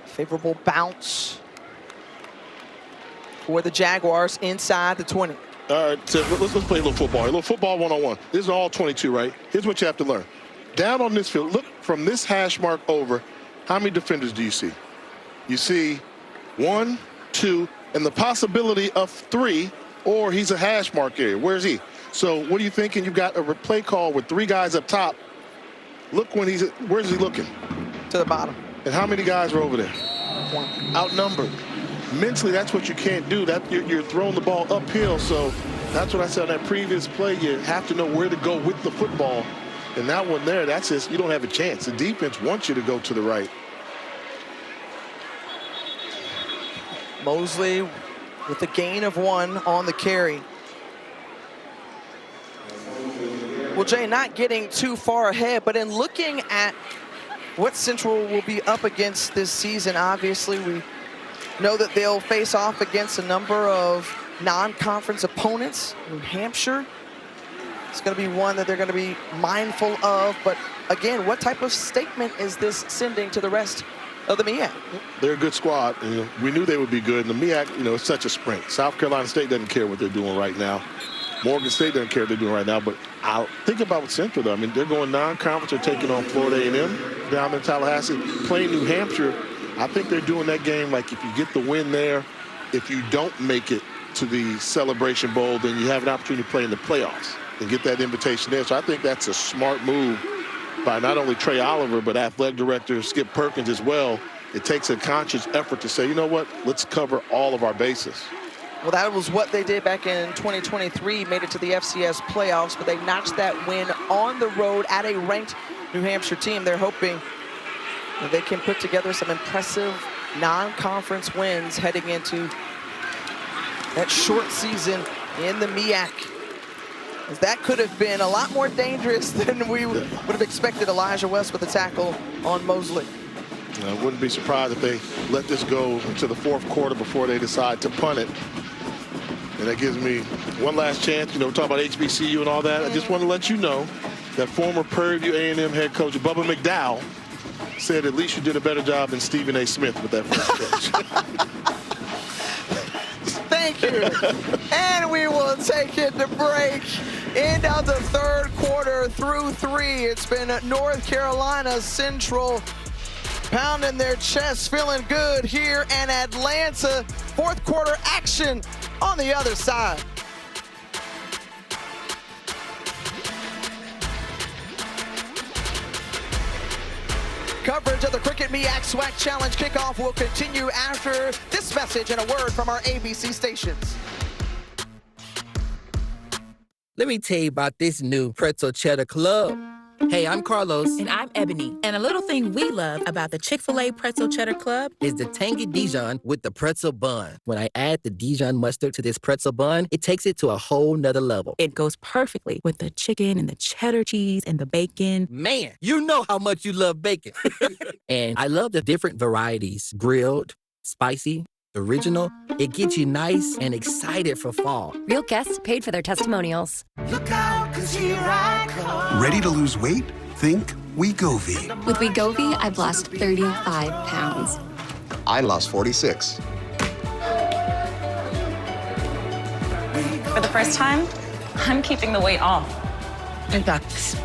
Favorable bounce for the Jaguars inside the 20. All right, so let's play a little football. A little football one-on-one. This is all 22, right? Here's what you have to learn. Down on this field, look from this hash mark over, how many defenders do you see? You see 1, 2, and the possibility of 3, or he's a hash mark area. Where's he? So what are you thinking? You've got a play call with 3 guys up top. Look when where's he looking? To the bottom. And how many guys are over there? 1. Outnumbered. Mentally, that's what you can't do. That you're throwing the ball uphill. So that's what I said on that previous play. You have to know where to go with the football. And that one there, that's just, you don't have a chance. The defense wants you to go to the right. Mosley with the gain of 1 on the carry. Well, Jay, not getting too far ahead, but in looking at what Central will be up against this season, obviously we know that they'll face off against a number of non-conference opponents. New Hampshire, it's going to be one that they're going to be mindful of. But again, what type of statement is this sending to the rest of the MEAC? They're a good squad. You know, we knew they would be good. And the MEAC, you know, it's such a sprint. South Carolina State doesn't care what they're doing right now. Morgan State doesn't care what they're doing right now, but I'll think about Central, though. I mean, they're going non-conference. They're taking on Florida A&M down in Tallahassee, playing New Hampshire. I think they're doing that game like if you get the win there, if you don't make it to the Celebration Bowl, then you have an opportunity to play in the playoffs and get that invitation there. So I think that's a smart move by not only Trey Oliver, but athletic director Skip Perkins as well. It takes a conscious effort to say, you know what, let's cover all of our bases. Well, that was what they did back in 2023, made it to the FCS playoffs, but they notched that win on the road at a ranked New Hampshire team. They're hoping that they can put together some impressive non-conference wins heading into that short season in the MEAC. As that could have been a lot more dangerous than we would have expected. Elijah West with a tackle on Mosley. I wouldn't be surprised if they let this go into the 4th quarter before they decide to punt it. And that gives me one last chance. You know, we're talking about HBCU and all that. I just want to let you know that former Prairie View A&M head coach Bubba McDowell said at least you did a better job than Stephen A. Smith with that first catch. Thank you. And we will take it to break. End of the third quarter through 3. It's been North Carolina Central pounding their chests, feeling good here in Atlanta. Fourth quarter action on the other side. Coverage of the Cricket MEAC SWAC Challenge kickoff will continue after this message and a word from our ABC stations. Let me tell you about this new Pretzel Cheddar Club. Hey, I'm Carlos. And I'm Ebony. And a little thing we love about the Chick-fil-A Pretzel Cheddar Club is the tangy Dijon with the pretzel bun. When I add the Dijon mustard to this pretzel bun, it takes it to a whole nother level. It goes perfectly with the chicken and the cheddar cheese and the bacon. Man, you know how much you love bacon. And I love the different varieties. Grilled, spicy, original. It gets you nice and excited for fall. Real guests paid for their testimonials. Look out, 'cause here I come. Ready to lose weight? Think Wegovy. With Wegovy, I've lost 35 pounds. I lost 46. For the first time, I'm keeping the weight off. I got this.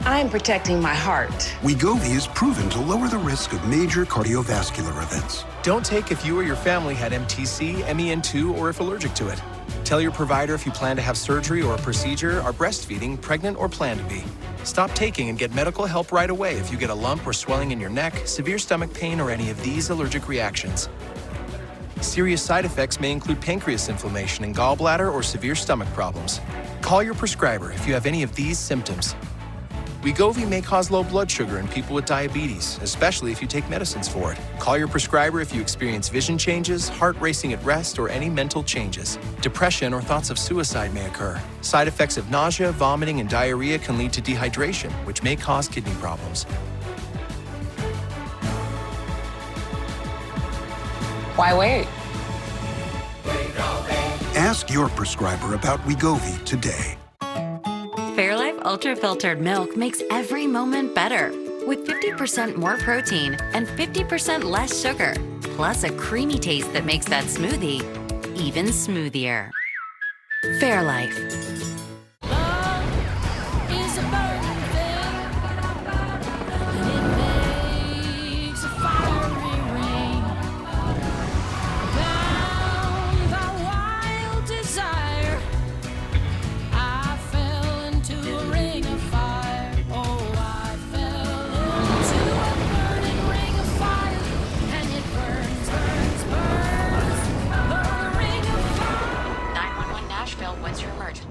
I'm protecting my heart. Wegovy is proven to lower the risk of major cardiovascular events. Don't take if you or your family had MTC, MEN2, or if allergic to it. Tell your provider if you plan to have surgery or a procedure, are breastfeeding, pregnant, or plan to be. Stop taking and get medical help right away if you get a lump or swelling in your neck, severe stomach pain, or any of these allergic reactions. Serious side effects may include pancreas inflammation and gallbladder or severe stomach problems. Call your prescriber if you have any of these symptoms. Wegovy may cause low blood sugar in people with diabetes, especially if you take medicines for it. Call your prescriber if you experience vision changes, heart racing at rest, or any mental changes. Depression or thoughts of suicide may occur. Side effects of nausea, vomiting, and diarrhea can lead to dehydration, which may cause kidney problems. Why wait? Ask your prescriber about Wegovy today. Fairlife Ultra Filtered Milk makes every moment better. With 50% more protein and 50% less sugar, plus a creamy taste that makes that smoothie even smoothier. Fairlife. What's your emergency?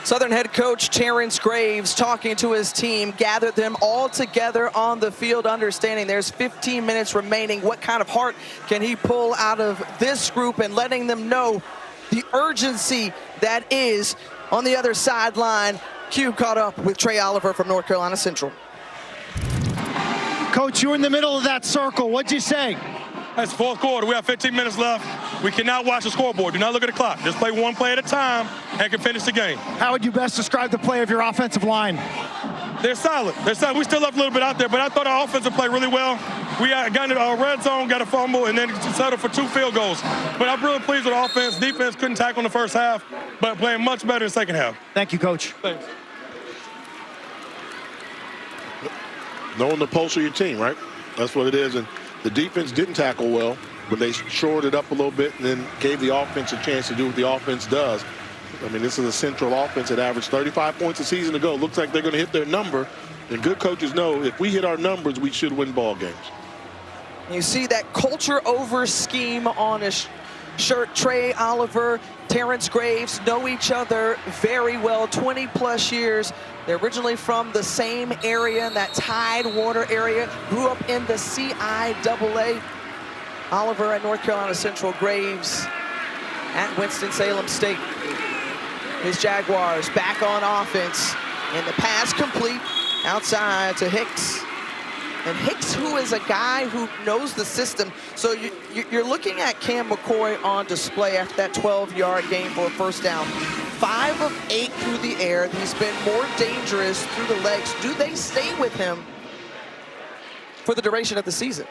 Southern head coach Terrence Graves talking to his team, gathered them all together on the field, understanding there's 15 minutes remaining. What kind of heart can he pull out of this group, and letting them know the urgency that is on the other sideline. Q caught up with Trey Oliver from North Carolina Central. Coach, you're in the middle of that circle. What'd you say? That's fourth quarter. We have 15 minutes left. We cannot watch the scoreboard. Do not look at the clock. Just play one play at a time and can finish the game. How would you best describe the play of your offensive line? They're solid. They're solid. We still left a little bit out there, but I thought our offensive played really well. We got into our red zone, got a fumble, and then settled for 2 field goals. But I'm really pleased with the offense. Defense couldn't tackle in the first half, but playing much better in the second half. Thank you, Coach. Thanks. Knowing the pulse of your team, right? That's what it is. And The defense didn't tackle well, but they shored it up a little bit and then gave the offense a chance to do what the offense does. I mean, this is a Central offense that averaged 35 points a season ago. Looks like they're going to hit their number. And good coaches know if we hit our numbers, we should win ball games. You see that culture over scheme on his shirt. Trey Oliver, Terrence Graves know each other very well, 20-plus years. They're originally from the same area, in that Tidewater area, grew up in the CIAA. Oliver at North Carolina Central, Graves at Winston-Salem State. His Jaguars back on offense, and the pass complete outside to Hicks. And Hicks, who is a guy who knows the system. So you're looking at Cam McCoy on display after that 12-yard game for a first down. 5 of 8 through the air. He's been more dangerous through the legs. Do they stay with him for the duration of the season?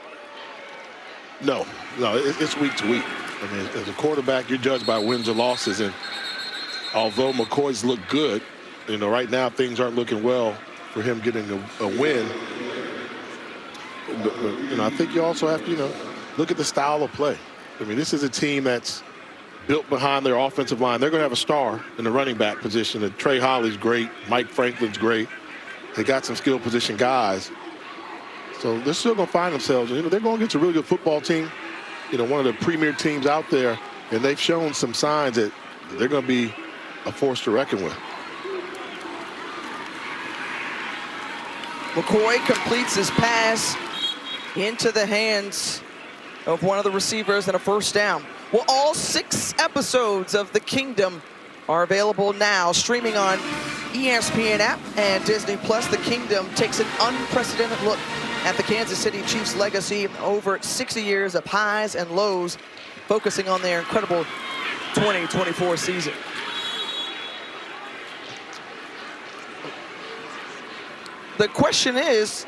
No, it's week to week. I mean, as a quarterback, you're judged by wins or losses. And although McCoy's looked good, you know, right now things aren't looking well for him getting a win. You know, I think you also have to, you know, look at the style of play. I mean, this is a team that's built behind their offensive line. They're going to have a star in the running back position. And Trey Holly's great. Mike Franklin's great. They got some skill position guys. So they're still going to find themselves. You know, they're going against a really good football team. You know, one of the premier teams out there. And they've shown some signs that they're going to be a force to reckon with. McCoy completes his pass into the hands of one of the receivers and a first down. Well, all 6 episodes of The Kingdom are available now, streaming on ESPN app and Disney+. The Kingdom takes an unprecedented look at the Kansas City Chiefs' legacy over 60 years of highs and lows, focusing on their incredible 2024 season. The question is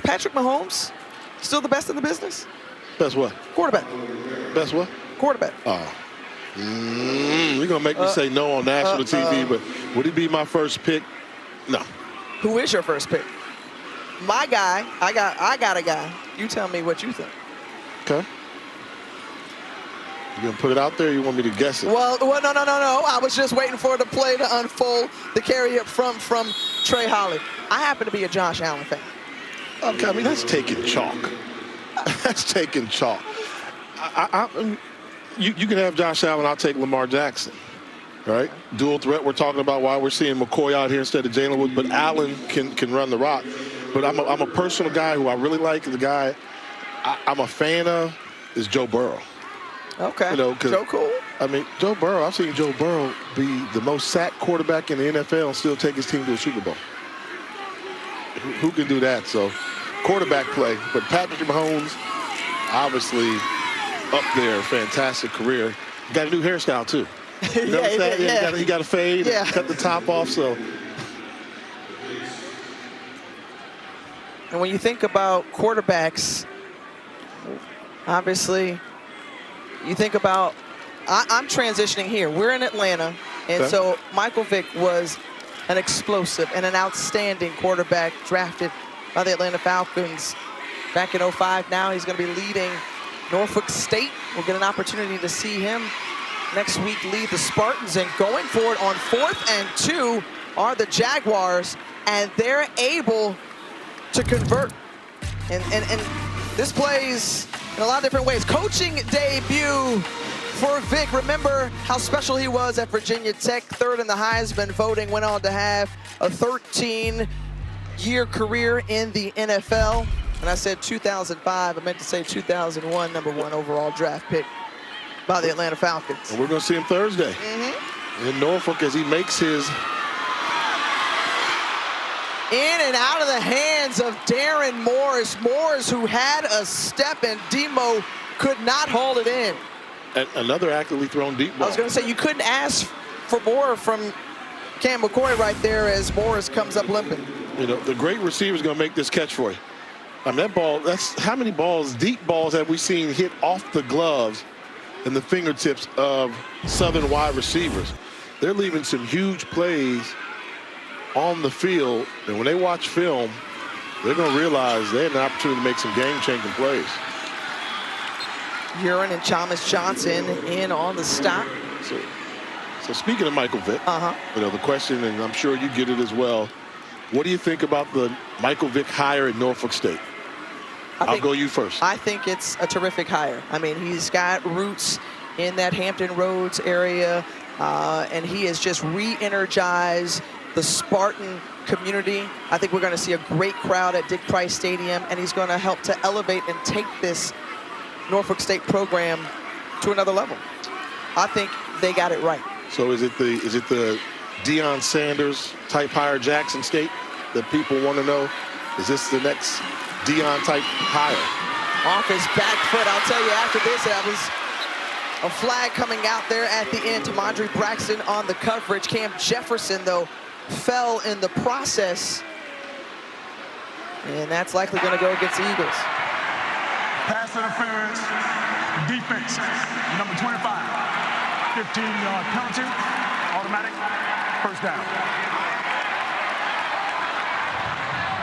Patrick Mahomes still the best in the business? Best what? Quarterback. Best what? Quarterback. Oh. You're going to make me say no on national TV, but would he be my first pick? No. Who is your first pick? My guy, I got a guy. You tell me what you think. Okay. You going to put it out there or you want me to guess it? Well, no. I was just waiting for the play to unfold, the carry up front from Trey Holly. I happen to be a Josh Allen fan. Okay, I mean, that's taking chalk. That's taking chalk. You can have Josh Allen, I'll take Lamar Jackson. Right? Dual threat, we're talking about why we're seeing McCoy out here instead of Jalen Woods, but Allen can run the rock. But I'm a personal guy who I really like. The guy I'm a fan of is Joe Burrow. Okay, you know, Joe cool. I mean, Joe Burrow, I've seen Joe Burrow be the most sacked quarterback in the NFL and still take his team to a Super Bowl. Who can do that? So, quarterback play. But Patrick Mahomes, obviously up there, fantastic career. Got a new hairstyle, too. You know what I'm saying? He got a fade, cut the top off, so. And when you think about quarterbacks, obviously, you think about, I'm transitioning here. We're in Atlanta, and so Michael Vick was an explosive and an outstanding quarterback drafted by the Atlanta Falcons back in 05. Now he's going to be leading Norfolk State. We'll get an opportunity to see him next week lead the Spartans. And going forward on 4th and 2 are the Jaguars, and they're able to convert. And this plays in a lot of different ways. Coaching debut for Vick. Remember how special he was at Virginia Tech, 3rd in the Heisman voting, went on to have a 13-year career in the NFL. And I said 2005, I meant to say 2001, #1 overall draft pick by the Atlanta Falcons. And we're going to see him Thursday in Norfolk as he makes his. In and out of the hands of Darren Morris. Morris, who had a step, and Demo could not hold it in. And another accurately thrown deep ball. I was going to say, you couldn't ask for more from Cam McCoy right there as Morris comes up limping. You know, the great receiver is going to make this catch for you. I mean, that ball, that's how many balls, deep balls have we seen hit off the gloves and the fingertips of Southern wide receivers? They're leaving some huge plays on the field, and when they watch film, they're going to realize they had an opportunity to make some game-changing plays. Urin and Chalmers Johnson in on the stop. So speaking of Michael Vick, you know, the question, and I'm sure you get it as well, what do you think about the Michael Vick hire at Norfolk State? I'll go you first. I think it's a terrific hire. I mean, he's got roots in that Hampton Roads area, and he has just re-energized the Spartan community. I think we're going to see a great crowd at Dick Price Stadium, and he's going to help to elevate and take this Norfolk State program to another level. I think they got it right. So is it the Deion Sanders type hire Jackson State that people want to know? Is this the next Deion type hire? Off his back foot. I'll tell you after this, that was a flag coming out there at the end. Tamondre Braxton on the coverage. Cam Jefferson, though, fell in the process. And that's likely going to go against the Eagles. Pass interference, defense, number 25. 15-yard penalty, automatic, first down.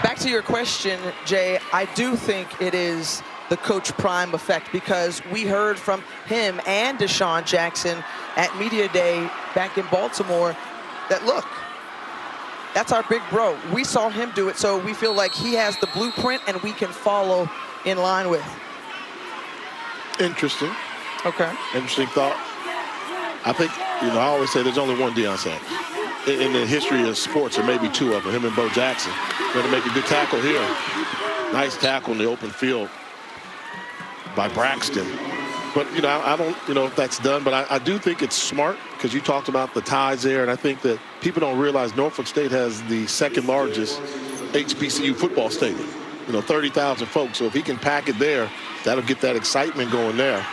Back to your question, Jay, I do think it is the Coach Prime effect, because we heard from him and Deshaun Jackson at Media Day back in Baltimore that, look, that's our big bro. We saw him do it, so we feel like he has the blueprint and we can follow in line with. Interesting. Okay. Interesting thought. I think, you know, I always say there's only one Deion Sanders. In the history of sports, there may be two of them, him and Bo Jackson. Going to make a good tackle here. Nice tackle in the open field by Braxton. But, you know, I don't, you know, if that's done, but I do think it's smart, because you talked about the ties there, and I think that people don't realize Norfolk State has the second largest HBCU football stadium. You know, 30,000 folks. So if he can pack it there, that'll get that excitement going there.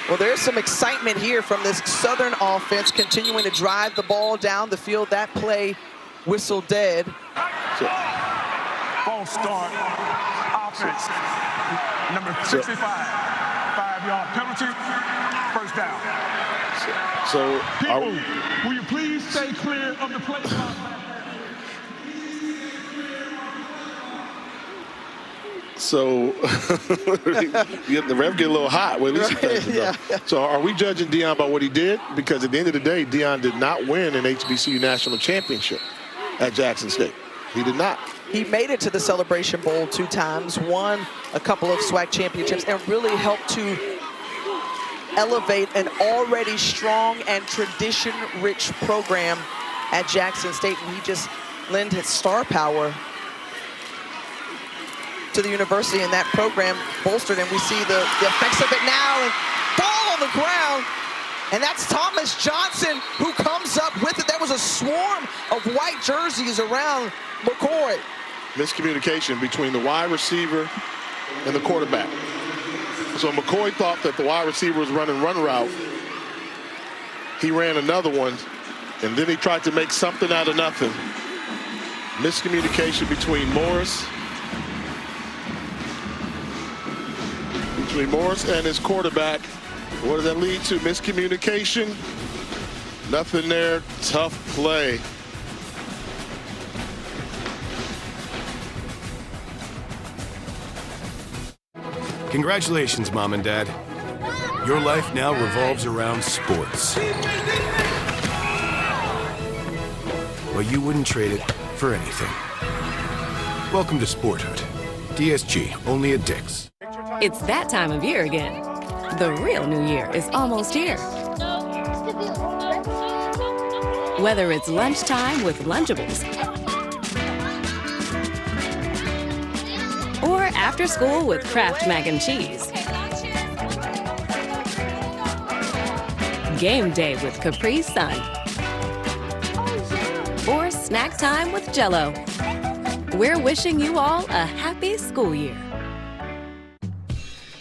Well, there's some excitement here from this Southern offense continuing to drive the ball down the field. That play whistled dead. False start, offense, number 65. 5-yard penalty, first down. So, people, will you please stay clear of the play clock? So the ref get a little hot. Well, at least yeah. So are we judging Deion by what he did? Because at the end of the day, Deion did not win an HBCU national championship at Jackson State. He did not. He made it to the Celebration Bowl 2 times, won a couple of SWAC championships, and really helped to elevate an already strong and tradition-rich program at Jackson State. And he just lent his star power to the university, and that program bolstered, and we see the effects of it now, and ball on the ground, and that's Thomas Johnson who comes up with it. There was a swarm of white jerseys around McCoy. Miscommunication between the wide receiver and the quarterback. So McCoy thought that the wide receiver was running run route. He ran another one, and then he tried to make something out of nothing. Miscommunication between Morris and his quarterback. What does that lead to? Miscommunication. Nothing there. Tough play. Congratulations, Mom and Dad. Your life now revolves around sports. Well, you wouldn't trade it for anything. Welcome to Sporthood. DSG, only at Dick's. It's that time of year again. The real new year is almost here. Whether it's lunchtime with Lunchables or after school with Kraft Mac and Cheese, game day with Capri Sun, or snack time with Jell-O, we're wishing you all a happy school year.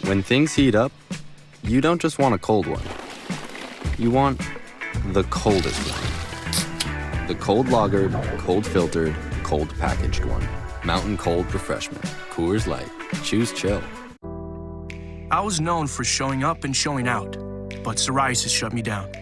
When things heat up, you don't just want a cold one. You want the coldest one. The cold lagered, cold filtered, cold packaged one. Mountain Cold Refreshment. Coors Light. Choose chill. I was known for showing up and showing out, but psoriasis shut me down.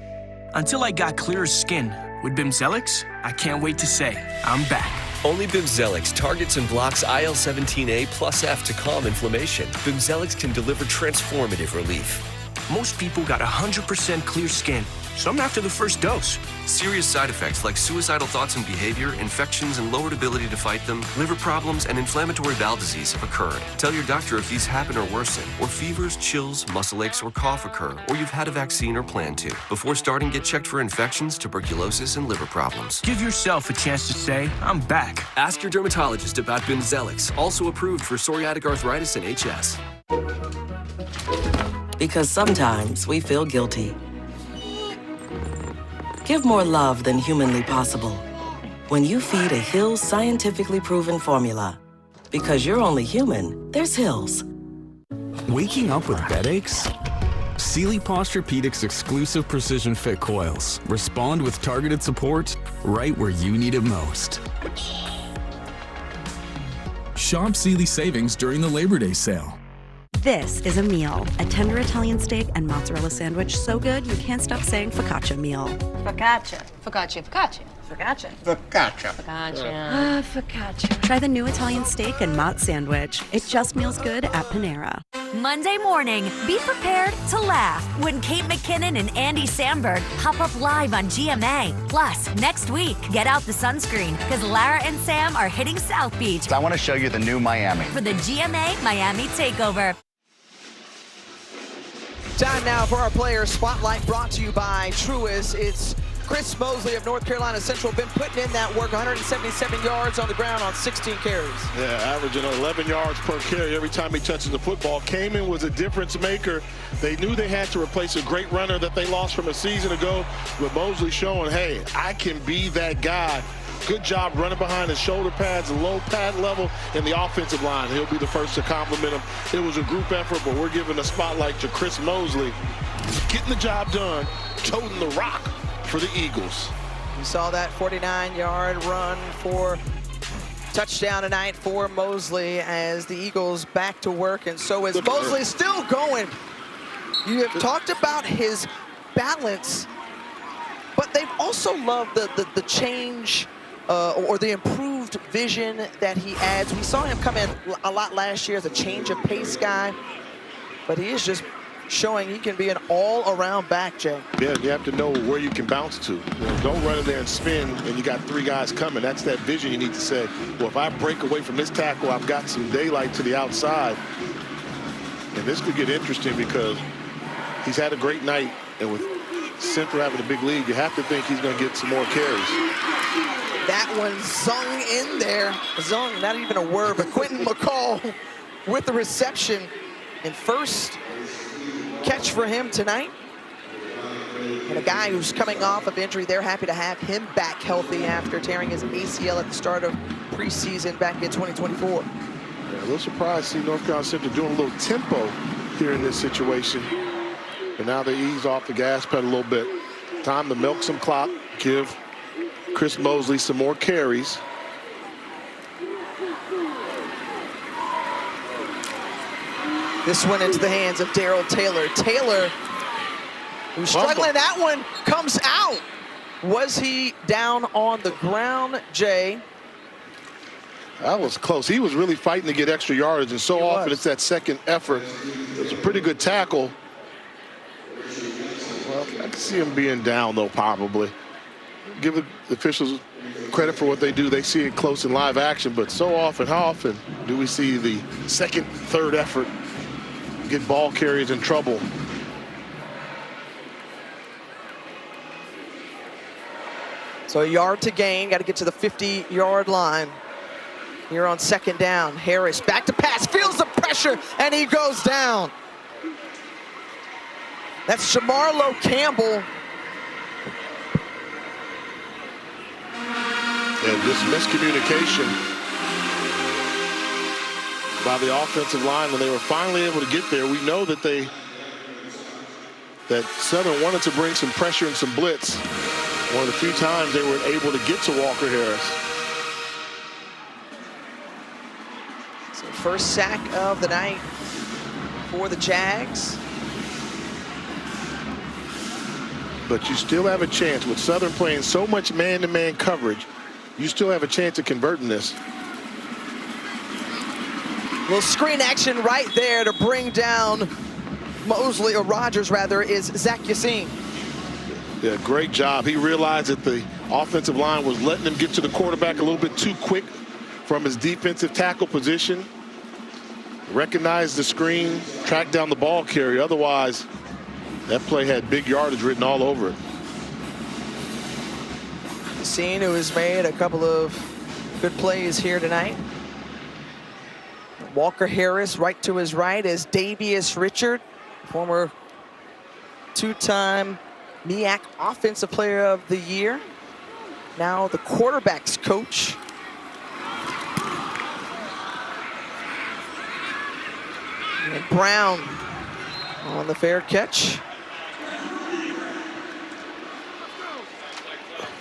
Until I got clearer skin with Bimzelx, I can't wait to say I'm back. Only Bimzelx targets and blocks IL-17A plus F to calm inflammation. Bimzelx can deliver transformative relief. Most people got 100% clear skin, some after the first dose. Serious side effects like suicidal thoughts and behavior, infections and lowered ability to fight them, liver problems, and inflammatory bowel disease have occurred. Tell your doctor if these happen or worsen, or fevers, chills, muscle aches, or cough occur, or you've had a vaccine or plan to. Before starting, get checked for infections, tuberculosis, and liver problems. Give yourself a chance to say, I'm back. Ask your dermatologist about Bimzelx, also approved for psoriatic arthritis and HS. Because sometimes we feel guilty. Give more love than humanly possible when you feed a Hill's scientifically proven formula. Because you're only human, there's Hill's. Waking up with headaches? Sealy Posturepedics exclusive precision fit coils respond with targeted support right where you need it most. Shop Sealy savings during the Labor Day sale. This is a meal, a tender Italian steak and mozzarella sandwich so good you can't stop saying focaccia meal. Focaccia. Focaccia. Focaccia. Focaccia. Focaccia. Focaccia. Focaccia. Try the new Italian steak and mozz sandwich. It just meals good at Panera. Monday morning, be prepared to laugh when Kate McKinnon and Andy Samberg pop up live on GMA. Plus, next week, get out the sunscreen because Lara and Sam are hitting South Beach I want to show you the new Miami. for the GMA Miami Takeover. Time now for our player spotlight, brought to you by Truist. It's Chris Mosley of North Carolina Central, been putting in that work, 177 yards on the ground on 16 carries. Yeah, averaging 11 yards per carry every time he touches the football. Kamen was a difference maker. They knew they had to replace a great runner that they lost from a season ago, but Mosley showing, hey, I can be that guy. Good job running behind his shoulder pads, low pad level in the offensive line. He'll be the first to compliment him. It was a group effort, but we're giving a spotlight to Chris Mosley. Getting the job done, toting the rock for the Eagles. You saw that 49-yard run for touchdown tonight for Mosley as the Eagles back to work, and so is Mosley still going. You have talked about his balance, but they've also loved the change or the improved vision that he adds. We saw him come in a lot last year as a change of pace guy, but he is just showing he can be an all-around back, Jay. Yeah, you have to know where you can bounce to. You know, don't run in there and spin and you got three guys coming. That's that vision you need to say, well, if I break away from this tackle, I've got some daylight to the outside. And this could get interesting because he's had a great night, and with Central having a big lead, you have to think he's going to get some more carries. That one sung in there. Zung, not even a word, but Quentin McCall with the reception. And first catch for him tonight. And a guy who's coming off of injury, they're happy to have him back healthy after tearing his ACL at the start of preseason back in 2024. Yeah, a little surprised to see North Carolina Central doing a little tempo here in this situation. And now they ease off the gas pedal a little bit. Time to milk some clock, give Chris Mosley some more carries. This one into the hands of Darrell Taylor. Taylor, who's struggling, that one comes out. Was he down on the ground, Jay? That was close. He was really fighting to get extra yardage, and so often it's that second effort. It was a pretty good tackle. Well, I can see him being down, though, probably. Give the officials credit for what they do. They see it close in live action, but so often, how often do we see the second, third effort get ball carriers in trouble? So a yard to gain, got to get to the 50-yard line. Here on second down, Harris back to pass, feels the pressure, and he goes down. That's Jamarlo Campbell. And just miscommunication by the offensive line, and they were finally able to get there. We know that Southern wanted to bring some pressure and some blitz. One of the few times they were able to get to Walker Harris. So first sack of the night for the Jags. But you still have a chance with Southern playing so much man-to-man coverage. you still have a chance of converting this. Little screen action right there to bring down Mosley, or Rogers rather, is Zach Yassin. Yeah, great job. He realized that the offensive line was letting him get to the quarterback a little bit too quick from his defensive tackle position. Recognized the screen, tracked down the ball carrier. Otherwise, that play had big yardage written all over it. Yassin, who has made a couple of good plays here tonight. Walker Harris right to his right is Davius Richard, former two-time MEAC Offensive Player of the Year. Now the quarterback's coach. And Brown on the fair catch.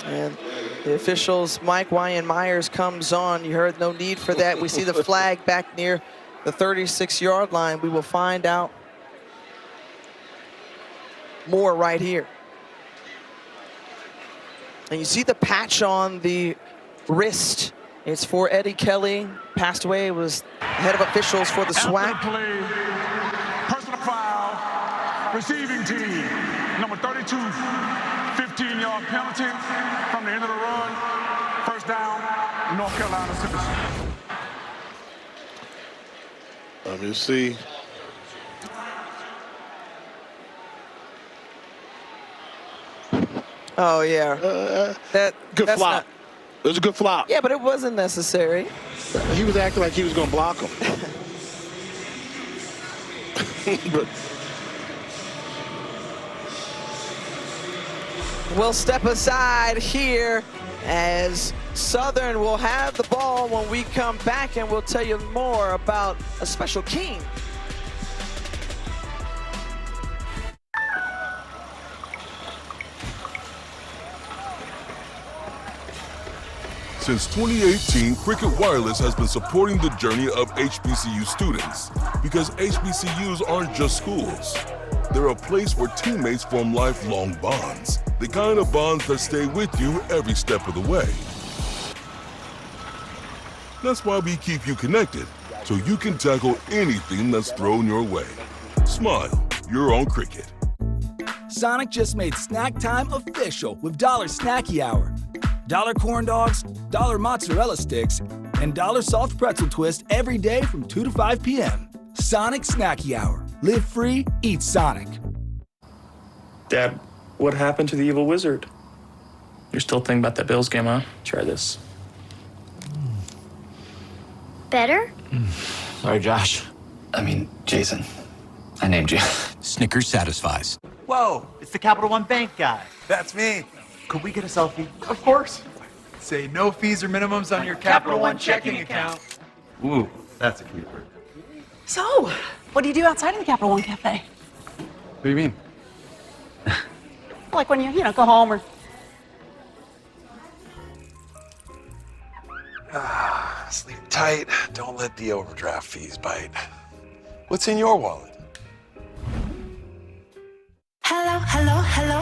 And the officials, Mike Wyan Myers comes on. You heard no need for that. We see the flag back near the 36-yard line. We will find out more right here. And you see the patch on the wrist. It's for Eddie Kelly. Passed away, was head of officials for the SWAC. Personal foul, receiving team, number 32, 15-yard penalty from the end of the run. First down, North Carolina citizens. Let me see. Oh, yeah. Good flop. It was a good flop. Yeah, but it wasn't necessary. He was acting like he was going to block him. But we'll step aside here as Southern will have the ball when we come back, and we'll tell you more about a special king. Since 2018, Cricket Wireless has been supporting the journey of HBCU students because HBCUs aren't just schools. They're a place where teammates form lifelong bonds, the kind of bonds that stay with you every step of the way. That's why we keep you connected, so you can tackle anything that's thrown your way. Smile, you're on Cricket. Sonic just made snack time official with $1 Snacky Hour. $1 corn dogs, $1 mozzarella sticks, and $1 soft pretzel twist every day from 2 to 5 p.m. Sonic Snacky Hour. Live free, eat Sonic. Dad, what happened to the evil wizard? You're still thinking about that Bills game, huh? Try this. Better? Sorry, Josh. I mean, Jason. I named you. Snickers satisfies. Whoa, it's the Capital One Bank guy. That's me. Could we get a selfie? Of course. Say no fees or minimums on your Capital One checking account. Ooh, that's a keeper. So, what do you do outside of the Capital One Cafe? What do you mean? Like when you go home or... Sleep tight. Don't let the overdraft fees bite. What's in your wallet? Hello, hello, hello.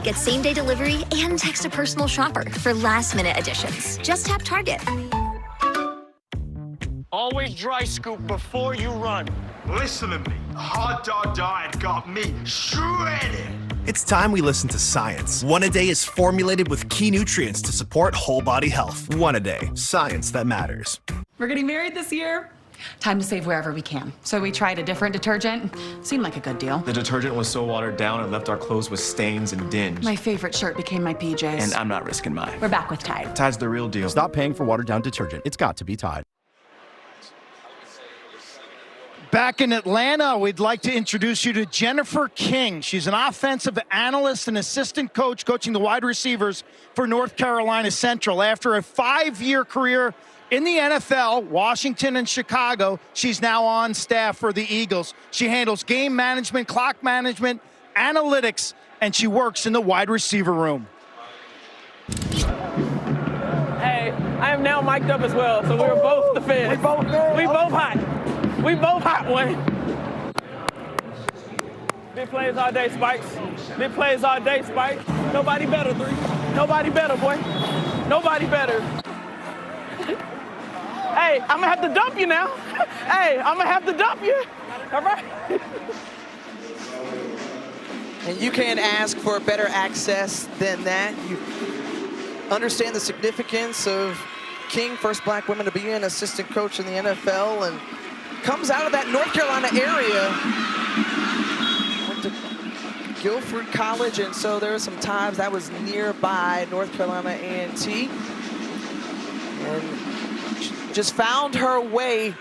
Get same-day delivery and text a personal shopper for last-minute additions. Just tap Target. Always dry scoop before you run. Listen to me. A hot dog diet got me shredded. It's time we listen to science. One-A-Day is formulated with key nutrients to support whole body health. One-A-Day, science that matters. We're getting married this year. Time to save wherever we can. So we tried a different detergent. Seemed like a good deal. The detergent was so watered down it left our clothes with stains and dinge. My favorite shirt became my PJs. And I'm not risking mine. We're back with Tide. Tide's the real deal. Stop paying for watered down detergent. It's got to be Tide. Back in Atlanta, we'd like to introduce you to Jennifer King. She's an offensive analyst and assistant coach coaching the wide receivers for North Carolina Central. After a 5-year career In the NFL, Washington and Chicago, she's now on staff for the Eagles. She handles game management, clock management, analytics, and she works in the wide receiver room. Hey, I am now mic'd up as well, so we're both the fans. We both hot. We both hot, boy. Big plays all day, Spikes. Big plays all day, Spikes. Nobody better, 3. Nobody better, boy. Nobody better. Hey, I'm gonna have to dump you now. Hey, I'm gonna have to dump you. All right. And you can't ask for better access than that. You understand the significance of King, first black woman to be an assistant coach in the NFL, and comes out of that North Carolina area. Went to Guilford College, and so there were some times that was nearby North Carolina A&T. And just found her way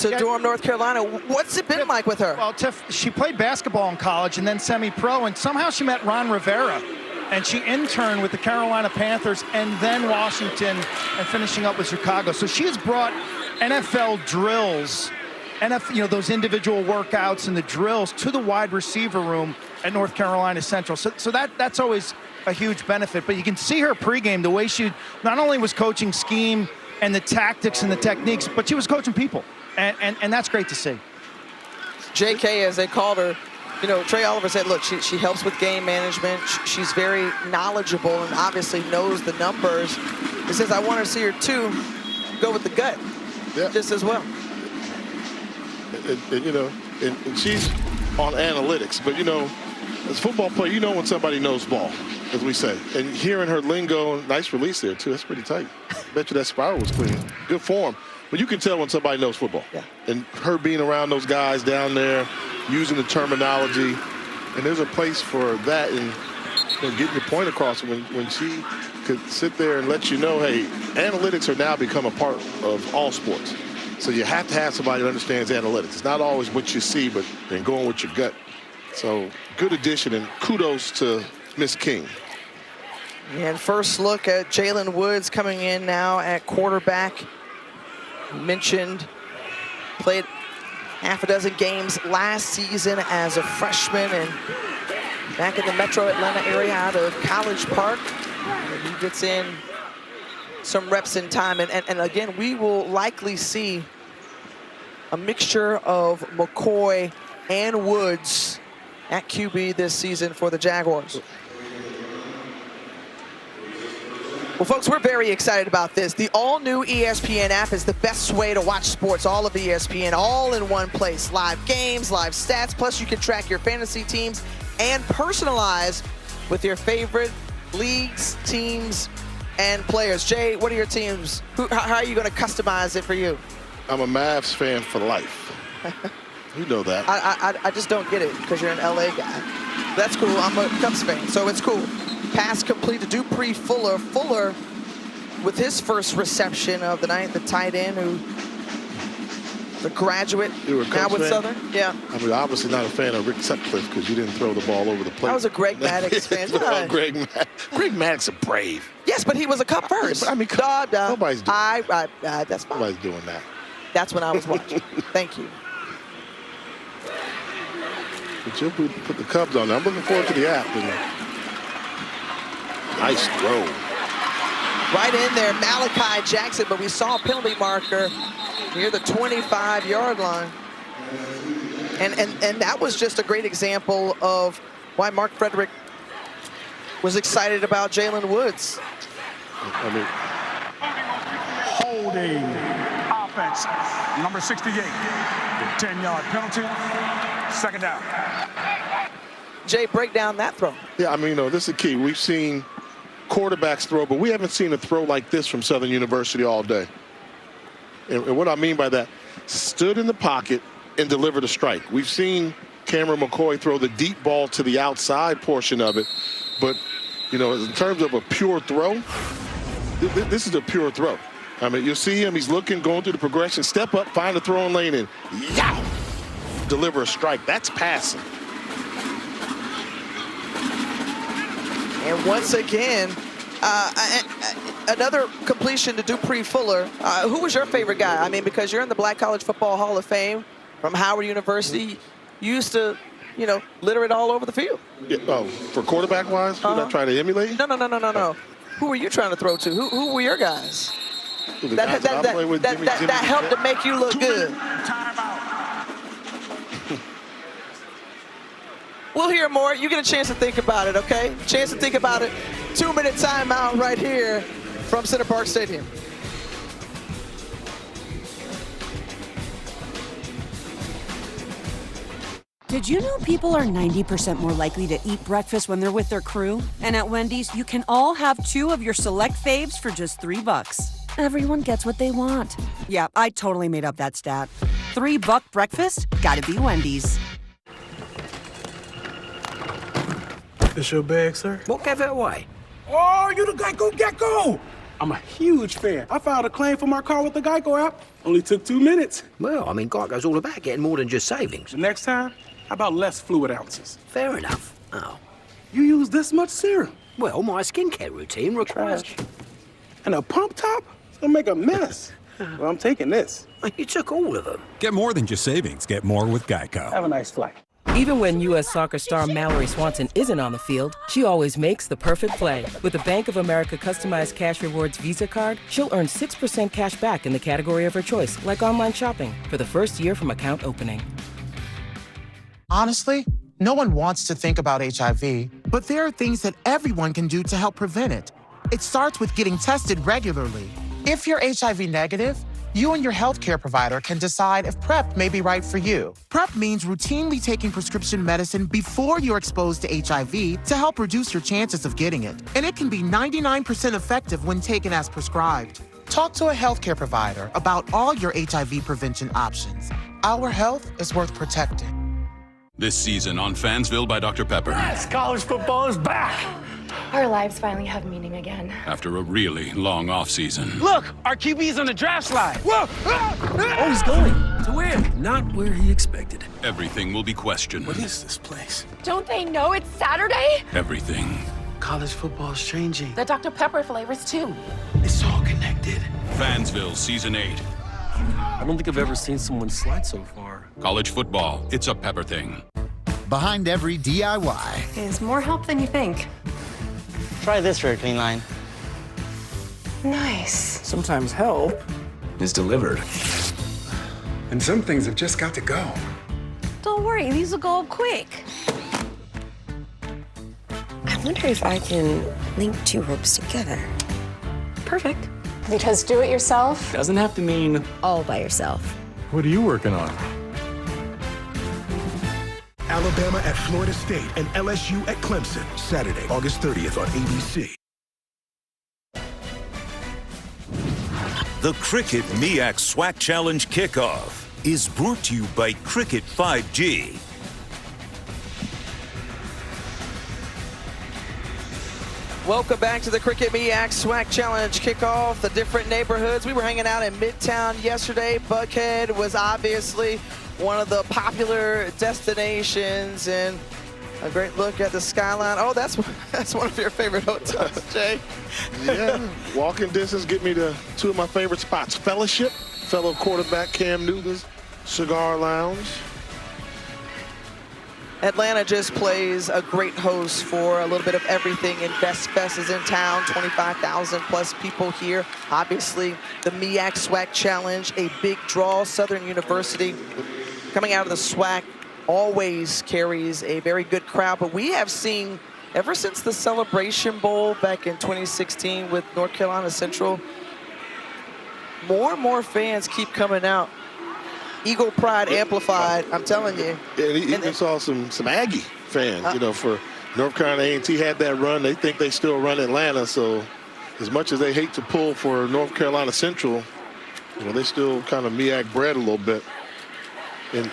to Durham, North Carolina. What's it been like with her? Well, Tiff, she played basketball in college and then semi-pro, and somehow she met Ron Rivera. And she interned with the Carolina Panthers and then Washington and finishing up with Chicago. So she has brought NFL drills, those individual workouts and the drills to the wide receiver room at North Carolina Central. So that's always a huge benefit. But you can see her pregame, the way she not only was coaching scheme and the tactics and the techniques, but she was coaching people. And that's great to see. JK, as they called her, Trey Oliver said, look, she helps with game management. She's very knowledgeable and obviously knows the numbers. He says, I want to see her, too, go with the gut just as well. And she's on analytics. But, as a football player, when somebody knows ball, as we say. And hearing her lingo, nice release there, too. That's pretty tight. Bet you that spiral was clean. Good form. But you can tell when somebody knows football. Yeah. And her being around those guys down there, using the terminology, and there's a place for that and getting your point across when she could sit there and let you know, hey, analytics are now become a part of all sports. So you have to have somebody who understands analytics. It's not always what you see, but then going with your gut. So good addition, and kudos to Miss King. And first look at Jalen Woods coming in now at quarterback. Mentioned, played half a dozen games last season as a freshman and back in the metro Atlanta area out of College Park. And he gets in some reps in time. And again, we will likely see a mixture of McCoy and Woods at QB this season for the Jaguars. Well, folks, we're very excited about this. The all-new ESPN app is the best way to watch sports, all of ESPN, all in one place. Live games, live stats, plus you can track your fantasy teams and personalize with your favorite leagues, teams, and players. Jay, what are your teams? How are you going to customize it for you? I'm a Mavs fan for life. You know that. I just don't get it because you're an LA guy. That's cool. I'm a Cubs fan, so it's cool. Pass complete to Dupree Fuller. Fuller with his first reception of the night, the tight end who's a graduate now with Southern. Yeah. I mean, obviously not a fan of Rick Sutcliffe because you didn't throw the ball over the plate. I was a Greg Maddux fan. Greg Maddux is brave. Yes, but he was a Cup first. I mean, nobody's doing that's fine. Nobody's doing that. That's when I was watching. Thank you. But you'll put the Cubs on there. I'm looking forward to the app. Nice throw. Right in there, Malachi Jackson, but we saw a penalty marker near the 25-yard line. And that was just a great example of why Mark Frederick was excited about Jalen Woods. Holding offense, number 68. 10-yard penalty, second down. Jay, break down that throw. Yeah, I mean, this is key. We've seen quarterbacks throw, but we haven't seen a throw like this from Southern University all day. And what I mean by that, stood in the pocket and delivered a strike. We've seen Cameron McCoy throw the deep ball to the outside portion of it, but, in terms of a pure throw, this is a pure throw. I mean, you'll see him, he's looking, going through the progression, step up, find a throwing lane, and deliver a strike. That's passing. And once again, another completion to Dupree Fuller. Who was your favorite guy? I mean, because you're in the Black College Football Hall of Fame from Howard University. You used to, you know, litter it all over the field. Yeah, oh, for quarterback-wise, who did I try to emulate? No. Who were you trying to throw to? Who were your guys? That helped to make you look good. We'll hear more. You get a chance to think about it, okay? Chance to think about it. 2-minute timeout right here from Center Park Stadium. Did you know people are 90% more likely to eat breakfast when they're with their crew? And at Wendy's, you can all have 2 of your select faves for just $3. Everyone gets what they want. Yeah, I totally made up that stat. $3 breakfast? Gotta be Wendy's. This your bag, sir? What gave it away? Oh, you the Geico Gecko! I'm a huge fan. I filed a claim for my car with the Geico app. Only took 2 minutes. Well, I mean, Geico's all about getting more than just savings. The next time, how about less fluid ounces? Fair enough. Oh. You use this much serum? Well, my skincare routine requires... Trash. And a pump top? It's gonna make a mess. Well, I'm taking this. You took all of them. Get more than just savings. Get more with Geico. Have a nice flight. Even when U.S. Soccer star Mallory Swanson isn't on the field, she always makes the perfect play. With a Bank of America customized cash rewards Visa card, she'll earn 6% cash back in the category of her choice, like online shopping, for the first year from account opening. Honestly, no one wants to think about HIV, but there are things that everyone can do to help prevent it. It starts with getting tested regularly. If you're HIV negative, you and your healthcare provider can decide if PrEP may be right for you. PrEP means routinely taking prescription medicine before you're exposed to HIV to help reduce your chances of getting it. And it can be 99% effective when taken as prescribed. Talk to a healthcare provider about all your HIV prevention options. Our health is worth protecting. This season on Fansville by Dr. Pepper. Yes, college football is back. Our lives finally have meaning again. After a really long offseason. Look, our QB's on the draft slide. Whoa! Oh, he's going. To where? Not where he expected. Everything will be questioned. What is this place? Don't they know it's Saturday? Everything. College football is changing. The Dr. Pepper flavors, too. It's all connected. Fansville Season 8. I don't think I've ever seen someone slide so far. College football, it's a Pepper thing. Behind every DIY is more help than you think. Try this for a clean line. Nice. Sometimes help is delivered. And some things have just got to go. Don't worry, these will go quick. I wonder if I can link 2 ropes together. Perfect. Because do it yourself doesn't have to mean all by yourself. What are you working on? Alabama at Florida State and LSU at Clemson. Saturday, August 30th on ABC. The Cricket MEAC SWAC Challenge Kickoff is brought to you by Cricket 5G. Welcome back to the Cricket MEAC SWAC Challenge Kickoff. The different neighborhoods. We were hanging out in Midtown yesterday. Buckhead was obviously one of the popular destinations, and a great look at the skyline. Oh, that's one of your favorite hotels, Jay. Yeah, walking distance get me to 2 of my favorite spots. Fellowship, fellow quarterback Cam Newton's Cigar Lounge. Atlanta just plays a great host for a little bit of everything. InvestFest is in town, 25,000 plus people here. Obviously, the MEAC SWAC Challenge, a big draw. Southern University coming out of the SWAC always carries a very good crowd, but we have seen ever since the Celebration Bowl back in 2016 with North Carolina Central, more and more fans keep coming out. Eagle Pride amplified, I'm telling you. Yeah, even saw some Aggie fans, you know, for North Carolina A&T had that run. They think they still run Atlanta, so as much as they hate to pull for North Carolina Central, you know, they still kind of MEAC bred a little bit. And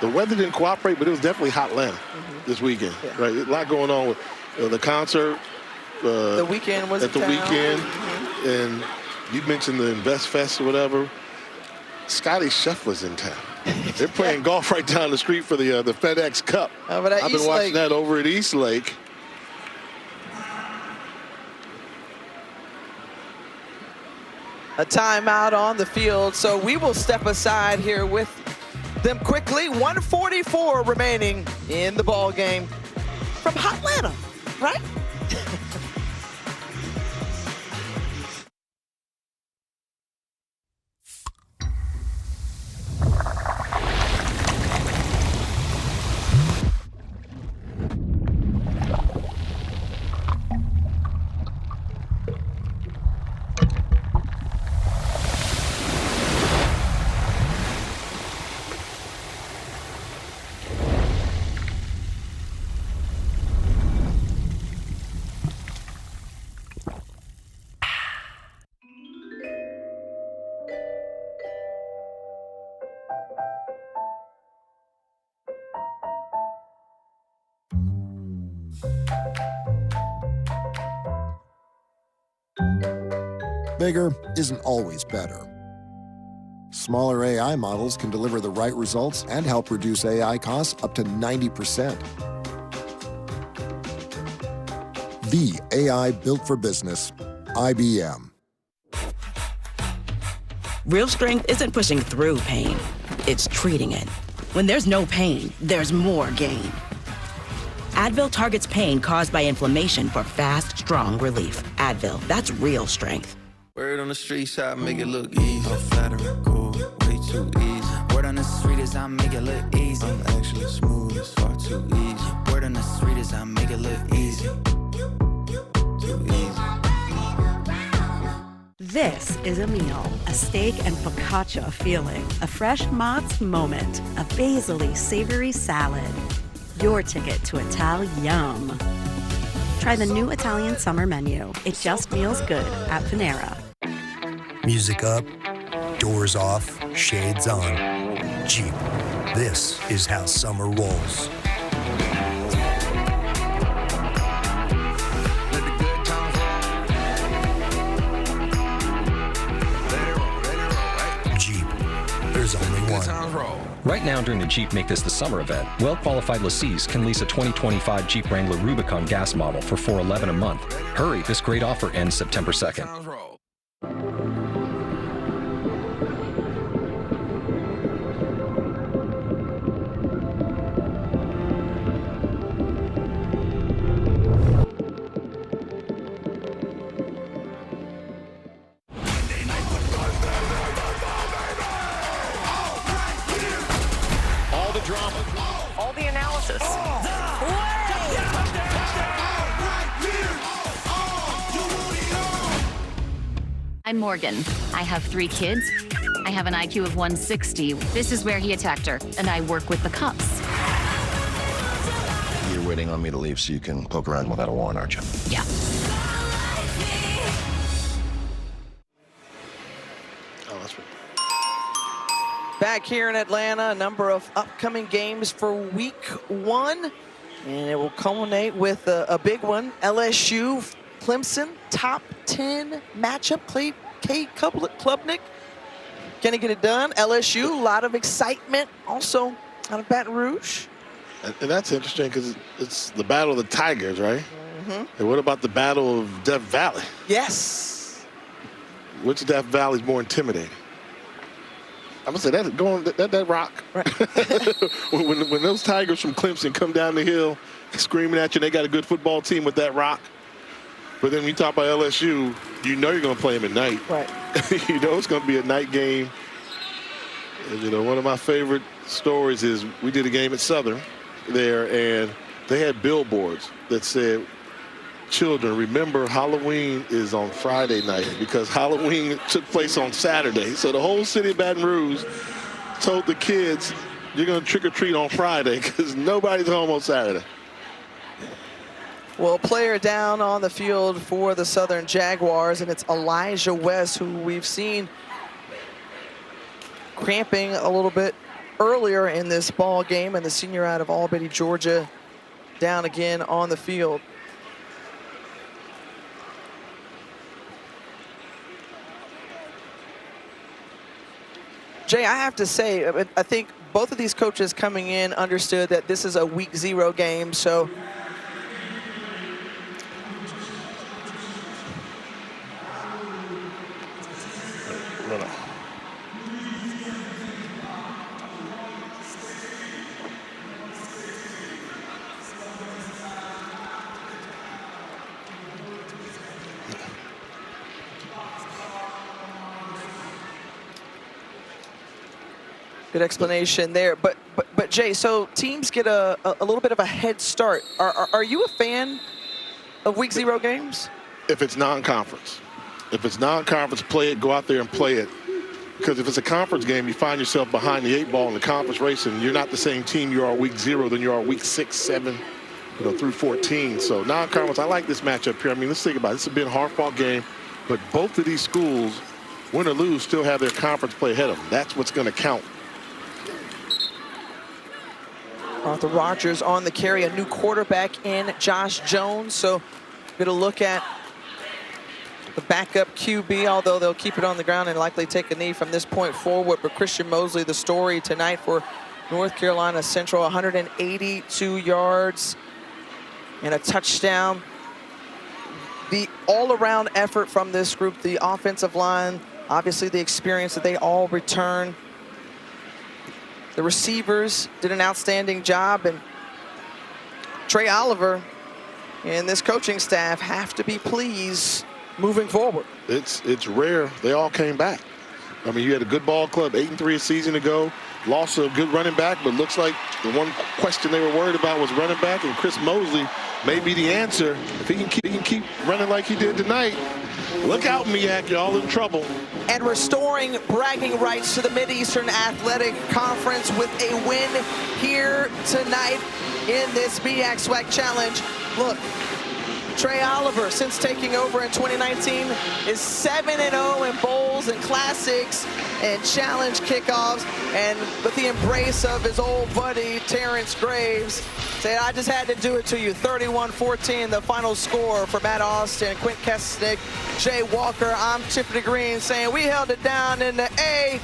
the weather didn't cooperate, but it was definitely hot Atlanta this weekend, right? A lot going on with the concert. The weekend was at the weekend, and you mentioned the InvestFest or whatever. Scotty Scheffler's in town. They're playing golf right down the street for the FedEx Cup. I've been watching that over at East Lake. a timeout on the field. So we will step aside here with them quickly. 1:44 remaining in the ball game from Hotlanta, right? Bigger isn't always better. Smaller AI models can deliver the right results and help reduce AI costs up to 90%. The AI built for business, IBM. Real strength isn't pushing through pain, it's treating it. When there's no pain, there's more gain. Advil targets pain caused by inflammation for fast, strong relief. Advil, that's real strength. Word on the streets, I make it look easy. I'm flattering, cool, way too easy. Word on the street is I make it look easy. I'm actually smooth, it's far too easy. Word on the street is I make it look easy. Too easy. This is a meal, a steak and focaccia feeling, a fresh Mott's moment, a basil-y savory salad. Your ticket to Ital-Yum. Try the new Italian summer menu. It just feels good at Panera. Music up, doors off, shades on. Jeep, this is how summer rolls. Jeep, there's only one. Right now during the Jeep Make This the Summer event, well-qualified lessees can lease a 2025 Jeep Wrangler Rubicon gas model for $411 a month. Hurry, this great offer ends September 2nd. All the analysis. I'm Morgan. I have 3 kids. I have an IQ of 160. This is where he attacked her, and I work with the cops. You're waiting on me to leave so you can poke around without a warrant, aren't you? Yeah. Oh, that's right. Back here in Atlanta, a number of upcoming games for week 1. And it will culminate with a big one. LSU, Clemson, top 10 matchup. Cade Klubnik gonna get it done. LSU, a lot of excitement also out of Baton Rouge. And that's interesting because it's the battle of the Tigers, right? Mm-hmm. And what about the battle of Death Valley? Yes. Which Death Valley is more intimidating? I'm gonna say that rock. Right. when those Tigers from Clemson come down the hill screaming at you, and they got a good football team with that rock. But then when you talk about LSU, you know you're gonna play them at night. Right. You know it's gonna be a night game. And, you know, one of my favorite stories is we did a game at Southern there, and they had billboards that said, "Children, remember Halloween is on Friday night," because Halloween took place on Saturday. So the whole city of Baton Rouge told the kids, you're going to trick or treat on Friday because nobody's home on Saturday. Well, player down on the field for the Southern Jaguars, and it's Elijah West, who we've seen cramping a little bit earlier in this ball game, and the senior out of Albany, Georgia, down again on the field. Jay, I have to say, I think both of these coaches coming in understood that this is a week 0 game, so Good explanation there. But Jay, so teams get a little bit of a head start. Are you a fan of week 0 games? If it's non-conference. If it's non-conference, play it, go out there and play it. Because if it's a conference game, you find yourself behind the 8 ball in the conference race, and you're not the same team you are week 0 than you are week 6, 7, through 14. So non-conference, I like this matchup here. I mean, let's think about it. This has been a hard-fought game, but both of these schools, win or lose, still have their conference play ahead of them. That's what's going to count. Arthur Rogers on the carry, a new quarterback in Josh Jones. So going to look at the backup QB, although they'll keep it on the ground and likely take a knee from this point forward. But Christian Mosley, the story tonight for North Carolina Central, 182 yards and a touchdown. The all-around effort from this group, the offensive line, obviously the experience that they all return. The receivers did an outstanding job, and Trey Oliver and this coaching staff have to be pleased moving forward. It's rare they all came back. I mean, you had a good ball club, 8-3 a season ago, lost a good running back, but looks like the one question they were worried about was running back, and Chris Mosley may be the answer. If he can keep running like he did tonight, look out, MEAC, y'all in trouble. And restoring bragging rights to the Mid-Eastern Athletic Conference with a win here tonight in this MEAC SWAC Challenge. Look, Trey Oliver, since taking over in 2019, is 7-0 in bowls and classics and challenge kickoffs, and with the embrace of his old buddy Terrence Graves, saying, I just had to do it to you. 31-14, the final score for Matt Austin, Quint Kesnick, Jay Walker. I'm Tiffany Green saying we held it down in the A.